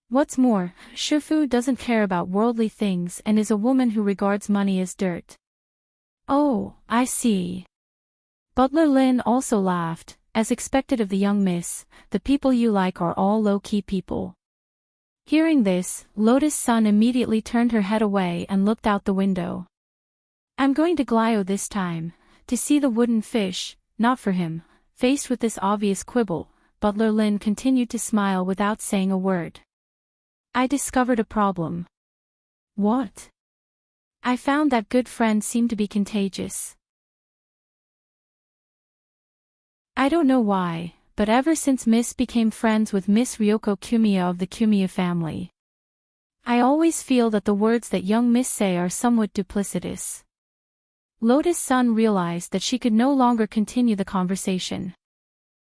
What's more, Shifu doesn't care about worldly things and is a woman who regards money as dirt." "Oh, I see." Butler Lin also laughed, as expected of the young miss. "The people you like are all low-key people." Hearing this, Lotus Sun immediately turned her head away and looked out the window. "I'm going to Glio this time, to see the wooden fish, not for him." Faced with this obvious quibble, Butler Lin continued to smile without saying a word. "I discovered a problem." "What?" "I found that good friends seem to be contagious. I don't know why, but ever since Miss became friends with Miss Ryoko Kumiya of the Kumiya family, I always feel that the words that young Miss say are somewhat duplicitous." Lotus Sun realized that she could no longer continue the conversation.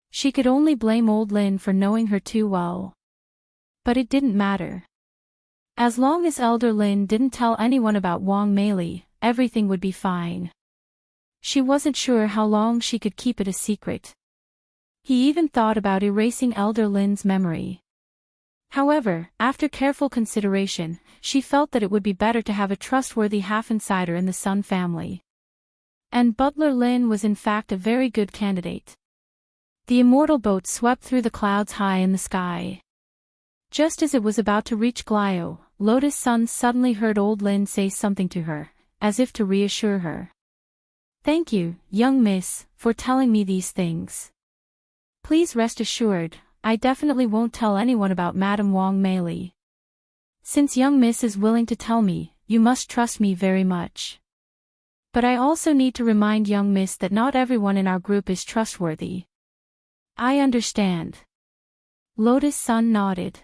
She could only blame old Lin for knowing her too well. But it didn't matter. As long as Elder Lin didn't tell anyone about Wang Meili, everything would be fine. She wasn't sure how long she could keep it a secret. He even thought about erasing Elder Lin's memory. However, after careful consideration, she felt that it would be better to have a trustworthy half-insider in the Sun family. And Butler Lin was in fact a very good candidate. The immortal boat swept through the clouds high in the sky. Just as it was about to reach Glio, Lotus Sun suddenly heard old Lin say something to her, as if to reassure her. "Thank you, young miss, for telling me these things. Please rest assured, I definitely won't tell anyone about Madame Wang Meili. Since young miss is willing to tell me, you must trust me very much. But I also need to remind young miss that not everyone in our group is trustworthy." "I understand." Lotus Sun nodded.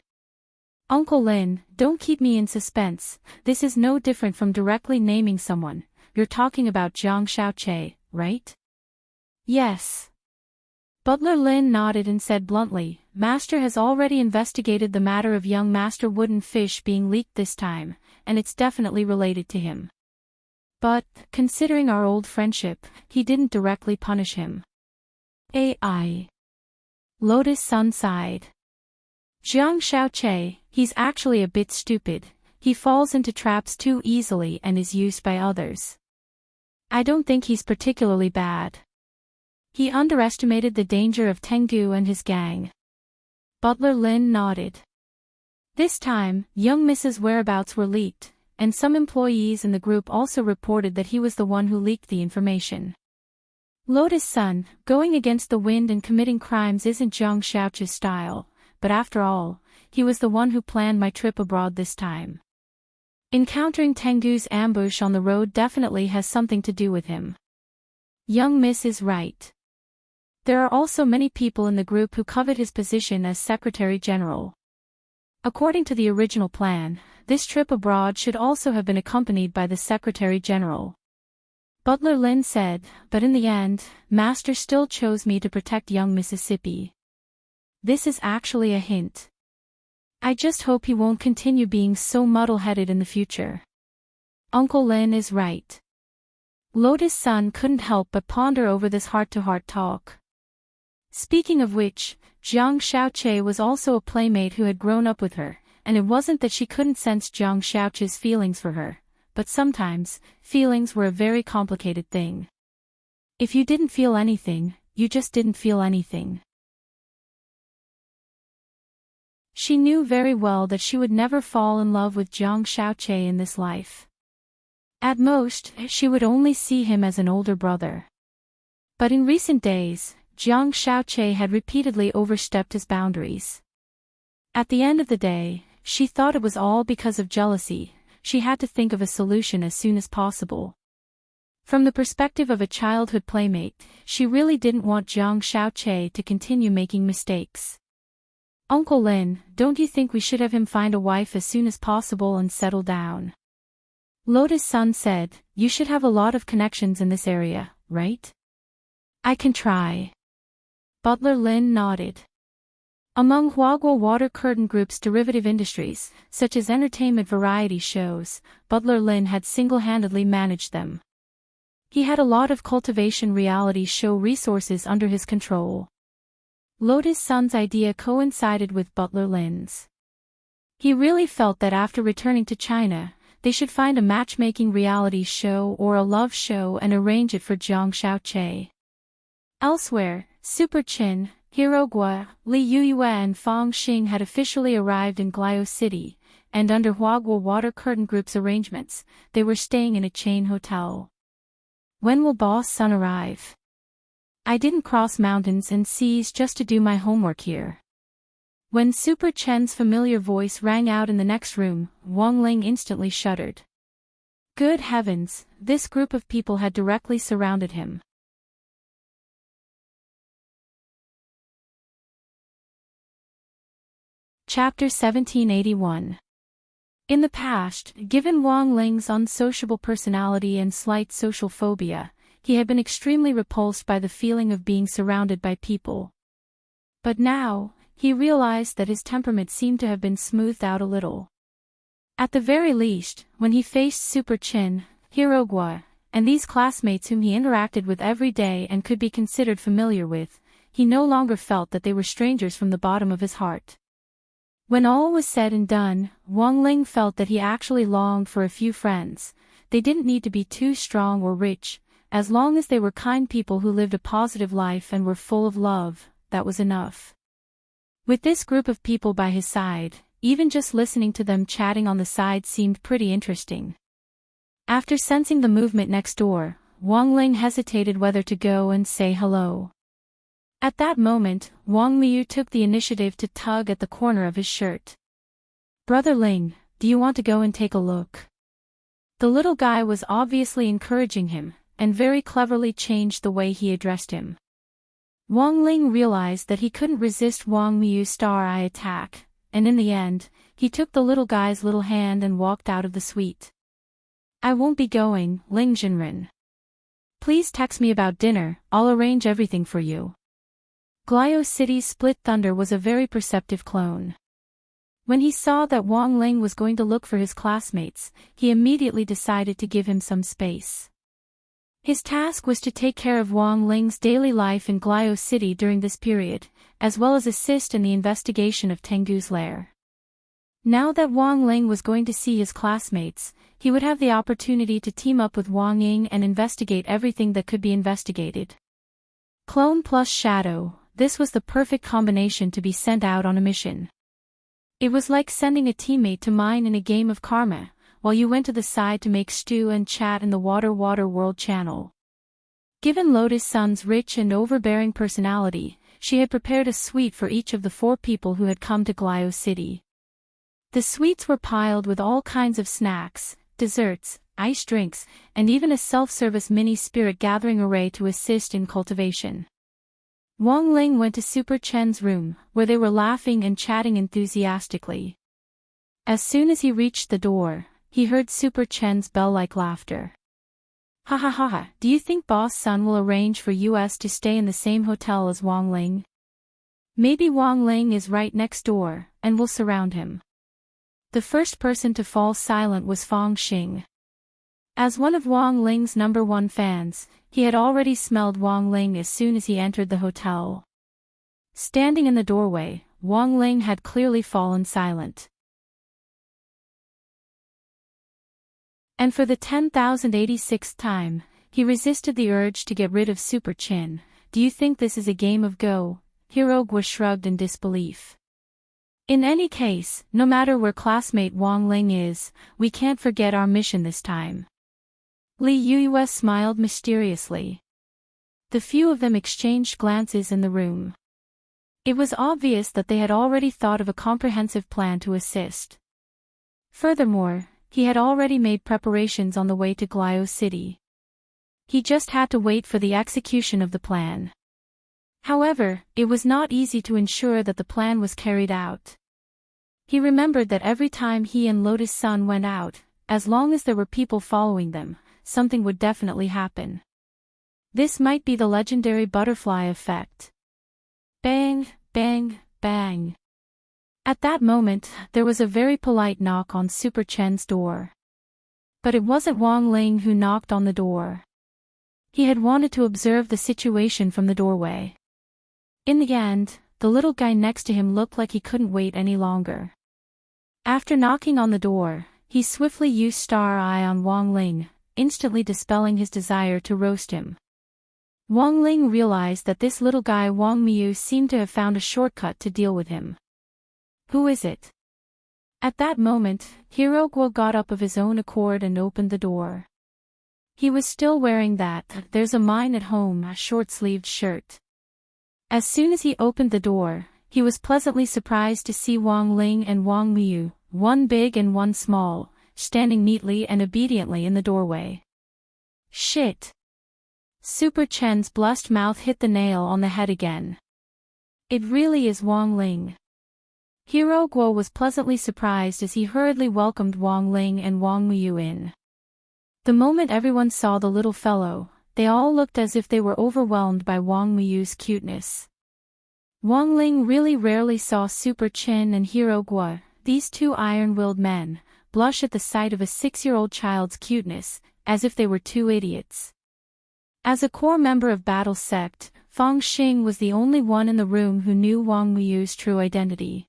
"Uncle Lin, don't keep me in suspense. This is no different from directly naming someone. You're talking about Jiang Xiaoche, right?" "Yes." Butler Lin nodded and said bluntly, "Master has already investigated the matter of young Master Wooden Fish being leaked this time, and it's definitely related to him. But, considering our old friendship, he didn't directly punish him." "AI." Lotus Sun sighed. "Jiang Xiaoche, he's actually a bit stupid. He falls into traps too easily and is used by others. I don't think he's particularly bad. He underestimated the danger of Tengu and his gang." Butler Lin nodded. This time, young Mrs. whereabouts were leaked, and some employees in the group also reported that he was the one who leaked the information. Lotus Sun, going against the wind and committing crimes isn't Jiang Xiaoche's style, but after all, he was the one who planned my trip abroad this time. Encountering Tengu's ambush on the road definitely has something to do with him. Young Miss is right. There are also many people in the group who covet his position as Secretary General. According to the original plan, this trip abroad should also have been accompanied by the Secretary General. Butler Lin said, "But in the end, Master still chose me to protect young Mississippi. This is actually a hint. I just hope he won't continue being so muddle-headed in the future." Uncle Lin is right. Lotus Sun couldn't help but ponder over this heart-to-heart talk. Speaking of which, Jiang Xiaoche was also a playmate who had grown up with her, and it wasn't that she couldn't sense Jiang Xiaoche's feelings for her, but sometimes, feelings were a very complicated thing. If you didn't feel anything, you just didn't feel anything. She knew very well that she would never fall in love with Jiang Xiaoche in this life. At most, she would only see him as an older brother. But in recent days, Jiang Xiaoche had repeatedly overstepped his boundaries. At the end of the day, she thought it was all because of jealousy. She had to think of a solution as soon as possible. From the perspective of a childhood playmate, she really didn't want Jiang Xiaoqie to continue making mistakes. Uncle Lin, don't you think we should have him find a wife as soon as possible and settle down? Lotus Sun said, you should have a lot of connections in this area, right? I can try. Butler Lin nodded. Among Huaguo Water Curtain Group's derivative industries, such as entertainment variety shows, Butler Lin had single-handedly managed them. He had a lot of cultivation reality show resources under his control. Lotus Sun's idea coincided with Butler Lin's. He really felt that after returning to China, they should find a matchmaking reality show or a love show and arrange it for Jiang Xiaoqie. Elsewhere, Super Chin, Hero Gua, Li Yuyue and Fong Xing had officially arrived in Glio City, and under Huaguo Water Curtain Group's arrangements, they were staying in a chain hotel. When will Boss Sun arrive? I didn't cross mountains and seas just to do my homework here. When Super Chen's familiar voice rang out in the next room, Wang Ling instantly shuddered. Good heavens, this group of people had directly surrounded him. Chapter 1781. In the past, given Wang Ling's unsociable personality and slight social phobia, he had been extremely repulsed by the feeling of being surrounded by people. But now, he realized that his temperament seemed to have been smoothed out a little. At the very least, when he faced Super Chin, Hero Gua, and these classmates whom he interacted with every day and could be considered familiar with, he no longer felt that they were strangers from the bottom of his heart. When all was said and done, Wang Ling felt that he actually longed for a few friends. They didn't need to be too strong or rich, as long as they were kind people who lived a positive life and were full of love, that was enough. With this group of people by his side, even just listening to them chatting on the side seemed pretty interesting. After sensing the movement next door, Wang Ling hesitated whether to go and say hello. At that moment, Wang Miyu took the initiative to tug at the corner of his shirt. Brother Ling, do you want to go and take a look? The little guy was obviously encouraging him, and very cleverly changed the way he addressed him. Wang Ling realized that he couldn't resist Wang Miyu's star-eye attack, and in the end, he took the little guy's little hand and walked out of the suite. I won't be going, Ling Jinren. Please text me about dinner, I'll arrange everything for you. Glio City's Split Thunder was a very perceptive clone. When he saw that Wang Ling was going to look for his classmates, he immediately decided to give him some space. His task was to take care of Wang Ling's daily life in Glio City during this period, as well as assist in the investigation of Tengu's lair. Now that Wang Ling was going to see his classmates, he would have the opportunity to team up with Wang Ying and investigate everything that could be investigated. Clone plus shadow, this was the perfect combination to be sent out on a mission. It was like sending a teammate to mine in a game of Karma, while you went to the side to make stew and chat in the Water World channel. Given Lotus Sun's rich and overbearing personality, she had prepared a suite for each of the 4 people who had come to Glio City. The suites were piled with all kinds of snacks, desserts, iced drinks, and even a self-service mini spirit gathering array to assist in cultivation. Wang Ling went to Super Chen's room, where they were laughing and chatting enthusiastically. As soon as he reached the door, he heard Super Chen's bell-like laughter. Ha ha ha ha, do you think Boss Sun will arrange for us to stay in the same hotel as Wang Ling? Maybe Wang Ling is right next door, and we'll surround him. The first person to fall silent was Fong Xing. As one of Wang Ling's #1 fans, he had already smelled Wang Ling as soon as he entered the hotel. Standing in the doorway, Wang Ling had clearly fallen silent. And for the 10,086th time, he resisted the urge to get rid of Super Chin. Do you think this is a game of Go? Hirogwa shrugged in disbelief. In any case, no matter where classmate Wang Ling is, we can't forget our mission this time. Li Yuyue smiled mysteriously. The few of them exchanged glances in the room. It was obvious that they had already thought of a comprehensive plan to assist. Furthermore, he had already made preparations on the way to Glio City. He just had to wait for the execution of the plan. However, it was not easy to ensure that the plan was carried out. He remembered that every time he and Lotus Sun went out, as long as there were people following them, something would definitely happen. This might be the legendary butterfly effect. Bang, bang, bang. At that moment, there was a very polite knock on Super Chen's door. But it wasn't Wang Ling who knocked on the door. He had wanted to observe the situation from the doorway. In the end, the little guy next to him looked like he couldn't wait any longer. After knocking on the door, he swiftly used Star Eye on Wang Ling, instantly dispelling his desire to roast him. Wang Ling realized that this little guy Wang Miu seemed to have found a shortcut to deal with him. Who is it? At that moment, Hero Guo got up of his own accord and opened the door. He was still wearing that "there's a mine at home" short-sleeved shirt. As soon as he opened the door, he was pleasantly surprised to see Wang Ling and Wang Miu, one big and one small, standing neatly and obediently in the doorway. Shit! Super Chen's blunt mouth hit the nail on the head again. It really is Wang Ling. Hero Guo was pleasantly surprised as he hurriedly welcomed Wang Ling and Wang Miu in. The moment everyone saw the little fellow, they all looked as if they were overwhelmed by Wang Miu's cuteness. Wang Ling really rarely saw Super Chen and Hero Guo, these two iron-willed men, blush at the sight of a 6-year-old child's cuteness, as if they were two idiots. As a core member of Battle Sect, Fang Xing was the only one in the room who knew Wang Miu's true identity.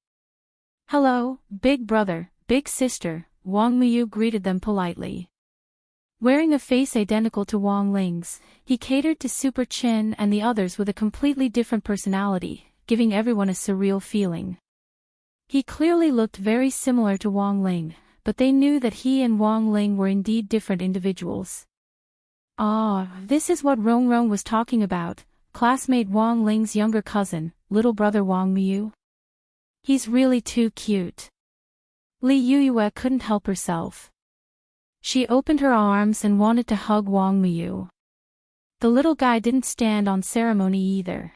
"Hello, big brother, big sister," Wang Miu greeted them politely. Wearing a face identical to Wang Ling's, he catered to Super Chen and the others with a completely different personality, giving everyone a surreal feeling. He clearly looked very similar to Wang Ling, but they knew that he and Wang Ling were indeed different individuals. This is what Rong Rong was talking about, classmate Wang Ling's younger cousin, little brother Wang Miu. He's really too cute. Li Yuyue couldn't help herself. She opened her arms and wanted to hug Wang Miu. The little guy didn't stand on ceremony either.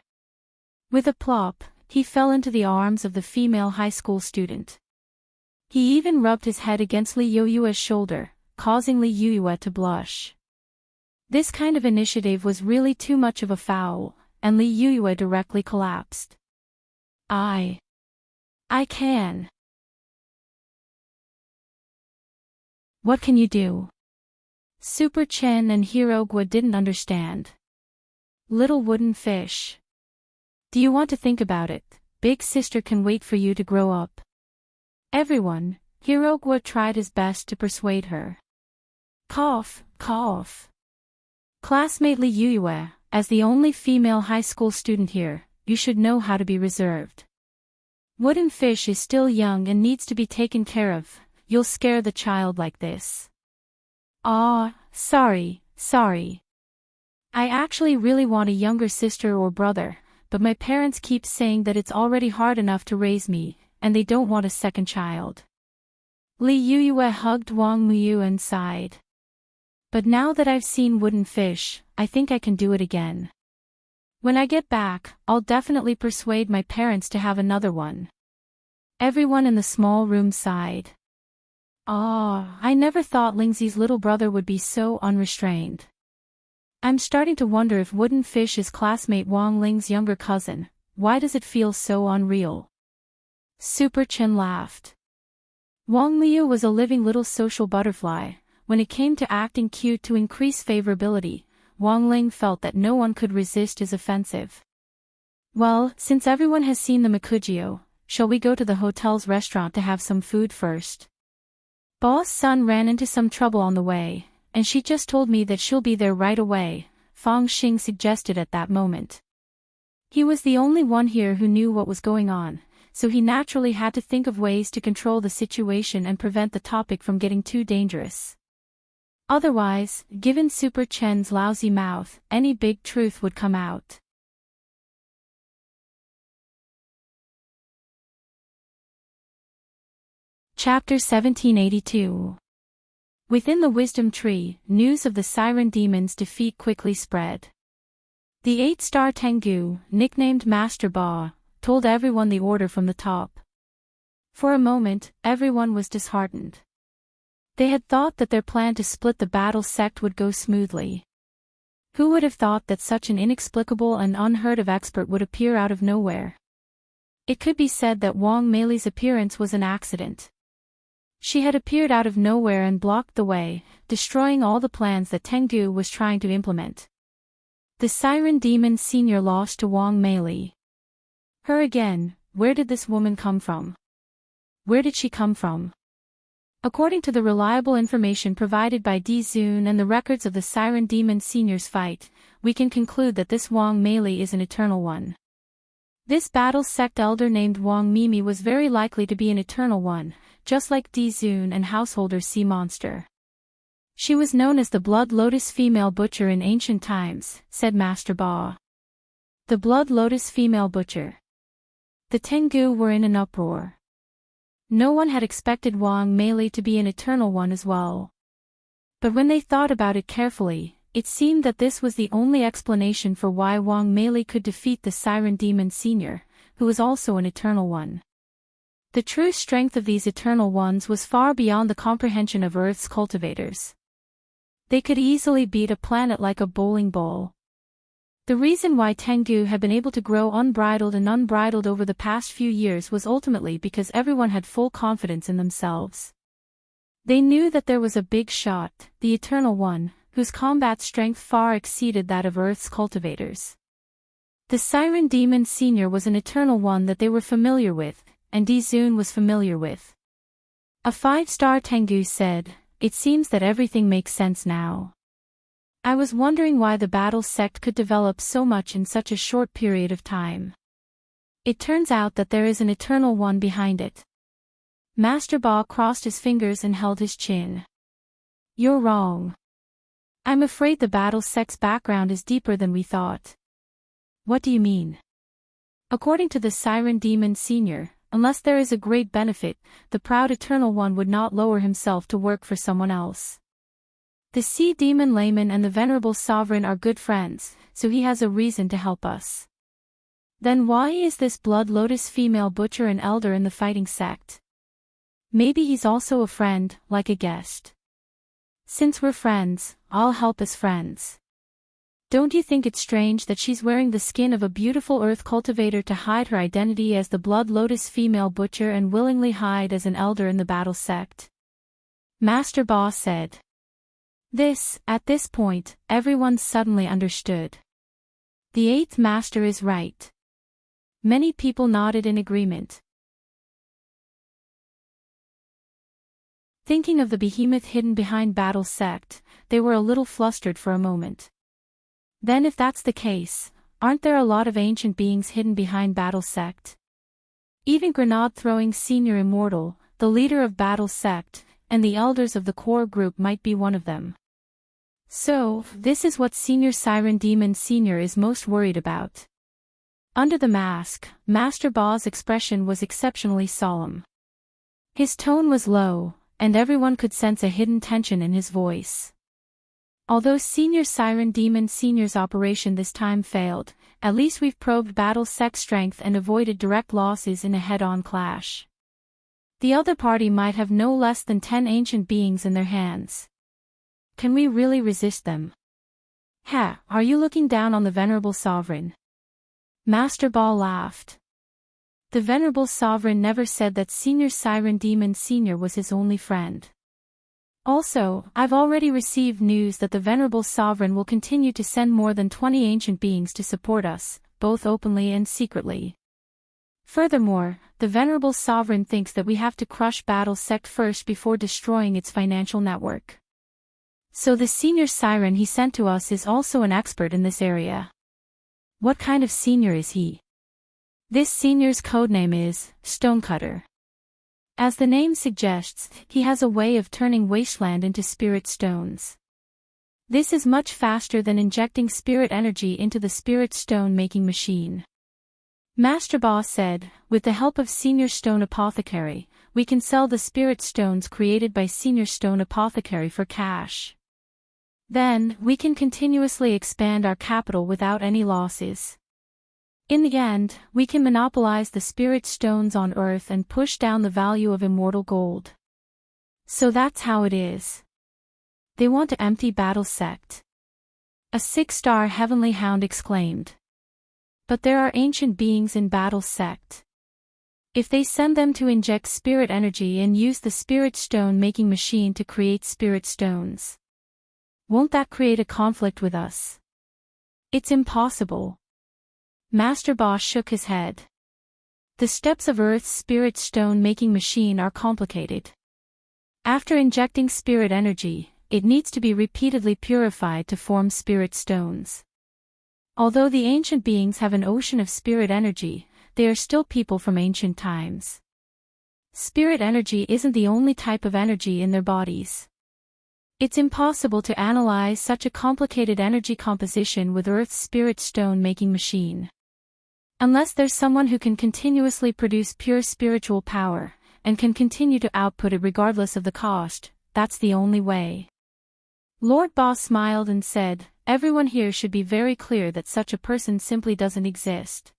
With a plop, he fell into the arms of the female high school student. He even rubbed his head against Li Yuyue's shoulder, causing Li Yuyue to blush. This kind of initiative was really too much of a foul, and Li Yuyue directly collapsed. I can. What can you do? Super Chen and Hero Guo didn't understand. Little wooden fish. Do you want to think about it? Big sister can wait for you to grow up. Everyone, Hero Guo tried his best to persuade her. Cough, cough. Classmate Li Yuyue, as the only female high school student here, you should know how to be reserved. Wooden fish is still young and needs to be taken care of. You'll scare the child like this. Sorry. I actually really want a younger sister or brother, but my parents keep saying that it's already hard enough to raise me, and they don't want a second child. Li Yuyue hugged Wang Miu and sighed. But now that I've seen wooden fish, I think I can do it again. When I get back, I'll definitely persuade my parents to have another one. Everyone in the small room sighed. I never thought Lingzi's little brother would be so unrestrained. I'm starting to wonder if wooden fish is classmate Wang Ling's younger cousin. Why does it feel so unreal? Super Chen laughed. Wang Miu was a living little social butterfly. When it came to acting cute to increase favorability, Wang Ling felt that no one could resist his offensive. Well, since everyone has seen the Makujio, shall we go to the hotel's restaurant to have some food first? Boss Sun ran into some trouble on the way, and she just told me that she'll be there right away, Fang Xing suggested at that moment. He was the only one here who knew what was going on, so he naturally had to think of ways to control the situation and prevent the topic from getting too dangerous. Otherwise, given Super Chen's lousy mouth, any big truth would come out. Chapter 1782. Within the Wisdom Tree, news of the Siren Demon's defeat quickly spread. The 8-star Tengu, nicknamed Master Ba, told everyone the order from the top. For a moment, everyone was disheartened. They had thought that their plan to split the battle sect would go smoothly. Who would have thought that such an inexplicable and unheard of expert would appear out of nowhere? It could be said that Wang Mei's appearance was an accident. She had appeared out of nowhere and blocked the way, destroying all the plans that Tengu was trying to implement. The Siren Demon Senior lost to Wang Mei. Her again, where did this woman come from? Where did she come from? According to the reliable information provided by Di Zun and the records of the Siren Demon Senior's fight, we can conclude that this Wang Mei is an Eternal One. This battle sect elder named Wang Mimi was very likely to be an Eternal One, just like Di Zun and Householder Sea Monster. She was known as the Blood Lotus Female Butcher in ancient times, said Master Ba. The Blood Lotus Female Butcher. The Tengu were in an uproar. No one had expected Wang Mei to be an Eternal One as well. But when they thought about it carefully, it seemed that this was the only explanation for why Wang Mei could defeat the Siren Demon Senior, who was also an Eternal One. The true strength of these Eternal Ones was far beyond the comprehension of Earth's cultivators. They could easily beat a planet like a bowling ball. The reason why Tengu had been able to grow unbridled over the past few years was ultimately because everyone had full confidence in themselves. They knew that there was a big shot, the Eternal One, whose combat strength far exceeded that of Earth's cultivators. The Siren Demon Senior was an Eternal One that they were familiar with, and Di Zun was familiar with. A 5-star Tengu said, "It seems that everything makes sense now. I was wondering why the battle sect could develop so much in such a short period of time. It turns out that there is an Eternal One behind it." Master Ba crossed his fingers and held his chin. "You're wrong. I'm afraid the battle sect's background is deeper than we thought." "What do you mean?" "According to the Siren Demon Senior, unless there is a great benefit, the proud Eternal One would not lower himself to work for someone else. The Sea Demon Layman and the Venerable Sovereign are good friends, so he has a reason to help us." "Then why is this Blood Lotus Female Butcher an elder in the fighting sect? Maybe he's also a friend, like a guest. Since we're friends, I'll help as friends. Don't you think it's strange that she's wearing the skin of a beautiful earth cultivator to hide her identity as the Blood Lotus Female Butcher and willingly hide as an elder in the battle sect?" Master Ba said. At this point, everyone suddenly understood. The 8th Master is right. Many people nodded in agreement. Thinking of the behemoth hidden behind battle sect, they were a little flustered for a moment. Then if that's the case, aren't there a lot of ancient beings hidden behind battle sect? Even Grenade-throwing Senior Immortal, the leader of battle sect, and the elders of the core group might be one of them. So, this is what Senior Siren Demon Senior is most worried about. Under the mask, Master Ba's expression was exceptionally solemn. His tone was low, and everyone could sense a hidden tension in his voice. Although Senior Siren Demon Senior's operation this time failed, at least we've probed battle sect strength and avoided direct losses in a head-on clash. The other party might have no less than 10 ancient beings in their hands. Can we really resist them? Are you looking down on the Venerable Sovereign? Master Ba laughed. The Venerable Sovereign never said that Senior Siren Demon Senior was his only friend. Also, I've already received news that the Venerable Sovereign will continue to send more than 20 ancient beings to support us, both openly and secretly. Furthermore, the Venerable Sovereign thinks that we have to crush Battle Sect first before destroying its financial network. So the Senior Siren he sent to us is also an expert in this area. What kind of senior is he? This senior's codename is Stonecutter. As the name suggests, he has a way of turning wasteland into spirit stones. This is much faster than injecting spirit energy into the spirit stone making machine. Master Ba said, with the help of Senior Stone Apothecary, we can sell the spirit stones created by Senior Stone Apothecary for cash. Then, we can continuously expand our capital without any losses. In the end, we can monopolize the spirit stones on Earth and push down the value of immortal gold. So that's how it is. They want to empty Battle Sect. A 6-star heavenly hound exclaimed. But there are ancient beings in Battle Sect. If they send them to inject spirit energy and use the spirit stone making machine to create spirit stones, won't that create a conflict with us? It's impossible. Master Ba shook his head. The steps of Earth's spirit stone making machine are complicated. After injecting spirit energy, it needs to be repeatedly purified to form spirit stones. Although the ancient beings have an ocean of spirit energy, they are still people from ancient times. Spirit energy isn't the only type of energy in their bodies. It's impossible to analyze such a complicated energy composition with Earth's spirit stone making machine. Unless there's someone who can continuously produce pure spiritual power, and can continue to output it regardless of the cost, that's the only way. Lord Ba smiled and said, everyone here should be very clear that such a person simply doesn't exist.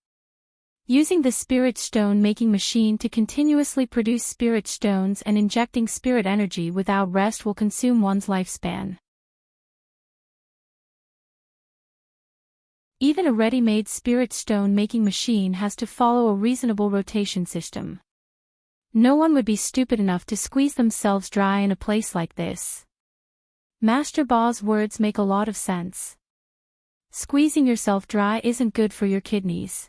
Using the spirit stone making machine to continuously produce spirit stones and injecting spirit energy without rest will consume one's lifespan. Even a ready-made spirit stone making machine has to follow a reasonable rotation system. No one would be stupid enough to squeeze themselves dry in a place like this. Master Ba's words make a lot of sense. Squeezing yourself dry isn't good for your kidneys.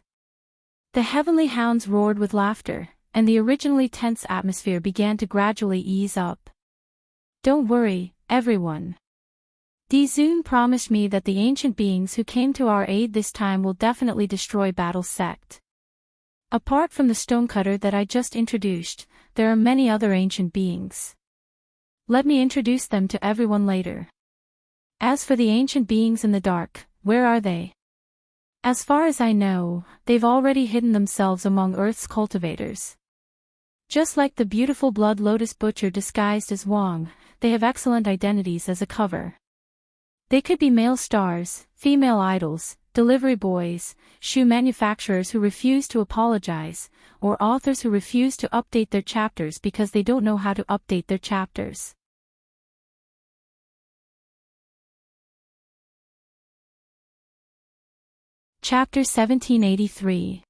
The heavenly hounds roared with laughter, and the originally tense atmosphere began to gradually ease up. Don't worry, everyone. Dizun promised me that the ancient beings who came to our aid this time will definitely destroy Battle Sect. Apart from the stonecutter that I just introduced, there are many other ancient beings. Let me introduce them to everyone later. As for the ancient beings in the dark, where are they? As far as I know, they've already hidden themselves among Earth's cultivators. Just like the beautiful Blood Lotus Butcher disguised as Wong, they have excellent identities as a cover. They could be male stars, female idols, delivery boys, shoe manufacturers who refuse to apologize, or authors who refuse to update their chapters because they don't know how to update their chapters. Chapter 1783.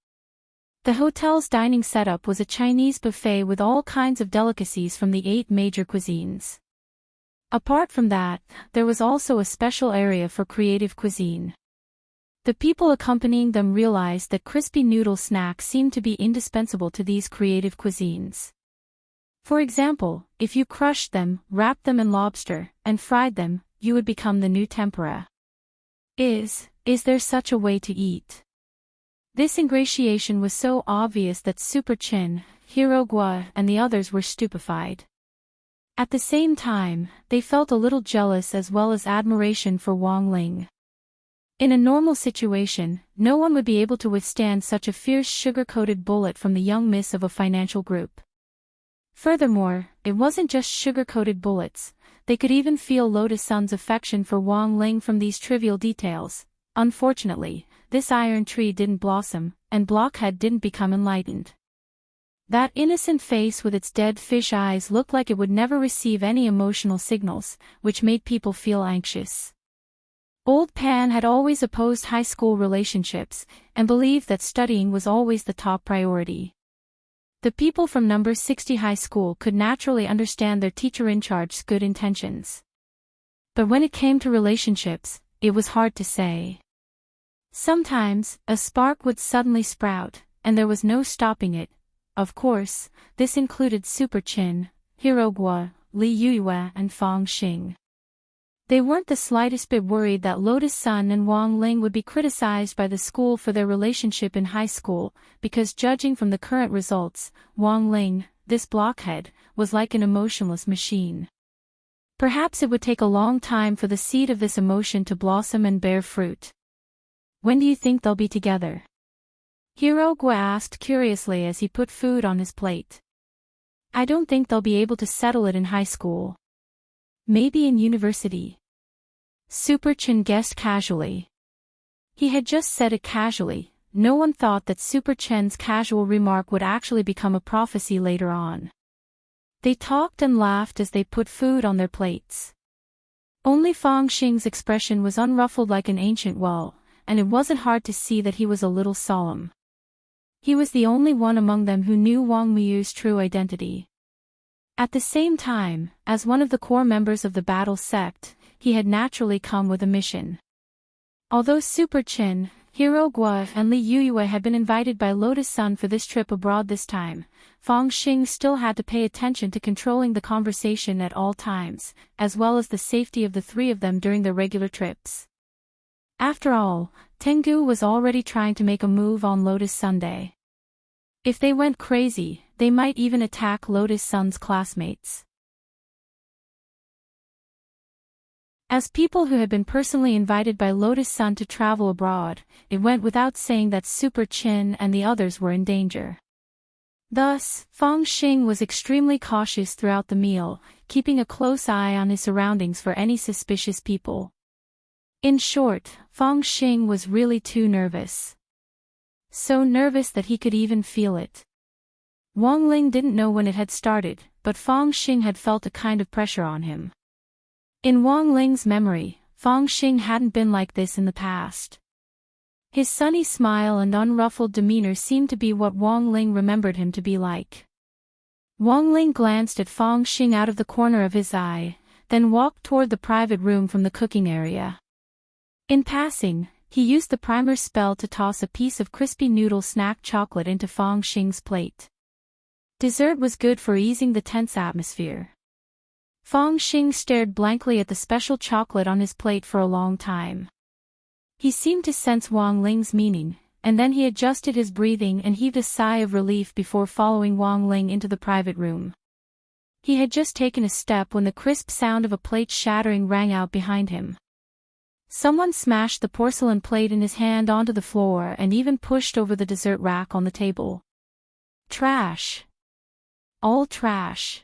The hotel's dining setup was a Chinese buffet with all kinds of delicacies from the 8 major cuisines. Apart from that, there was also a special area for creative cuisine. The people accompanying them realized that crispy noodle snacks seemed to be indispensable to these creative cuisines. For example, if you crushed them, wrapped them in lobster, and fried them, you would become the new tempura. Is there such a way to eat? This ingratiation was so obvious that Super Chin, Hirogwa, and the others were stupefied. At the same time, they felt a little jealous as well as admiration for Wang Ling. In a normal situation, no one would be able to withstand such a fierce sugar-coated bullet from the young miss of a financial group. Furthermore, it wasn't just sugar-coated bullets, they could even feel Lotus Sun's affection for Wang Ling from these trivial details. Unfortunately, this iron tree didn't blossom, and Blockhead didn't become enlightened. That innocent face with its dead fish eyes looked like it would never receive any emotional signals, which made people feel anxious. Old Pan had always opposed high school relationships, and believed that studying was always the top priority. The people from number 60 high school could naturally understand their teacher-in-charge's good intentions. But when it came to relationships, it was hard to say. Sometimes, a spark would suddenly sprout, and there was no stopping it. Of course, this included Super Chin, Hirogwa, Li Yuyue, and Fang Xing. They weren't the slightest bit worried that Lotus Sun and Wang Ling would be criticized by the school for their relationship in high school, because judging from the current results, Wang Ling, this blockhead, was like an emotionless machine. Perhaps it would take a long time for the seed of this emotion to blossom and bear fruit. When do you think they'll be together? Hirogwa asked curiously as he put food on his plate. I don't think they'll be able to settle it in high school. Maybe in university. Super Chin guessed casually. He had just said it casually. No one thought that Super Chen's casual remark would actually become a prophecy later on. They talked and laughed as they put food on their plates. Only Fang Xing's expression was unruffled like an ancient well, and it wasn't hard to see that he was a little solemn. He was the only one among them who knew Wang Miyu's true identity. At the same time, as one of the core members of the battle sect, he had naturally come with a mission. Although Super Chin, Hirogwa and Li Yuyue had been invited by Lotus Sun for this trip abroad this time, Fang Xing still had to pay attention to controlling the conversation at all times, as well as the safety of the three of them during their regular trips. After all, Tengu was already trying to make a move on Lotus Sunday. If they went crazy, they might even attack Lotus Sun's classmates. As people who had been personally invited by Lotus Sun to travel abroad, it went without saying that Super Chin and the others were in danger. Thus, Fang Xing was extremely cautious throughout the meal, keeping a close eye on his surroundings for any suspicious people. In short, Fang Xing was really too nervous. So nervous that he could even feel it. Wang Ling didn't know when it had started, but Fang Xing had felt a kind of pressure on him. In Wang Ling's memory, Fang Xing hadn't been like this in the past. His sunny smile and unruffled demeanor seemed to be what Wang Ling remembered him to be like. Wang Ling glanced at Fang Xing out of the corner of his eye, then walked toward the private room from the cooking area. In passing, he used the primer spell to toss a piece of crispy noodle snack chocolate into Fang Xing's plate. Dessert was good for easing the tense atmosphere. Fang Xing stared blankly at the special chocolate on his plate for a long time. He seemed to sense Wang Ling's meaning, and then he adjusted his breathing and heaved a sigh of relief before following Wang Ling into the private room. He had just taken a step when the crisp sound of a plate shattering rang out behind him. Someone smashed the porcelain plate in his hand onto the floor and even pushed over the dessert rack on the table. Trash. All trash.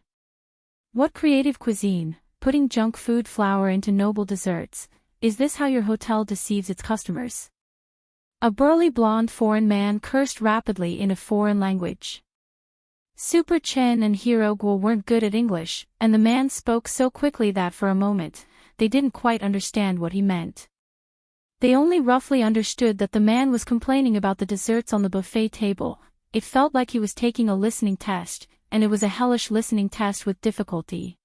What creative cuisine, putting junk food flour into noble desserts, is this how your hotel deceives its customers? A burly blonde foreign man cursed rapidly in a foreign language. Super Chen and Hirogwa weren't good at English, and the man spoke so quickly that for a moment, they didn't quite understand what he meant. They only roughly understood that the man was complaining about the desserts on the buffet table. It felt like he was taking a listening test, and it was a hellish listening test with difficulty.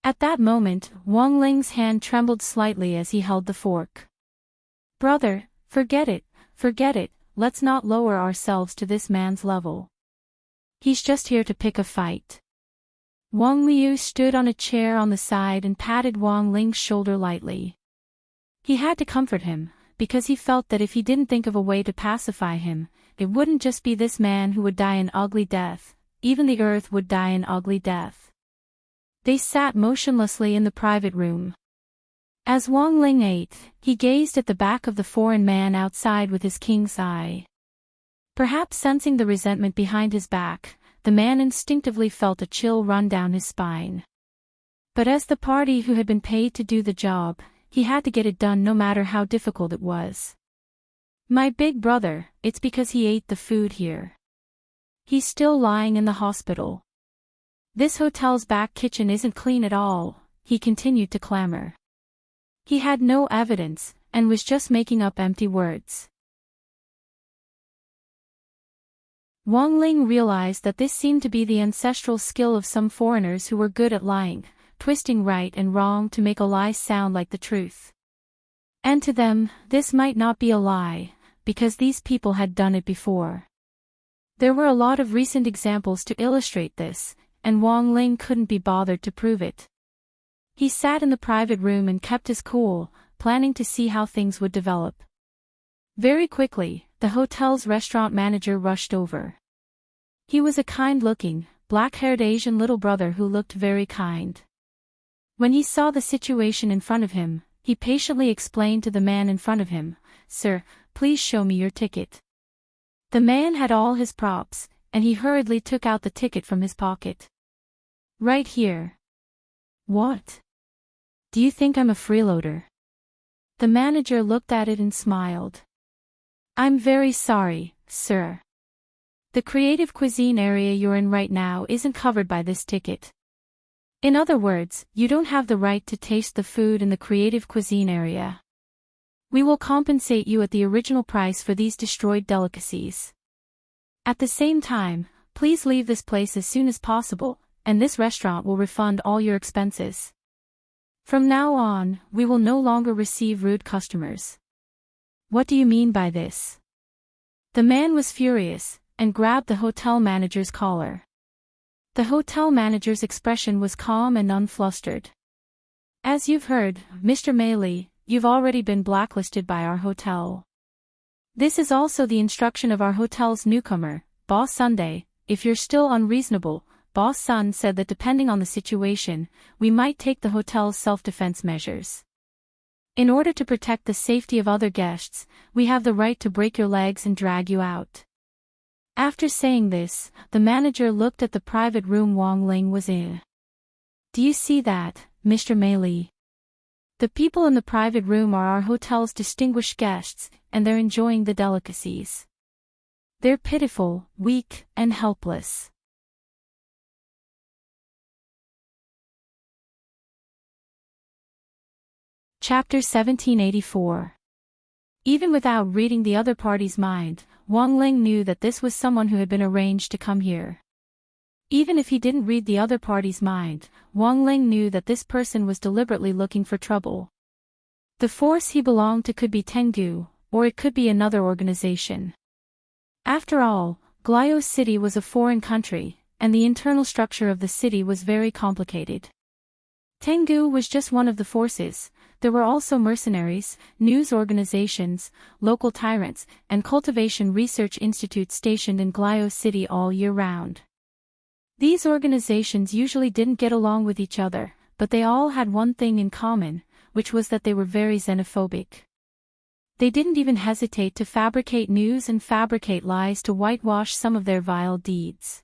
At that moment, Wang Ling's hand trembled slightly as he held the fork. Brother, forget it, let's not lower ourselves to this man's level. He's just here to pick a fight. Wang Liu stood on a chair on the side and patted Wang Ling's shoulder lightly. He had to comfort him, because he felt that if he didn't think of a way to pacify him, it wouldn't just be this man who would die an ugly death, even the earth would die an ugly death. They sat motionlessly in the private room. As Wang Ling ate, he gazed at the back of the foreign man outside with his king's eye. Perhaps sensing the resentment behind his back, the man instinctively felt a chill run down his spine. But as the party who had been paid to do the job, he had to get it done no matter how difficult it was. My big brother, it's because he ate the food here. He's still lying in the hospital. This hotel's back kitchen isn't clean at all, he continued to clamor. He had no evidence, and was just making up empty words. Wang Ling realized that this seemed to be the ancestral skill of some foreigners who were good at lying, twisting right and wrong to make a lie sound like the truth. And to them, this might not be a lie, because these people had done it before. There were a lot of recent examples to illustrate this, and Wang Ling couldn't be bothered to prove it. He sat in the private room and kept his cool, planning to see how things would develop. Very quickly, the hotel's restaurant manager rushed over. He was a kind-looking, black-haired Asian little brother who looked very kind. When he saw the situation in front of him, he patiently explained to the man in front of him, "Sir, please show me your ticket." The man had all his props, and he hurriedly took out the ticket from his pocket. Right here. What? Do you think I'm a freeloader? The manager looked at it and smiled. I'm very sorry, sir. The creative cuisine area you're in right now isn't covered by this ticket. In other words, you don't have the right to taste the food in the creative cuisine area. We will compensate you at the original price for these destroyed delicacies. At the same time, please leave this place as soon as possible, and this restaurant will refund all your expenses. From now on, we will no longer receive rude customers. What do you mean by this? The man was furious, and grabbed the hotel manager's collar. The hotel manager's expression was calm and unflustered. As you've heard, Mr. Meili, you've already been blacklisted by our hotel. This is also the instruction of our hotel's newcomer, Boss Sunday. If you're still unreasonable, Boss Sun said that depending on the situation, we might take the hotel's self-defense measures. In order to protect the safety of other guests, we have the right to break your legs and drag you out. After saying this, the manager looked at the private room Wang Ling was in. Do you see that, Mr. Meili? The people in the private room are our hotel's distinguished guests, and they're enjoying the delicacies. They're pitiful, weak, and helpless. Chapter 1784. Even without reading the other party's mind, Wang Ling knew that this was someone who had been arranged to come here. Even if he didn't read the other party's mind, Wang Ling knew that this person was deliberately looking for trouble. The force he belonged to could be Tengu, or it could be another organization. After all, Glio City was a foreign country, and the internal structure of the city was very complicated. Tengu was just one of the forces. There were also mercenaries, news organizations, local tyrants, and cultivation research institutes stationed in Glio City all year round. These organizations usually didn't get along with each other, but they all had one thing in common, which was that they were very xenophobic. They didn't even hesitate to fabricate news and fabricate lies to whitewash some of their vile deeds.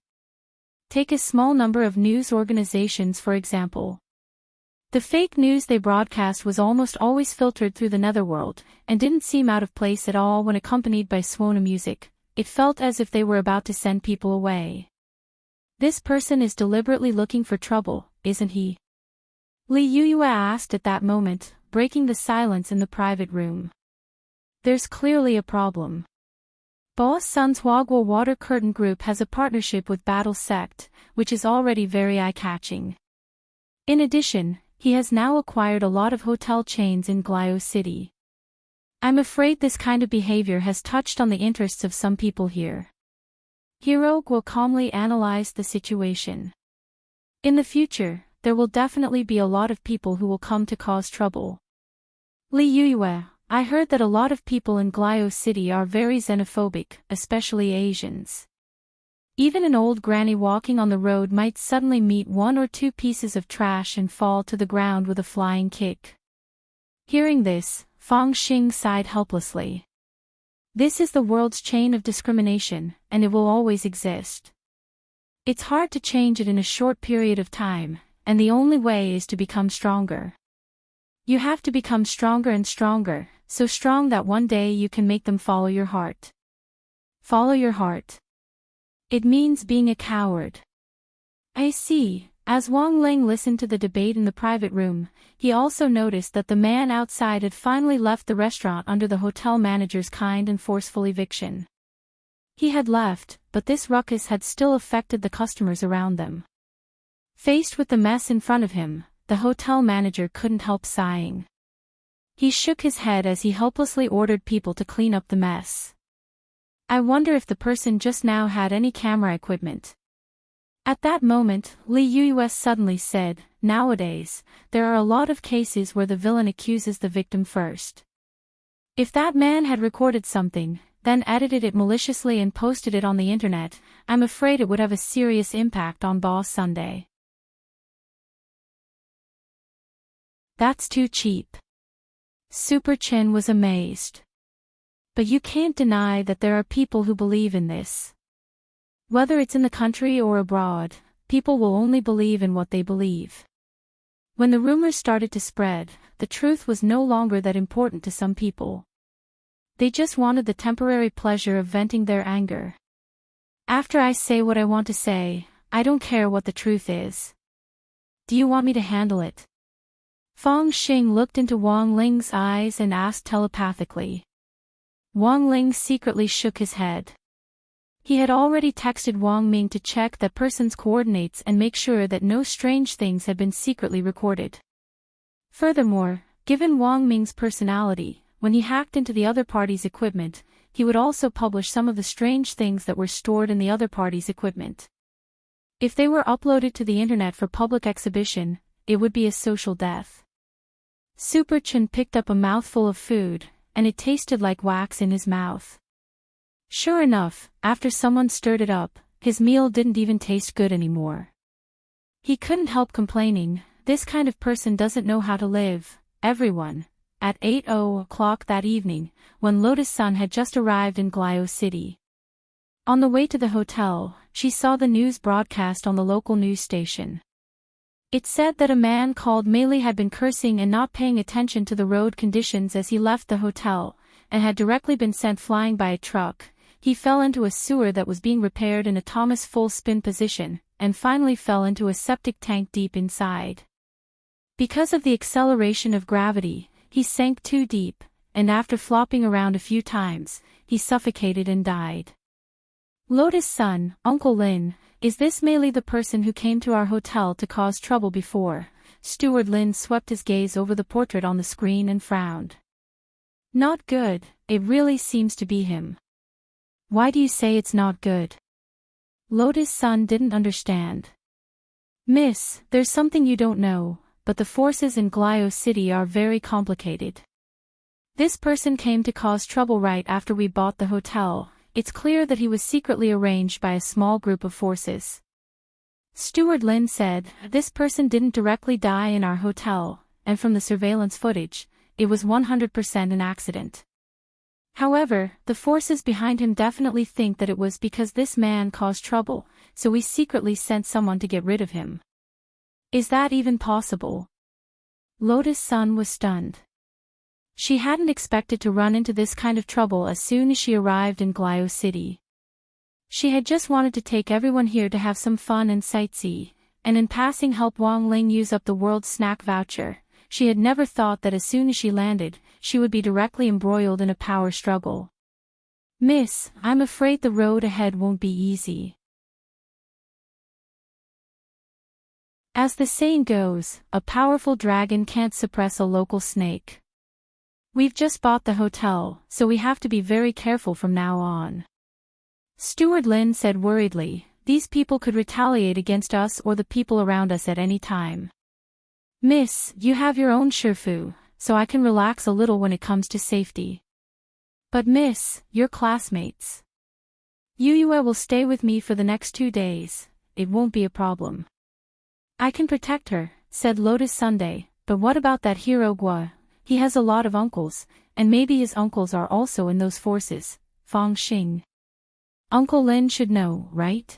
Take a small number of news organizations for example. The fake news they broadcast was almost always filtered through the netherworld, and didn't seem out of place at all when accompanied by Swona music. It felt as if they were about to send people away. This person is deliberately looking for trouble, isn't he? Li Yuyue asked at that moment, breaking the silence in the private room. There's clearly a problem. Boss Sun's Huagua Water Curtain Group has a partnership with Battle Sect, which is already very eye-catching. In addition, he has now acquired a lot of hotel chains in Glio City. I'm afraid this kind of behavior has touched on the interests of some people here. Hiro Guo calmly analyzed the situation. In the future, there will definitely be a lot of people who will come to cause trouble. Li Yuyue, I heard that a lot of people in Glio City are very xenophobic, especially Asians. Even an old granny walking on the road might suddenly meet one or two pieces of trash and fall to the ground with a flying kick. Hearing this, Fang Xing sighed helplessly. This is the world's chain of discrimination, and it will always exist. It's hard to change it in a short period of time, and the only way is to become stronger. You have to become stronger and stronger, so strong that one day you can make them follow your heart. Follow your heart. It means being a coward. I see. As Wang Ling listened to the debate in the private room, he also noticed that the man outside had finally left the restaurant under the hotel manager's kind and forceful eviction. He had left, but this ruckus had still affected the customers around them. Faced with the mess in front of him, the hotel manager couldn't help sighing. He shook his head as he helplessly ordered people to clean up the mess. I wonder if the person just now had any camera equipment. At that moment, Li Yuyue suddenly said, nowadays, there are a lot of cases where the villain accuses the victim first. If that man had recorded something, then edited it maliciously and posted it on the internet, I'm afraid it would have a serious impact on Boss Sunday. That's too cheap. Super Chin was amazed. But you can't deny that there are people who believe in this. Whether it's in the country or abroad, people will only believe in what they believe. When the rumors started to spread, the truth was no longer that important to some people. They just wanted the temporary pleasure of venting their anger. After I say what I want to say, I don't care what the truth is. Do you want me to handle it? Fang Xing looked into Wang Ling's eyes and asked telepathically. Wang Ling secretly shook his head. He had already texted Wang Ming to check that person's coordinates and make sure that no strange things had been secretly recorded. Furthermore, given Wang Ming's personality, when he hacked into the other party's equipment, he would also publish some of the strange things that were stored in the other party's equipment. If they were uploaded to the internet for public exhibition, it would be a social death. Super Chen picked up a mouthful of food, and it tasted like wax in his mouth. Sure enough, after someone stirred it up, his meal didn't even taste good anymore. He couldn't help complaining, this kind of person doesn't know how to live. Everyone. At 8:00 that evening, when Lotus Sun had just arrived in Glio City. On the way to the hotel, she saw the news broadcast on the local news station. It said that a man called Meili had been cursing and not paying attention to the road conditions as he left the hotel, and had directly been sent flying by a truck. He fell into a sewer that was being repaired in a Thomas full spin position, and finally fell into a septic tank deep inside. Because of the acceleration of gravity, he sank too deep, and after flopping around a few times, he suffocated and died. Lotus Sun, Uncle Lin, is this Meili the person who came to our hotel to cause trouble before? Steward Lin swept his gaze over the portrait on the screen and frowned. Not good, it really seems to be him. Why do you say it's not good? Lotus Sun didn't understand. Miss, there's something you don't know, but the forces in Glio City are very complicated. This person came to cause trouble right after we bought the hotel. It's clear that he was secretly arranged by a small group of forces. Steward Lin said, this person didn't directly die in our hotel, and from the surveillance footage, it was 100% an accident. However, the forces behind him definitely think that it was because this man caused trouble, so we secretly sent someone to get rid of him. Is that even possible? Lotus Sun was stunned. She hadn't expected to run into this kind of trouble as soon as she arrived in Glio City. She had just wanted to take everyone here to have some fun and sightsee, and in passing help Wang Ling use up the world's snack voucher. She had never thought that as soon as she landed, she would be directly embroiled in a power struggle. Miss, I'm afraid the road ahead won't be easy. As the saying goes, a powerful dragon can't suppress a local snake. We've just bought the hotel, so we have to be very careful from now on. Steward Lin said worriedly, these people could retaliate against us or the people around us at any time. Miss, you have your own Shifu, so I can relax a little when it comes to safety. But miss, your classmates. Yuyue will stay with me for the next 2 days, it won't be a problem. I can protect her, said Lotus Sunday, but what about that hero Gua? He has a lot of uncles, and maybe his uncles are also in those forces, Fang Xing. Uncle Lin should know, right?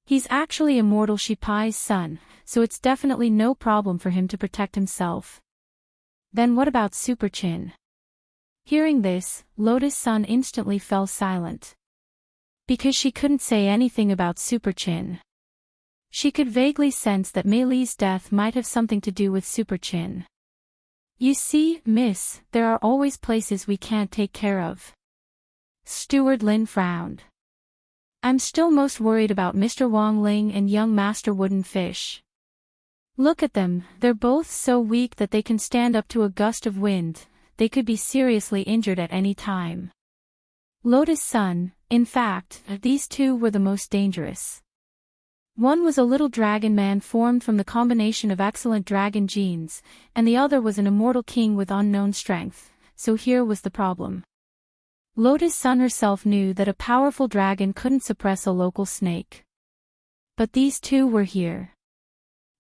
He's actually Immortal Shipai's son, so it's definitely no problem for him to protect himself. Then what about Super Chin? Hearing this, Lotus Sun instantly fell silent. Because she couldn't say anything about Super Chin. She could vaguely sense that Meili's death might have something to do with Super Chin. You see, miss, there are always places we can't take care of. Steward Lin frowned. I'm still most worried about Mr. Wang Ling and young Master Wooden Fish. Look at them, they're both so weak that they can stand up to a gust of wind, they could be seriously injured at any time. Lotus Sun, in fact, these two were the most dangerous. One was a little dragon man formed from the combination of excellent dragon genes, and the other was an immortal king with unknown strength, so here was the problem. Lotus Sun herself knew that a powerful dragon couldn't suppress a local snake. But these two were here.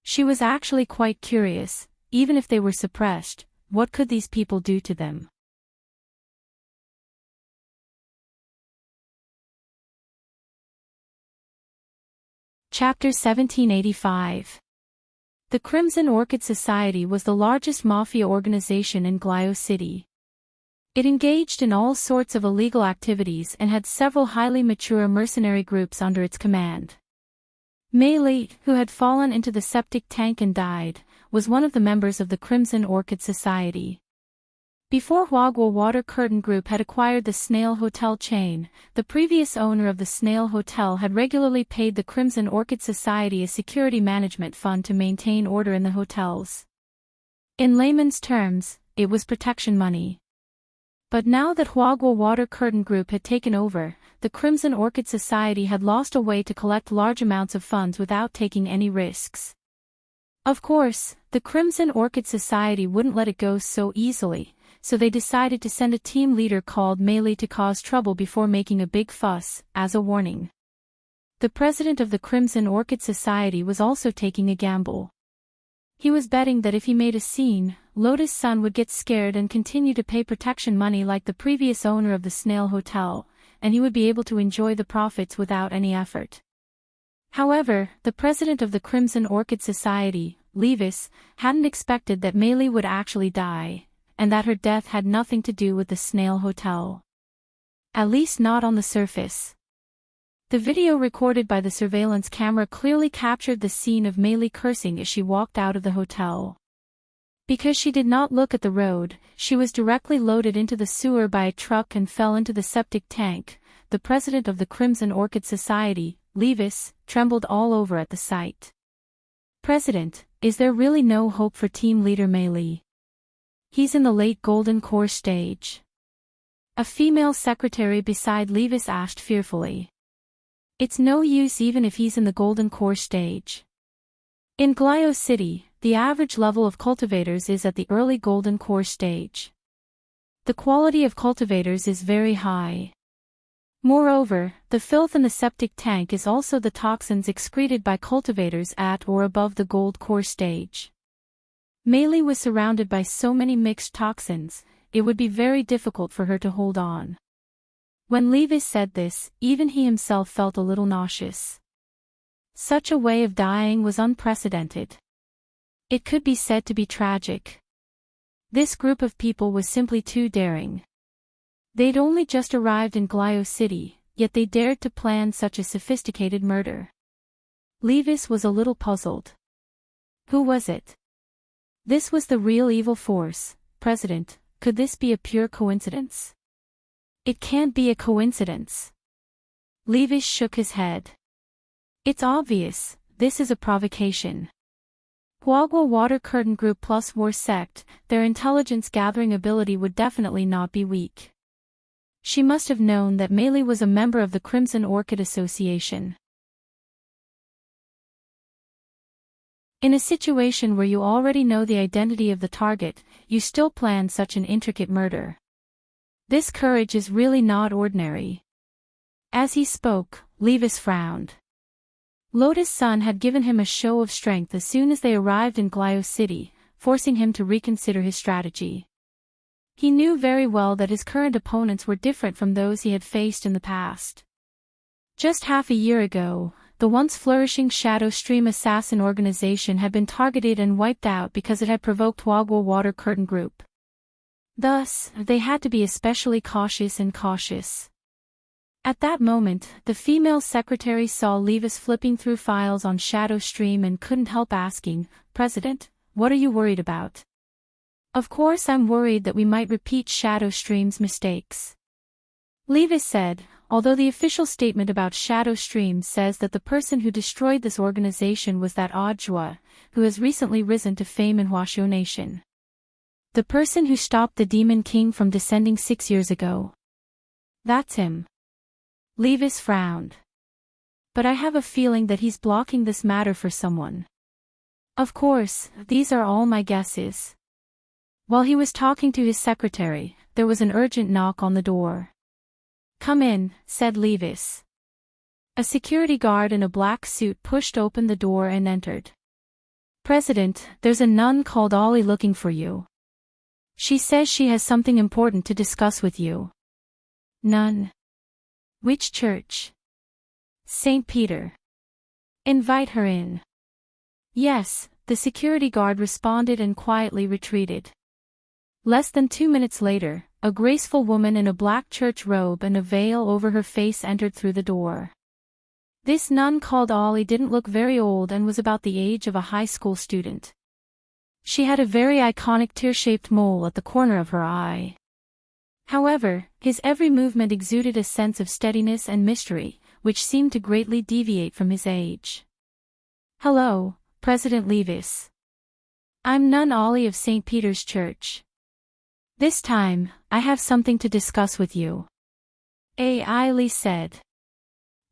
She was actually quite curious, even if they were suppressed, what could these people do to them? Chapter 1785. The Crimson Orchid Society was the largest mafia organization in Glio City. It engaged in all sorts of illegal activities and had several highly mature mercenary groups under its command. Meili, who had fallen into the septic tank and died, was one of the members of the Crimson Orchid Society. Before Huagua Water Curtain Group had acquired the Snail Hotel chain, the previous owner of the Snail Hotel had regularly paid the Crimson Orchid Society a security management fund to maintain order in the hotels. In layman's terms, it was protection money. But now that Huagua Water Curtain Group had taken over, the Crimson Orchid Society had lost a way to collect large amounts of funds without taking any risks. Of course, the Crimson Orchid Society wouldn't let it go so easily, so they decided to send a team leader called Meili to cause trouble before making a big fuss, as a warning. The president of the Crimson Orchid Society was also taking a gamble. He was betting that if he made a scene, Lotus Sun would get scared and continue to pay protection money like the previous owner of the Snail Hotel, and he would be able to enjoy the profits without any effort. However, the president of the Crimson Orchid Society, Levis, hadn't expected that Meili would actually die, and that her death had nothing to do with the Snail Hotel. At least not on the surface. The video recorded by the surveillance camera clearly captured the scene of Meili cursing as she walked out of the hotel. Because she did not look at the road, she was directly loaded into the sewer by a truck and fell into the septic tank. The president of the Crimson Orchid Society, Levis, trembled all over at the sight. "President, is there really no hope for team leader Meili? He's in the late golden core stage." A female secretary beside Levis asked fearfully. "It's no use even if he's in the golden core stage. In Glio City, the average level of cultivators is at the early golden core stage. The quality of cultivators is very high. Moreover, the filth in the septic tank is also the toxins excreted by cultivators at or above the gold core stage. Meili was surrounded by so many mixed toxins, it would be very difficult for her to hold on." When Levis said this, even he himself felt a little nauseous. Such a way of dying was unprecedented. It could be said to be tragic. This group of people was simply too daring. They'd only just arrived in Glio City, yet they dared to plan such a sophisticated murder. Levis was a little puzzled. Who was it? This was the real evil force, President. Could this be a pure coincidence? It can't be a coincidence. Levis shook his head. It's obvious, this is a provocation. Huagua Water Curtain Group plus War Sect, their intelligence gathering ability would definitely not be weak. She must have known that Meili was a member of the Crimson Orchid Association. In a situation where you already know the identity of the target, you still plan such an intricate murder. This courage is really not ordinary. As he spoke, Levis frowned. Lotus Sun had given him a show of strength as soon as they arrived in Glio City, forcing him to reconsider his strategy. He knew very well that his current opponents were different from those he had faced in the past. Just half a year ago, the once flourishing Shadow Stream assassin organization had been targeted and wiped out because it had provoked Huagua Water Curtain Group. Thus, they had to be especially cautious and cautious. At that moment, the female secretary saw Levis flipping through files on Shadow Stream and couldn't help asking, "President, what are you worried about?" "Of course I'm worried that we might repeat Shadow Stream's mistakes," Levis said, although the official statement about Shadow Stream says that the person who destroyed this organization was that Audjua, who has recently risen to fame in Huaxiu Nation. The person who stopped the Demon King from descending 6 years ago. That's him. Levis frowned. But I have a feeling that he's blocking this matter for someone. Of course, these are all my guesses. While he was talking to his secretary, there was an urgent knock on the door. "Come in," said Levis. A security guard in a black suit pushed open the door and entered. "President, there's a nun called Ollie looking for you. She says she has something important to discuss with you." "Nun? Which church?" "St. Peter." Invite her in. Yes, the security guard responded and quietly retreated. Less than 2 minutes later, a graceful woman in a black church robe and a veil over her face entered through the door. This nun called Ollie didn't look very old and was about the age of a high school student. She had a very iconic tear-shaped mole at the corner of her eye. However, his every movement exuded a sense of steadiness and mystery, which seemed to greatly deviate from his age. Hello, President Levis. I'm Nun Ollie of St. Peter's Church. This time, I have something to discuss with you. Lee said.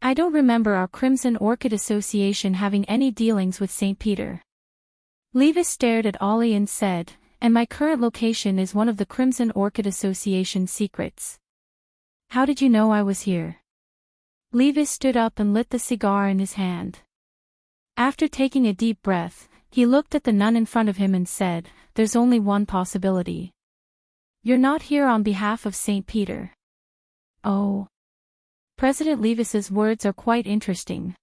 I don't remember our Crimson Orchid Association having any dealings with St. Peter. Levis stared at Ollie and said, and my current location is one of the Crimson Orchid Association's secrets. How did you know I was here? Levis stood up and lit the cigar in his hand. After taking a deep breath, he looked at the nun in front of him and said, there's only one possibility. You're not here on behalf of St. Peter. Oh. President Levis's words are quite interesting.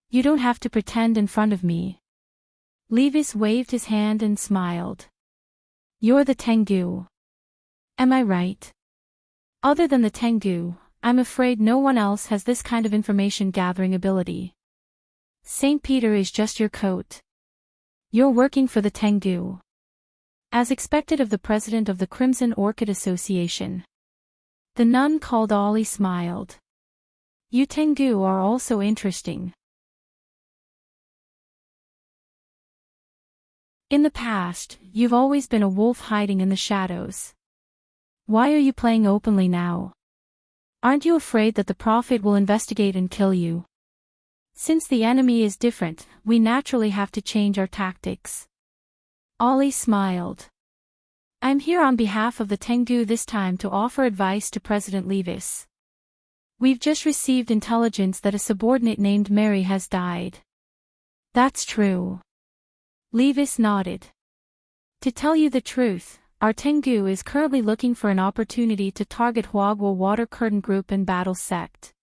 You don't have to pretend in front of me. Levis waved his hand and smiled. You're the Tengu. Am I right? Other than the Tengu, I'm afraid no one else has this kind of information gathering ability. St. Peter is just your coat. You're working for the Tengu. As expected of the president of the Crimson Orchid Association. The nun called Ollie smiled. You Tengu are also interesting. In the past, you've always been a wolf hiding in the shadows. Why are you playing openly now? Aren't you afraid that the Prophet will investigate and kill you? Since the enemy is different, we naturally have to change our tactics. Ollie smiled. I'm here on behalf of the Tengu this time to offer advice to President Levis. We've just received intelligence that a subordinate named Mary has died. That's true. Levis nodded. To tell you the truth, our Tengu is currently looking for an opportunity to target Huagwa Water Curtain Group and Battle Sect.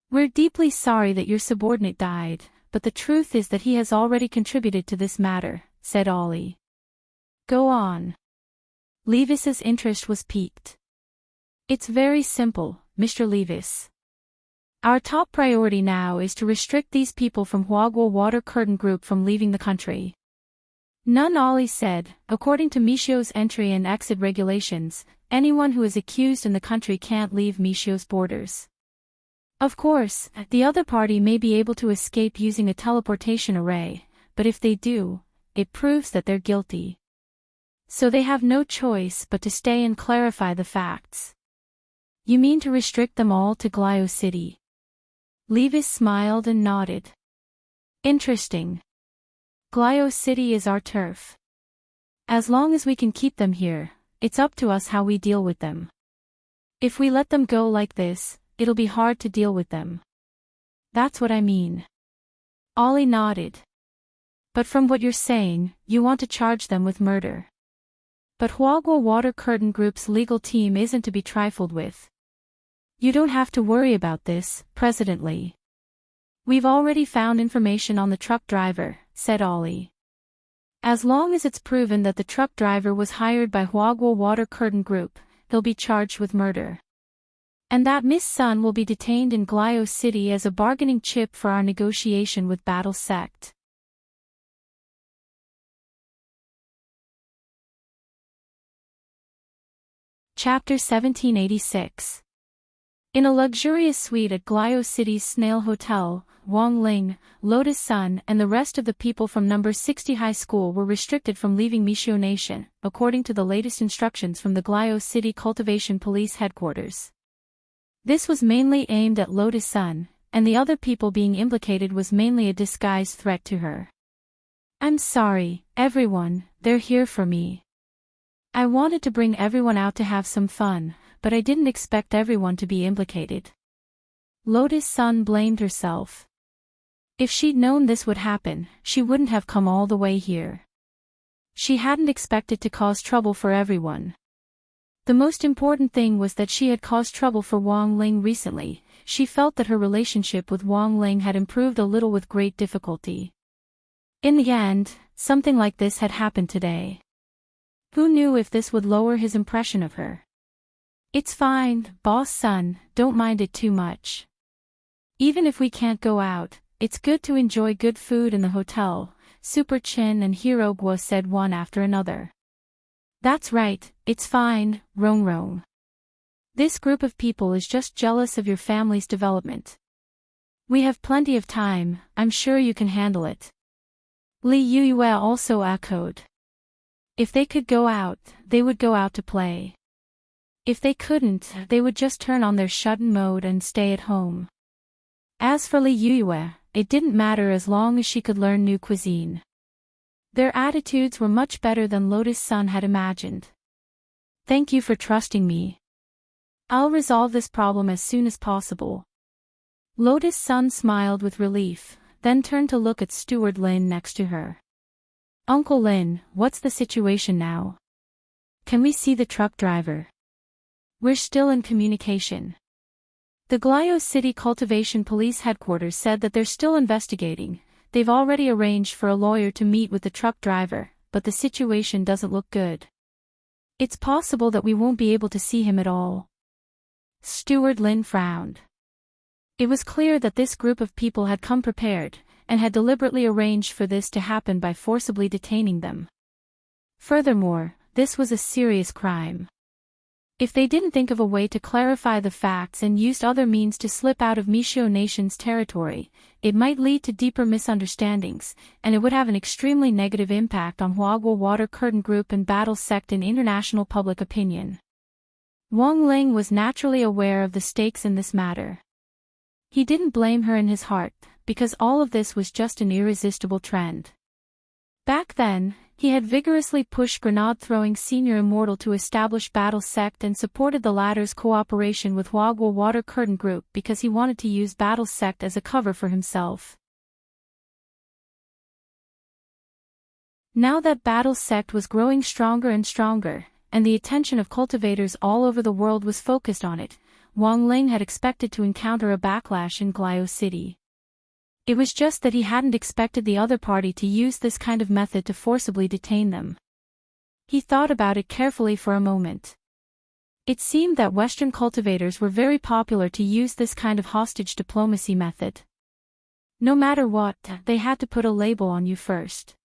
We're deeply sorry that your subordinate died, but the truth is that he has already contributed to this matter, said Ollie. Go on. Levis's interest was piqued. It's very simple, Mr. Levis. Our top priority now is to restrict these people from Huagwa Water Curtain Group from leaving the country. Nun Ollie said, according to Mishio's entry and exit regulations, anyone who is accused in the country can't leave Mishio's borders. Of course, the other party may be able to escape using a teleportation array, but if they do, it proves that they're guilty. So they have no choice but to stay and clarify the facts. You mean to restrict them all to Glio City? Levis smiled and nodded. Interesting. Glio City is our turf. As long as we can keep them here, it's up to us how we deal with them. If we let them go like this, it'll be hard to deal with them. That's what I mean. Ollie nodded. But from what you're saying, you want to charge them with murder. But Huagwa Water Curtain Group's legal team isn't to be trifled with. You don't have to worry about this, President Lee. We've already found information on the truck driver, said Ollie. As long as it's proven that the truck driver was hired by Huagwa Water Curtain Group, he'll be charged with murder. And that Miss Sun will be detained in Glio City as a bargaining chip for our negotiation with Battle Sect. Chapter 1786. In a luxurious suite at Glio City's Snail Hotel, Wang Ling, Lotus Sun and the rest of the people from number 60 high school were restricted from leaving Mishio Nation, according to the latest instructions from the Glio City Cultivation Police Headquarters. This was mainly aimed at Lotus Sun, and the other people being implicated was mainly a disguised threat to her. I'm sorry, everyone, they're here for me. I wanted to bring everyone out to have some fun, but I didn't expect everyone to be implicated. Lotus Sun blamed herself. If she'd known this would happen, she wouldn't have come all the way here. She hadn't expected to cause trouble for everyone. The most important thing was that she had caused trouble for Wang Ling recently, she felt that her relationship with Wang Ling had improved a little with great difficulty. In the end, something like this had happened today. Who knew if this would lower his impression of her? It's fine, boss son, don't mind it too much. Even if we can't go out, it's good to enjoy good food in the hotel, Super Chin and Hero Guo said one after another. That's right, it's fine, Rong Rong. This group of people is just jealous of your family's development. We have plenty of time, I'm sure you can handle it. Li Yue also echoed. If they could go out, they would go out to play. If they couldn't, they would just turn on their shut-in mode and stay at home. As for Li Yue, it didn't matter as long as she could learn new cuisine. Their attitudes were much better than Lotus Sun had imagined. Thank you for trusting me. I'll resolve this problem as soon as possible. Lotus Sun smiled with relief, then turned to look at Steward Lin next to her. Uncle Lin, what's the situation now? Can we see the truck driver? We're still in communication. The Glio City Cultivation Police Headquarters said that they're still investigating. They've already arranged for a lawyer to meet with the truck driver, but the situation doesn't look good. It's possible that we won't be able to see him at all. Steward Lin frowned. It was clear that this group of people had come prepared, and had deliberately arranged for this to happen by forcibly detaining them. Furthermore, this was a serious crime. If they didn't think of a way to clarify the facts and used other means to slip out of Mishio Nation's territory, it might lead to deeper misunderstandings, and it would have an extremely negative impact on Huaguo Water Curtain Group and Battle Sect in international public opinion. Wang Ling was naturally aware of the stakes in this matter. He didn't blame her in his heart, because all of this was just an irresistible trend. Back then, he had vigorously pushed grenade-throwing Senior Immortal to establish Battle Sect and supported the latter's cooperation with Huaguo Water Curtain Group because he wanted to use Battle Sect as a cover for himself. Now that Battle Sect was growing stronger and stronger, and the attention of cultivators all over the world was focused on it, Wang Ling had expected to encounter a backlash in Glio City. It was just that he hadn't expected the other party to use this kind of method to forcibly detain them. He thought about it carefully for a moment. It seemed that Western cultivators were very popular to use this kind of hostage diplomacy method. No matter what, they had to put a label on you first.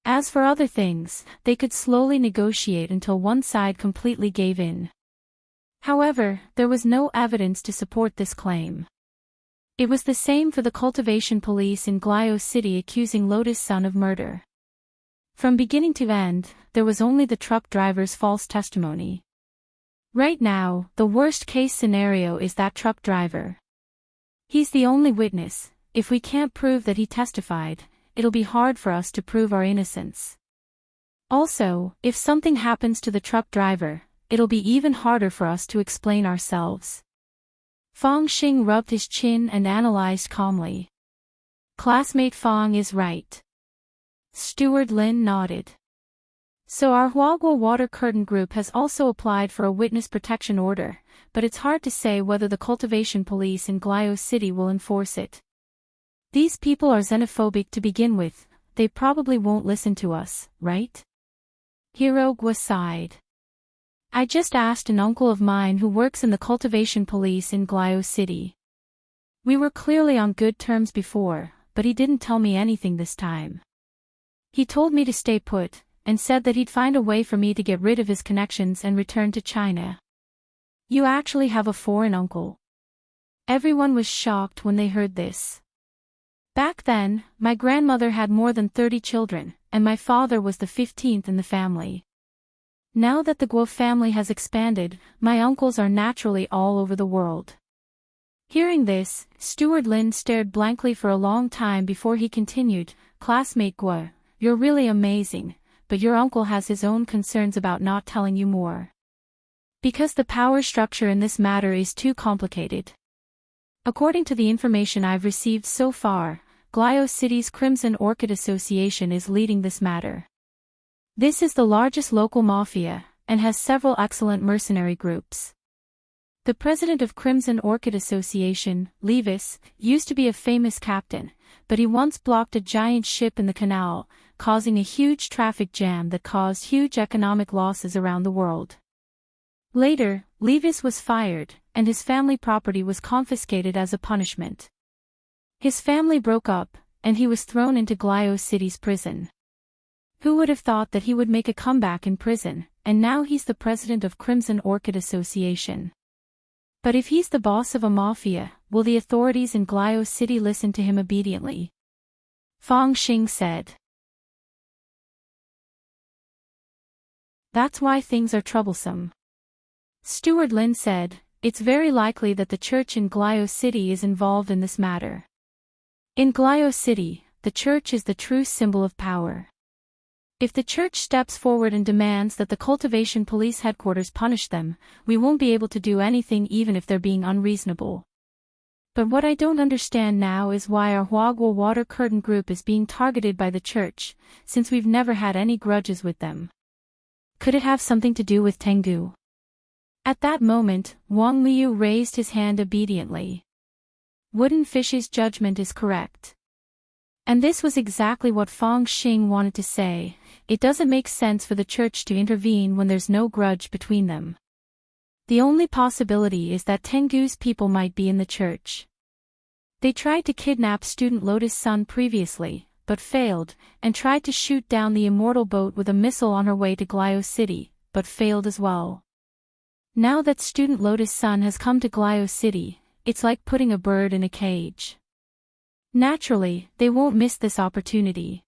As for other things, they could slowly negotiate until one side completely gave in. However, there was no evidence to support this claim. It was the same for the cultivation police in Glio City accusing Lotus Sun of murder. From beginning to end, there was only the truck driver's false testimony. Right now, the worst-case scenario is that truck driver. He's the only witness. If we can't prove that he testified, it'll be hard for us to prove our innocence. Also, if something happens to the truck driver, it'll be even harder for us to explain ourselves. Fang Xing rubbed his chin and analyzed calmly. Classmate Fang is right. Steward Lin nodded. So our Huaguo Water Curtain Group has also applied for a witness protection order, but it's hard to say whether the cultivation police in Glio City will enforce it. These people are xenophobic to begin with, they probably won't listen to us, right? Hero Guo sighed. I just asked an uncle of mine who works in the cultivation police in Glio City. We were clearly on good terms before, but he didn't tell me anything this time. He told me to stay put, and said that he'd find a way for me to get rid of his connections and return to China. You actually have a foreign uncle? Everyone was shocked when they heard this. Back then, my grandmother had more than 30 children, and my father was the 15th in the family. Now that the Guo family has expanded, my uncles are naturally all over the world. Hearing this, Steward Lin stared blankly for a long time before he continued, Classmate Guo, you're really amazing, but your uncle has his own concerns about not telling you more. Because the power structure in this matter is too complicated. According to the information I've received so far, Glio City's Crimson Orchid Association is leading this matter. This is the largest local mafia, and has several excellent mercenary groups. The president of Crimson Orchid Association, Levis, used to be a famous captain, but he once blocked a giant ship in the canal, causing a huge traffic jam that caused huge economic losses around the world. Later, Levis was fired, and his family property was confiscated as a punishment. His family broke up, and he was thrown into Glio City's prison. Who would have thought that he would make a comeback in prison, and now he's the president of Crimson Orchid Association. But if he's the boss of a mafia, will the authorities in Glio City listen to him obediently? Fong Xing said. That's why things are troublesome. Steward Lin said, it's very likely that the church in Glio City is involved in this matter. In Glio City, the church is the true symbol of power. If the church steps forward and demands that the cultivation police headquarters punish them, we won't be able to do anything even if they're being unreasonable. But what I don't understand now is why our Huagua Water Curtain group is being targeted by the church, since we've never had any grudges with them. Could it have something to do with Tengu? At that moment, Wang Liu raised his hand obediently. Wooden Fish's judgment is correct. And this was exactly what Fong Xing wanted to say. It doesn't make sense for the church to intervene when there's no grudge between them. The only possibility is that Tengu's people might be in the church. They tried to kidnap student Lotus Sun previously, but failed, and tried to shoot down the immortal boat with a missile on her way to Glio City, but failed as well. Now that student Lotus Sun has come to Glio City, it's like putting a bird in a cage. Naturally, they won't miss this opportunity.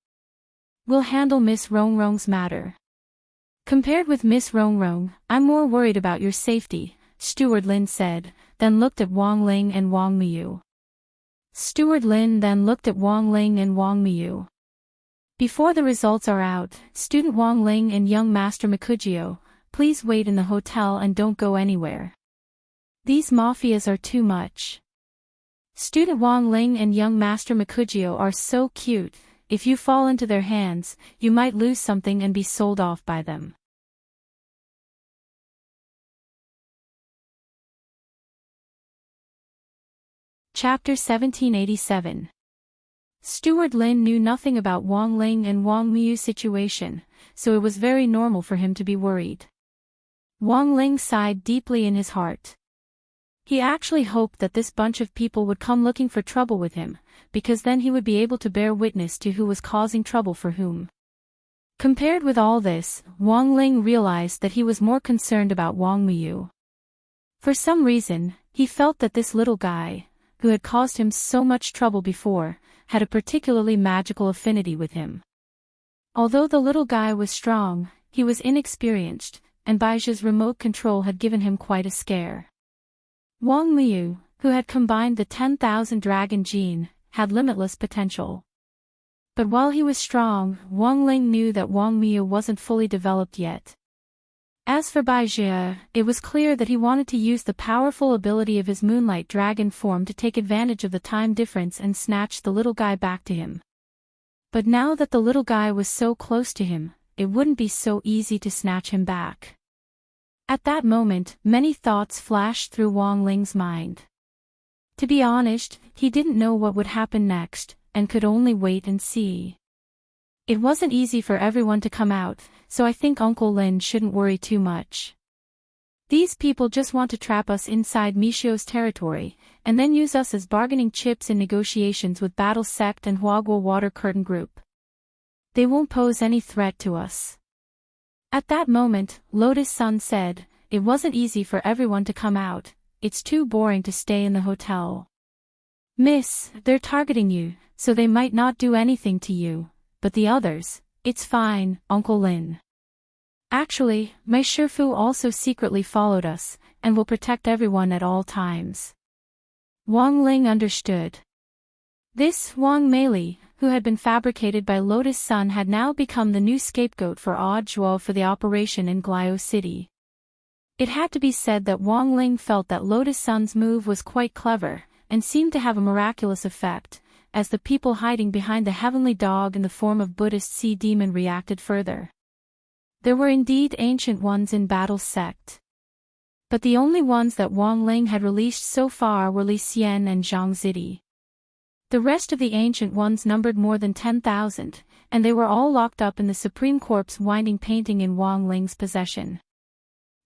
We'll handle Miss Rongrong's matter. Compared with Miss Rongrong, I'm more worried about your safety, Steward Lin said, then looked at Wang Ling and Wang Miyu. Steward Lin then looked at Wang Ling and Wang Miyu. Before the results are out, student Wang Ling and young Master Mikujio, please wait in the hotel and don't go anywhere. These mafias are too much. Student Wang Ling and young Master Mikujio are so cute, if you fall into their hands, you might lose something and be sold off by them. Chapter 1787. Steward Lin knew nothing about Wang Ling and Wang Miyu's situation, so it was very normal for him to be worried. Wang Ling sighed deeply in his heart. He actually hoped that this bunch of people would come looking for trouble with him, because then he would be able to bear witness to who was causing trouble for whom. Compared with all this, Wang Ling realized that he was more concerned about Wang Miyu. For some reason, he felt that this little guy, who had caused him so much trouble before, had a particularly magical affinity with him. Although the little guy was strong, he was inexperienced, and Baijia's remote control had given him quite a scare. Wang Miyu, who had combined the 10,000 dragon gene, had limitless potential. But while he was strong, Wang Ling knew that Wang Miyu wasn't fully developed yet. As for Baijia, it was clear that he wanted to use the powerful ability of his moonlight dragon form to take advantage of the time difference and snatch the little guy back to him. But now that the little guy was so close to him, it wouldn't be so easy to snatch him back. At that moment, many thoughts flashed through Wang Ling's mind. To be honest, he didn't know what would happen next, and could only wait and see. It wasn't easy for everyone to come out, so I think Uncle Lin shouldn't worry too much. These people just want to trap us inside Michio's territory, and then use us as bargaining chips in negotiations with Battle Sect and Huagua Water Curtain Group. They won't pose any threat to us. At that moment, Lotus Sun said, it wasn't easy for everyone to come out, it's too boring to stay in the hotel. Miss, they're targeting you, so they might not do anything to you, but the others, it's fine, Uncle Lin. Actually, my Shifu also secretly followed us, and will protect everyone at all times. Wang Ling understood. This Wang Meili, who had been fabricated by Lotus Sun, had now become the new scapegoat for Odd Zhuo for the operation in Glio City. It had to be said that Wang Ling felt that Lotus Sun's move was quite clever, and seemed to have a miraculous effect, as the people hiding behind the heavenly dog in the form of Buddhist sea demon reacted further. There were indeed ancient ones in Battle Sect. But the only ones that Wang Ling had released so far were Li Xian and Zhang Zidi. The rest of the ancient ones numbered more than 10,000, and they were all locked up in the Supreme Corp's winding painting in Wang Ling's possession.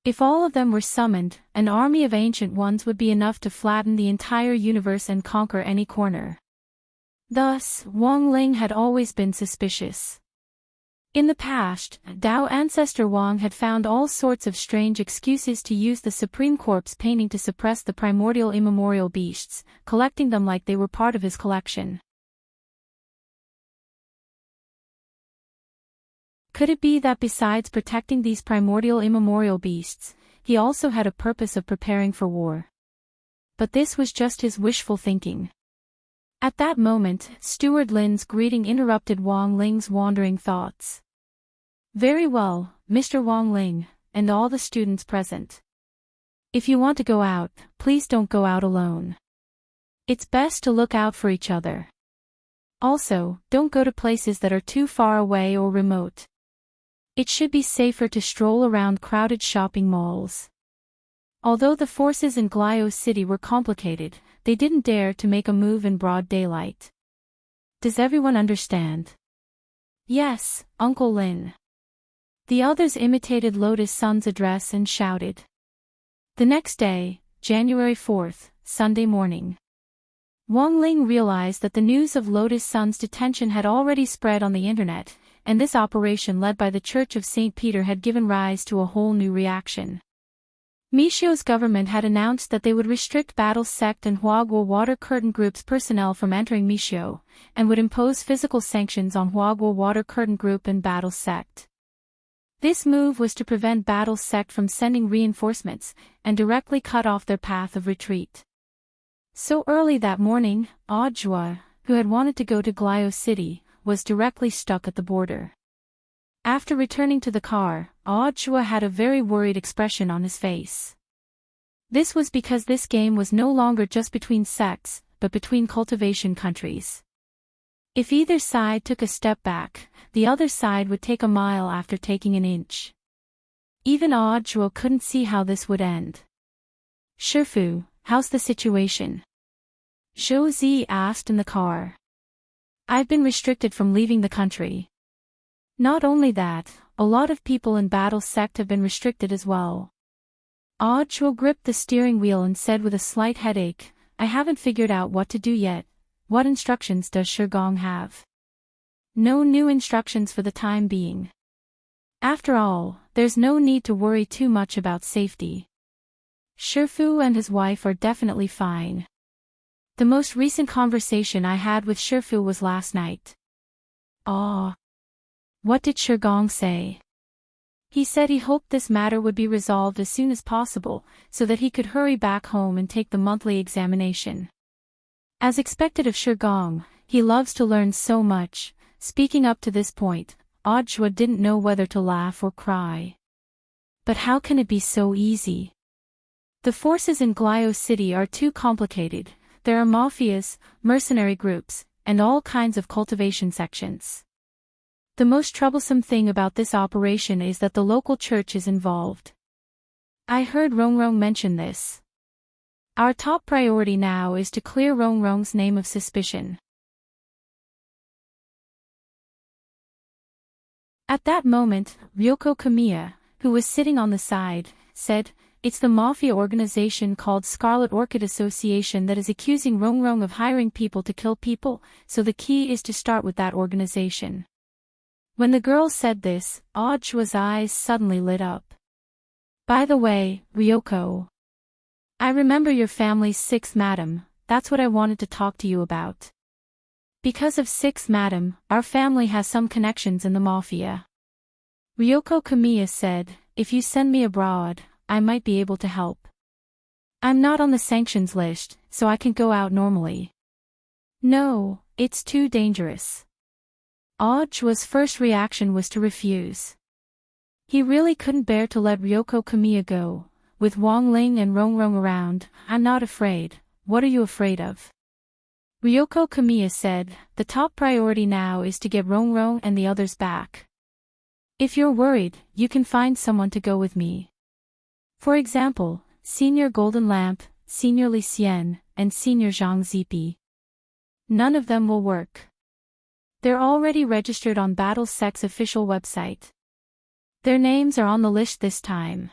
If all of them were summoned, an army of ancient ones would be enough to flatten the entire universe and conquer any corner. Thus, Wang Ling had always been suspicious. In the past, Dao ancestor Wang had found all sorts of strange excuses to use the Supreme Corp's painting to suppress the primordial immemorial beasts, collecting them like they were part of his collection. Could it be that besides protecting these primordial immemorial beasts, he also had a purpose of preparing for war? But this was just his wishful thinking. At that moment, Steward Lin's greeting interrupted Wang Ling's wandering thoughts. "Very well, Mr. Wang Ling, and all the students present. If you want to go out, please don't go out alone. It's best to look out for each other. Also, don't go to places that are too far away or remote. It should be safer to stroll around crowded shopping malls." Although the forces in Glio City were complicated, they didn't dare to make a move in broad daylight. Does everyone understand? Yes, Uncle Lin. The others imitated Lotus Sun's address and shouted. The next day, January 4th, Sunday morning. Wang Ling realized that the news of Lotus Sun's detention had already spread on the internet, and this operation led by the Church of St. Peter had given rise to a whole new reaction. Mixiu's government had announced that they would restrict Battle Sect and Huaguo Water Curtain Group's personnel from entering Mixiu, and would impose physical sanctions on Huaguo Water Curtain Group and Battle Sect. This move was to prevent Battle Sect from sending reinforcements, and directly cut off their path of retreat. So early that morning, Audjua, who had wanted to go to Glio City, was directly stuck at the border. After returning to the car, Audjua had a very worried expression on his face. This was because this game was no longer just between sects, but between cultivation countries. If either side took a step back, the other side would take a mile after taking an inch. Even Audjua couldn't see how this would end. "Shifu, how's the situation?" Zhou Zi asked in the car. "I've been restricted from leaving the country." Not only that, a lot of people in Battle Sect have been restricted as well. Audjua gripped the steering wheel and said with a slight headache, "I haven't figured out what to do yet. What instructions does Shigong have?" "No new instructions for the time being. After all, there's no need to worry too much about safety. Shifu and his wife are definitely fine. The most recent conversation I had with Shifu was last night." "Ah. What did Shigong say?" "He said he hoped this matter would be resolved as soon as possible, so that he could hurry back home and take the monthly examination. As expected of Shigong, he loves to learn so much." Speaking up to this point, Audjua didn't know whether to laugh or cry. But how can it be so easy? The forces in Glio City are too complicated. There are mafias, mercenary groups, and all kinds of cultivation sections. The most troublesome thing about this operation is that the local church is involved. I heard Rongrong mention this. Our top priority now is to clear Rongrong's name of suspicion. At that moment, Ryoko Kamiya, who was sitting on the side, said, "It's the mafia organization called Scarlet Orchid Association that is accusing Rongrong of hiring people to kill people, so the key is to start with that organization." When the girl said this, Audjua's eyes suddenly lit up. "By the way, Ryoko. I remember your family's 6th Madam, that's what I wanted to talk to you about. Because of 6th Madam, our family has some connections in the mafia." Ryoko Kamiya said, "If you send me abroad, I might be able to help. I'm not on the sanctions list, so I can go out normally." "No, it's too dangerous." Audjua's first reaction was to refuse. He really couldn't bear to let Ryoko Kamiya go. "With Wang Ling and Rongrong around, I'm not afraid. What are you afraid of?" Ryoko Kamiya said, "The top priority now is to get Rongrong and the others back. If you're worried, you can find someone to go with me. For example, Senior Golden Lamp, Senior Li Xian, and Senior Zhang Zipi. None of them will work. They're already registered on BattleSec's official website. Their names are on the list this time.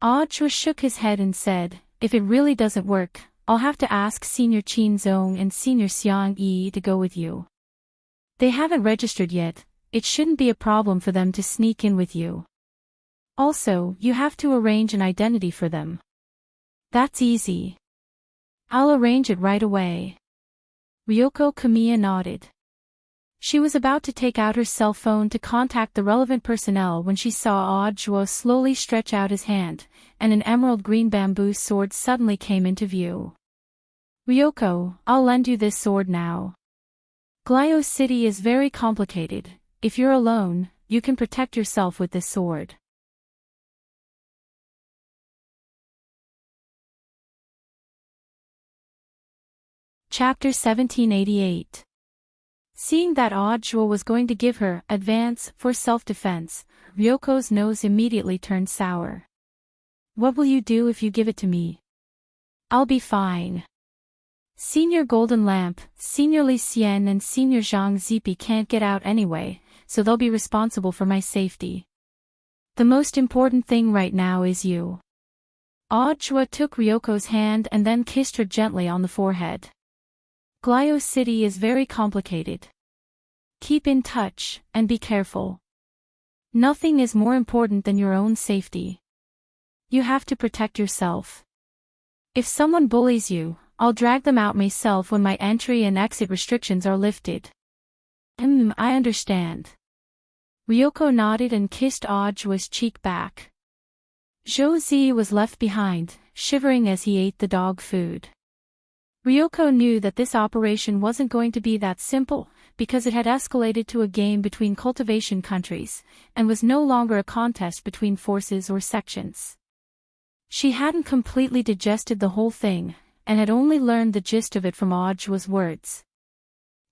Audra shook his head and said, if it really doesn't work, I'll have to ask Senior Qin Zong and Senior Xiang Yi to go with you. They haven't registered yet, it shouldn't be a problem for them to sneak in with you. Also, you have to arrange an identity for them. That's easy. I'll arrange it right away. Ryoko Kamiya nodded. She was about to take out her cell phone to contact the relevant personnel when she saw Audra slowly stretch out his hand, and an emerald green bamboo sword suddenly came into view. Ryoko, I'll lend you this sword now. Glio City is very complicated. If you're alone, you can protect yourself with this sword. Chapter 1788. Seeing that Audra was going to give her advance for self-defense, Ryoko's nose immediately turned sour. What will you do if you give it to me? I'll be fine. Senior Golden Lamp, Senior Li Xian and Senior Zhang Zipi can't get out anyway, so they'll be responsible for my safety. The most important thing right now is you. Audra took Ryoko's hand and then kissed her gently on the forehead. Glio City is very complicated. Keep in touch, and be careful. Nothing is more important than your own safety. You have to protect yourself. If someone bullies you, I'll drag them out myself when my entry and exit restrictions are lifted. I understand. Ryoko nodded and kissed Audra's cheek back. Zhou Zi was left behind, shivering as he ate the dog food. Ryoko knew that this operation wasn't going to be that simple, because it had escalated to a game between cultivation countries, and was no longer a contest between forces or sections. She hadn't completely digested the whole thing, and had only learned the gist of it from Audra's words.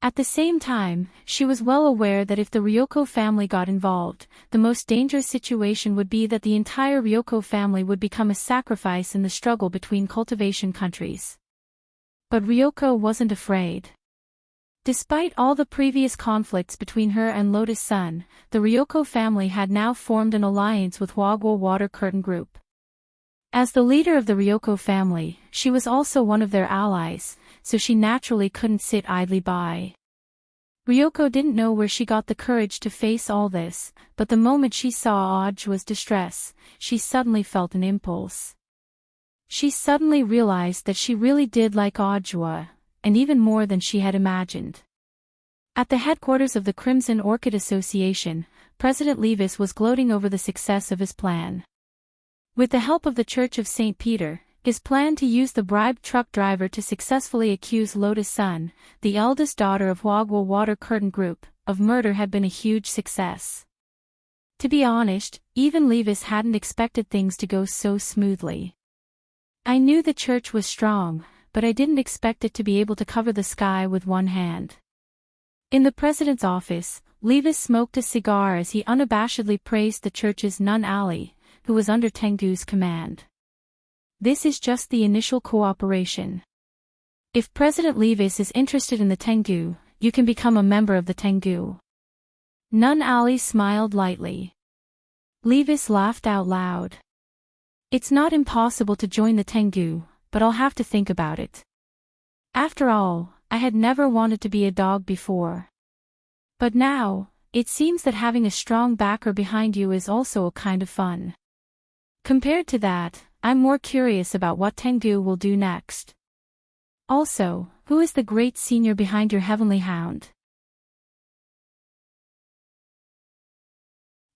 At the same time, she was well aware that if the Ryoko family got involved, the most dangerous situation would be that the entire Ryoko family would become a sacrifice in the struggle between cultivation countries. But Ryoko wasn't afraid. Despite all the previous conflicts between her and Lotus Sun, the Ryoko family had now formed an alliance with Wagwa Water Curtain Group. As the leader of the Ryoko family, she was also one of their allies, so she naturally couldn't sit idly by. Ryoko didn't know where she got the courage to face all this, but the moment she saw Audra's distress, she suddenly felt an impulse. She suddenly realized that she really did like Audra, and even more than she had imagined. At the headquarters of the Crimson Orchid Association, President Levis was gloating over the success of his plan. With the help of the Church of St. Peter, his plan to use the bribed truck driver to successfully accuse Lotus Sun, the eldest daughter of Wagwa Water Curtain Group, of murder had been a huge success. To be honest, even Levis hadn't expected things to go so smoothly. I knew the church was strong, but I didn't expect it to be able to cover the sky with one hand. In the president's office, Levis smoked a cigar as he unabashedly praised the church's Nun Ali, who was under Tengu's command. This is just the initial cooperation. If President Levis is interested in the Tengu, you can become a member of the Tengu. Nun Ali smiled lightly. Levis laughed out loud. It's not impossible to join the Tengu, but I'll have to think about it. After all, I had never wanted to be a dog before. But now, it seems that having a strong backer behind you is also a kind of fun. Compared to that, I'm more curious about what Tengu will do next. Also, who is the great senior behind your heavenly hound?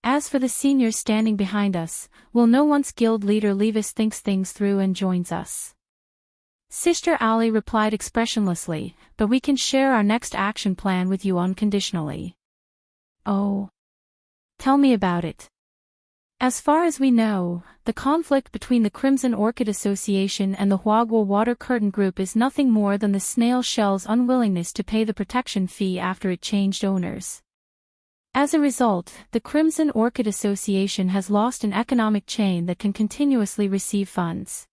As for the seniors standing behind us, we'll know once guild leader Levis thinks things through and joins us. Sister Ali replied expressionlessly, but we can share our next action plan with you unconditionally. Oh. Tell me about it. As far as we know, the conflict between the Crimson Orchid Association and the Wagwa Water Curtain Group is nothing more than the snail shell's unwillingness to pay the protection fee after it changed owners. As a result, the Crimson Orchid Association has lost an economic chain that can continuously receive funds.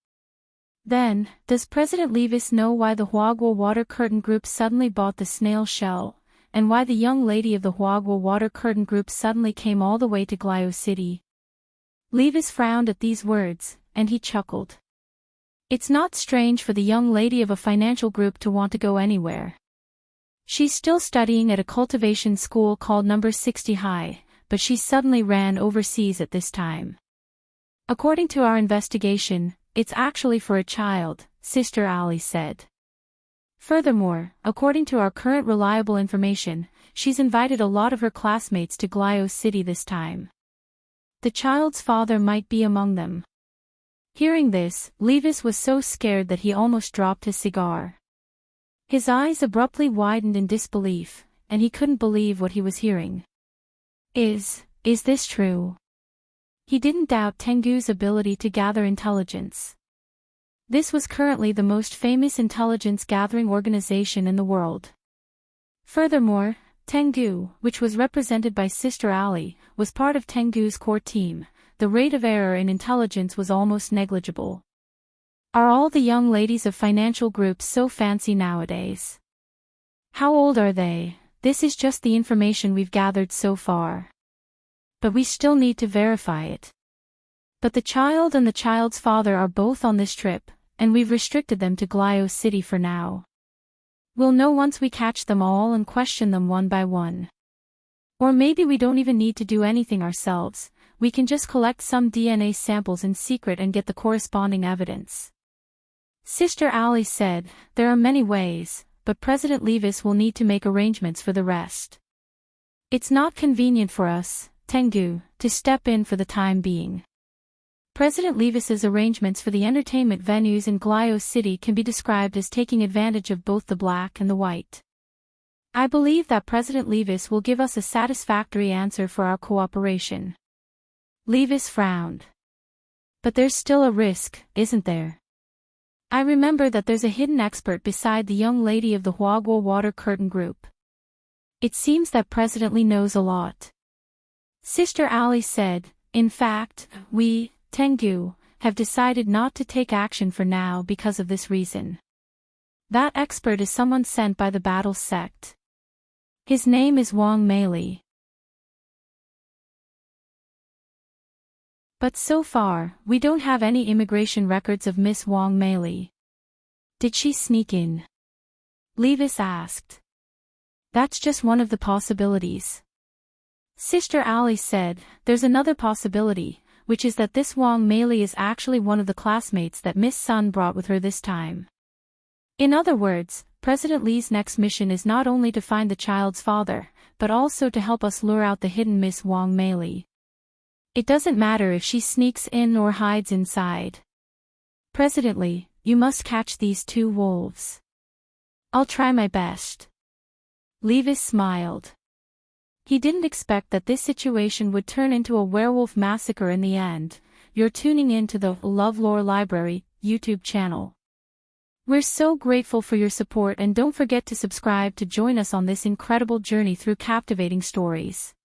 Then, does President Levis know why the Huagua Water Curtain Group suddenly bought the snail shell, and why the young lady of the Huagua Water Curtain Group suddenly came all the way to Glio City? Levis frowned at these words, and he chuckled. It's not strange for the young lady of a financial group to want to go anywhere. She's still studying at a cultivation school called Number 60 High, but she suddenly ran overseas at this time. According to our investigation, it's actually for a child, Sister Ali said. Furthermore, according to our current reliable information, she's invited a lot of her classmates to Glio City this time. The child's father might be among them. Hearing this, Levis was so scared that he almost dropped his cigar. His eyes abruptly widened in disbelief, and he couldn't believe what he was hearing. Is this true? He didn't doubt Tengu's ability to gather intelligence. This was currently the most famous intelligence-gathering organization in the world. Furthermore, Tengu, which was represented by Sister Ali, was part of Tengu's core team. The rate of error in intelligence was almost negligible. Are all the young ladies of financial groups so fancy nowadays? How old are they? This is just the information we've gathered so far. But we still need to verify it. But the child and the child's father are both on this trip, and we've restricted them to Glio City for now. We'll know once we catch them all and question them one by one. Or maybe we don't even need to do anything ourselves, we can just collect some DNA samples in secret and get the corresponding evidence. Sister Ali said, there are many ways, but President Levis will need to make arrangements for the rest. It's not convenient for us, Tengu, to step in for the time being. President Levis's arrangements for the entertainment venues in Glio City can be described as taking advantage of both the black and the white. I believe that President Levis will give us a satisfactory answer for our cooperation. Levis frowned. But there's still a risk, isn't there? I remember that there's a hidden expert beside the young lady of the Huagua Water Curtain Group. It seems that President Lee knows a lot. Sister Ali said, in fact, we, Tengu, have decided not to take action for now because of this reason. That expert is someone sent by the Battle Sect. His name is Wang Meili. But so far, we don't have any immigration records of Miss Wang Meili. Did she sneak in? Levis asked. That's just one of the possibilities. Sister Ali said, there's another possibility, which is that this Wang Meili is actually one of the classmates that Miss Sun brought with her this time. In other words, President Lee's next mission is not only to find the child's father, but also to help us lure out the hidden Miss Wang Meili. It doesn't matter if she sneaks in or hides inside. President Lee, you must catch these two wolves. I'll try my best. Levis smiled. He didn't expect that this situation would turn into a werewolf massacre in the end. You're tuning in to the LoveLore Library YouTube channel. We're so grateful for your support, and don't forget to subscribe to join us on this incredible journey through captivating stories.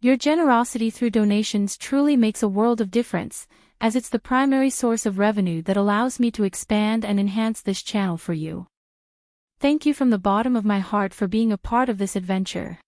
Your generosity through donations truly makes a world of difference, as it's the primary source of revenue that allows me to expand and enhance this channel for you. Thank you from the bottom of my heart for being a part of this adventure.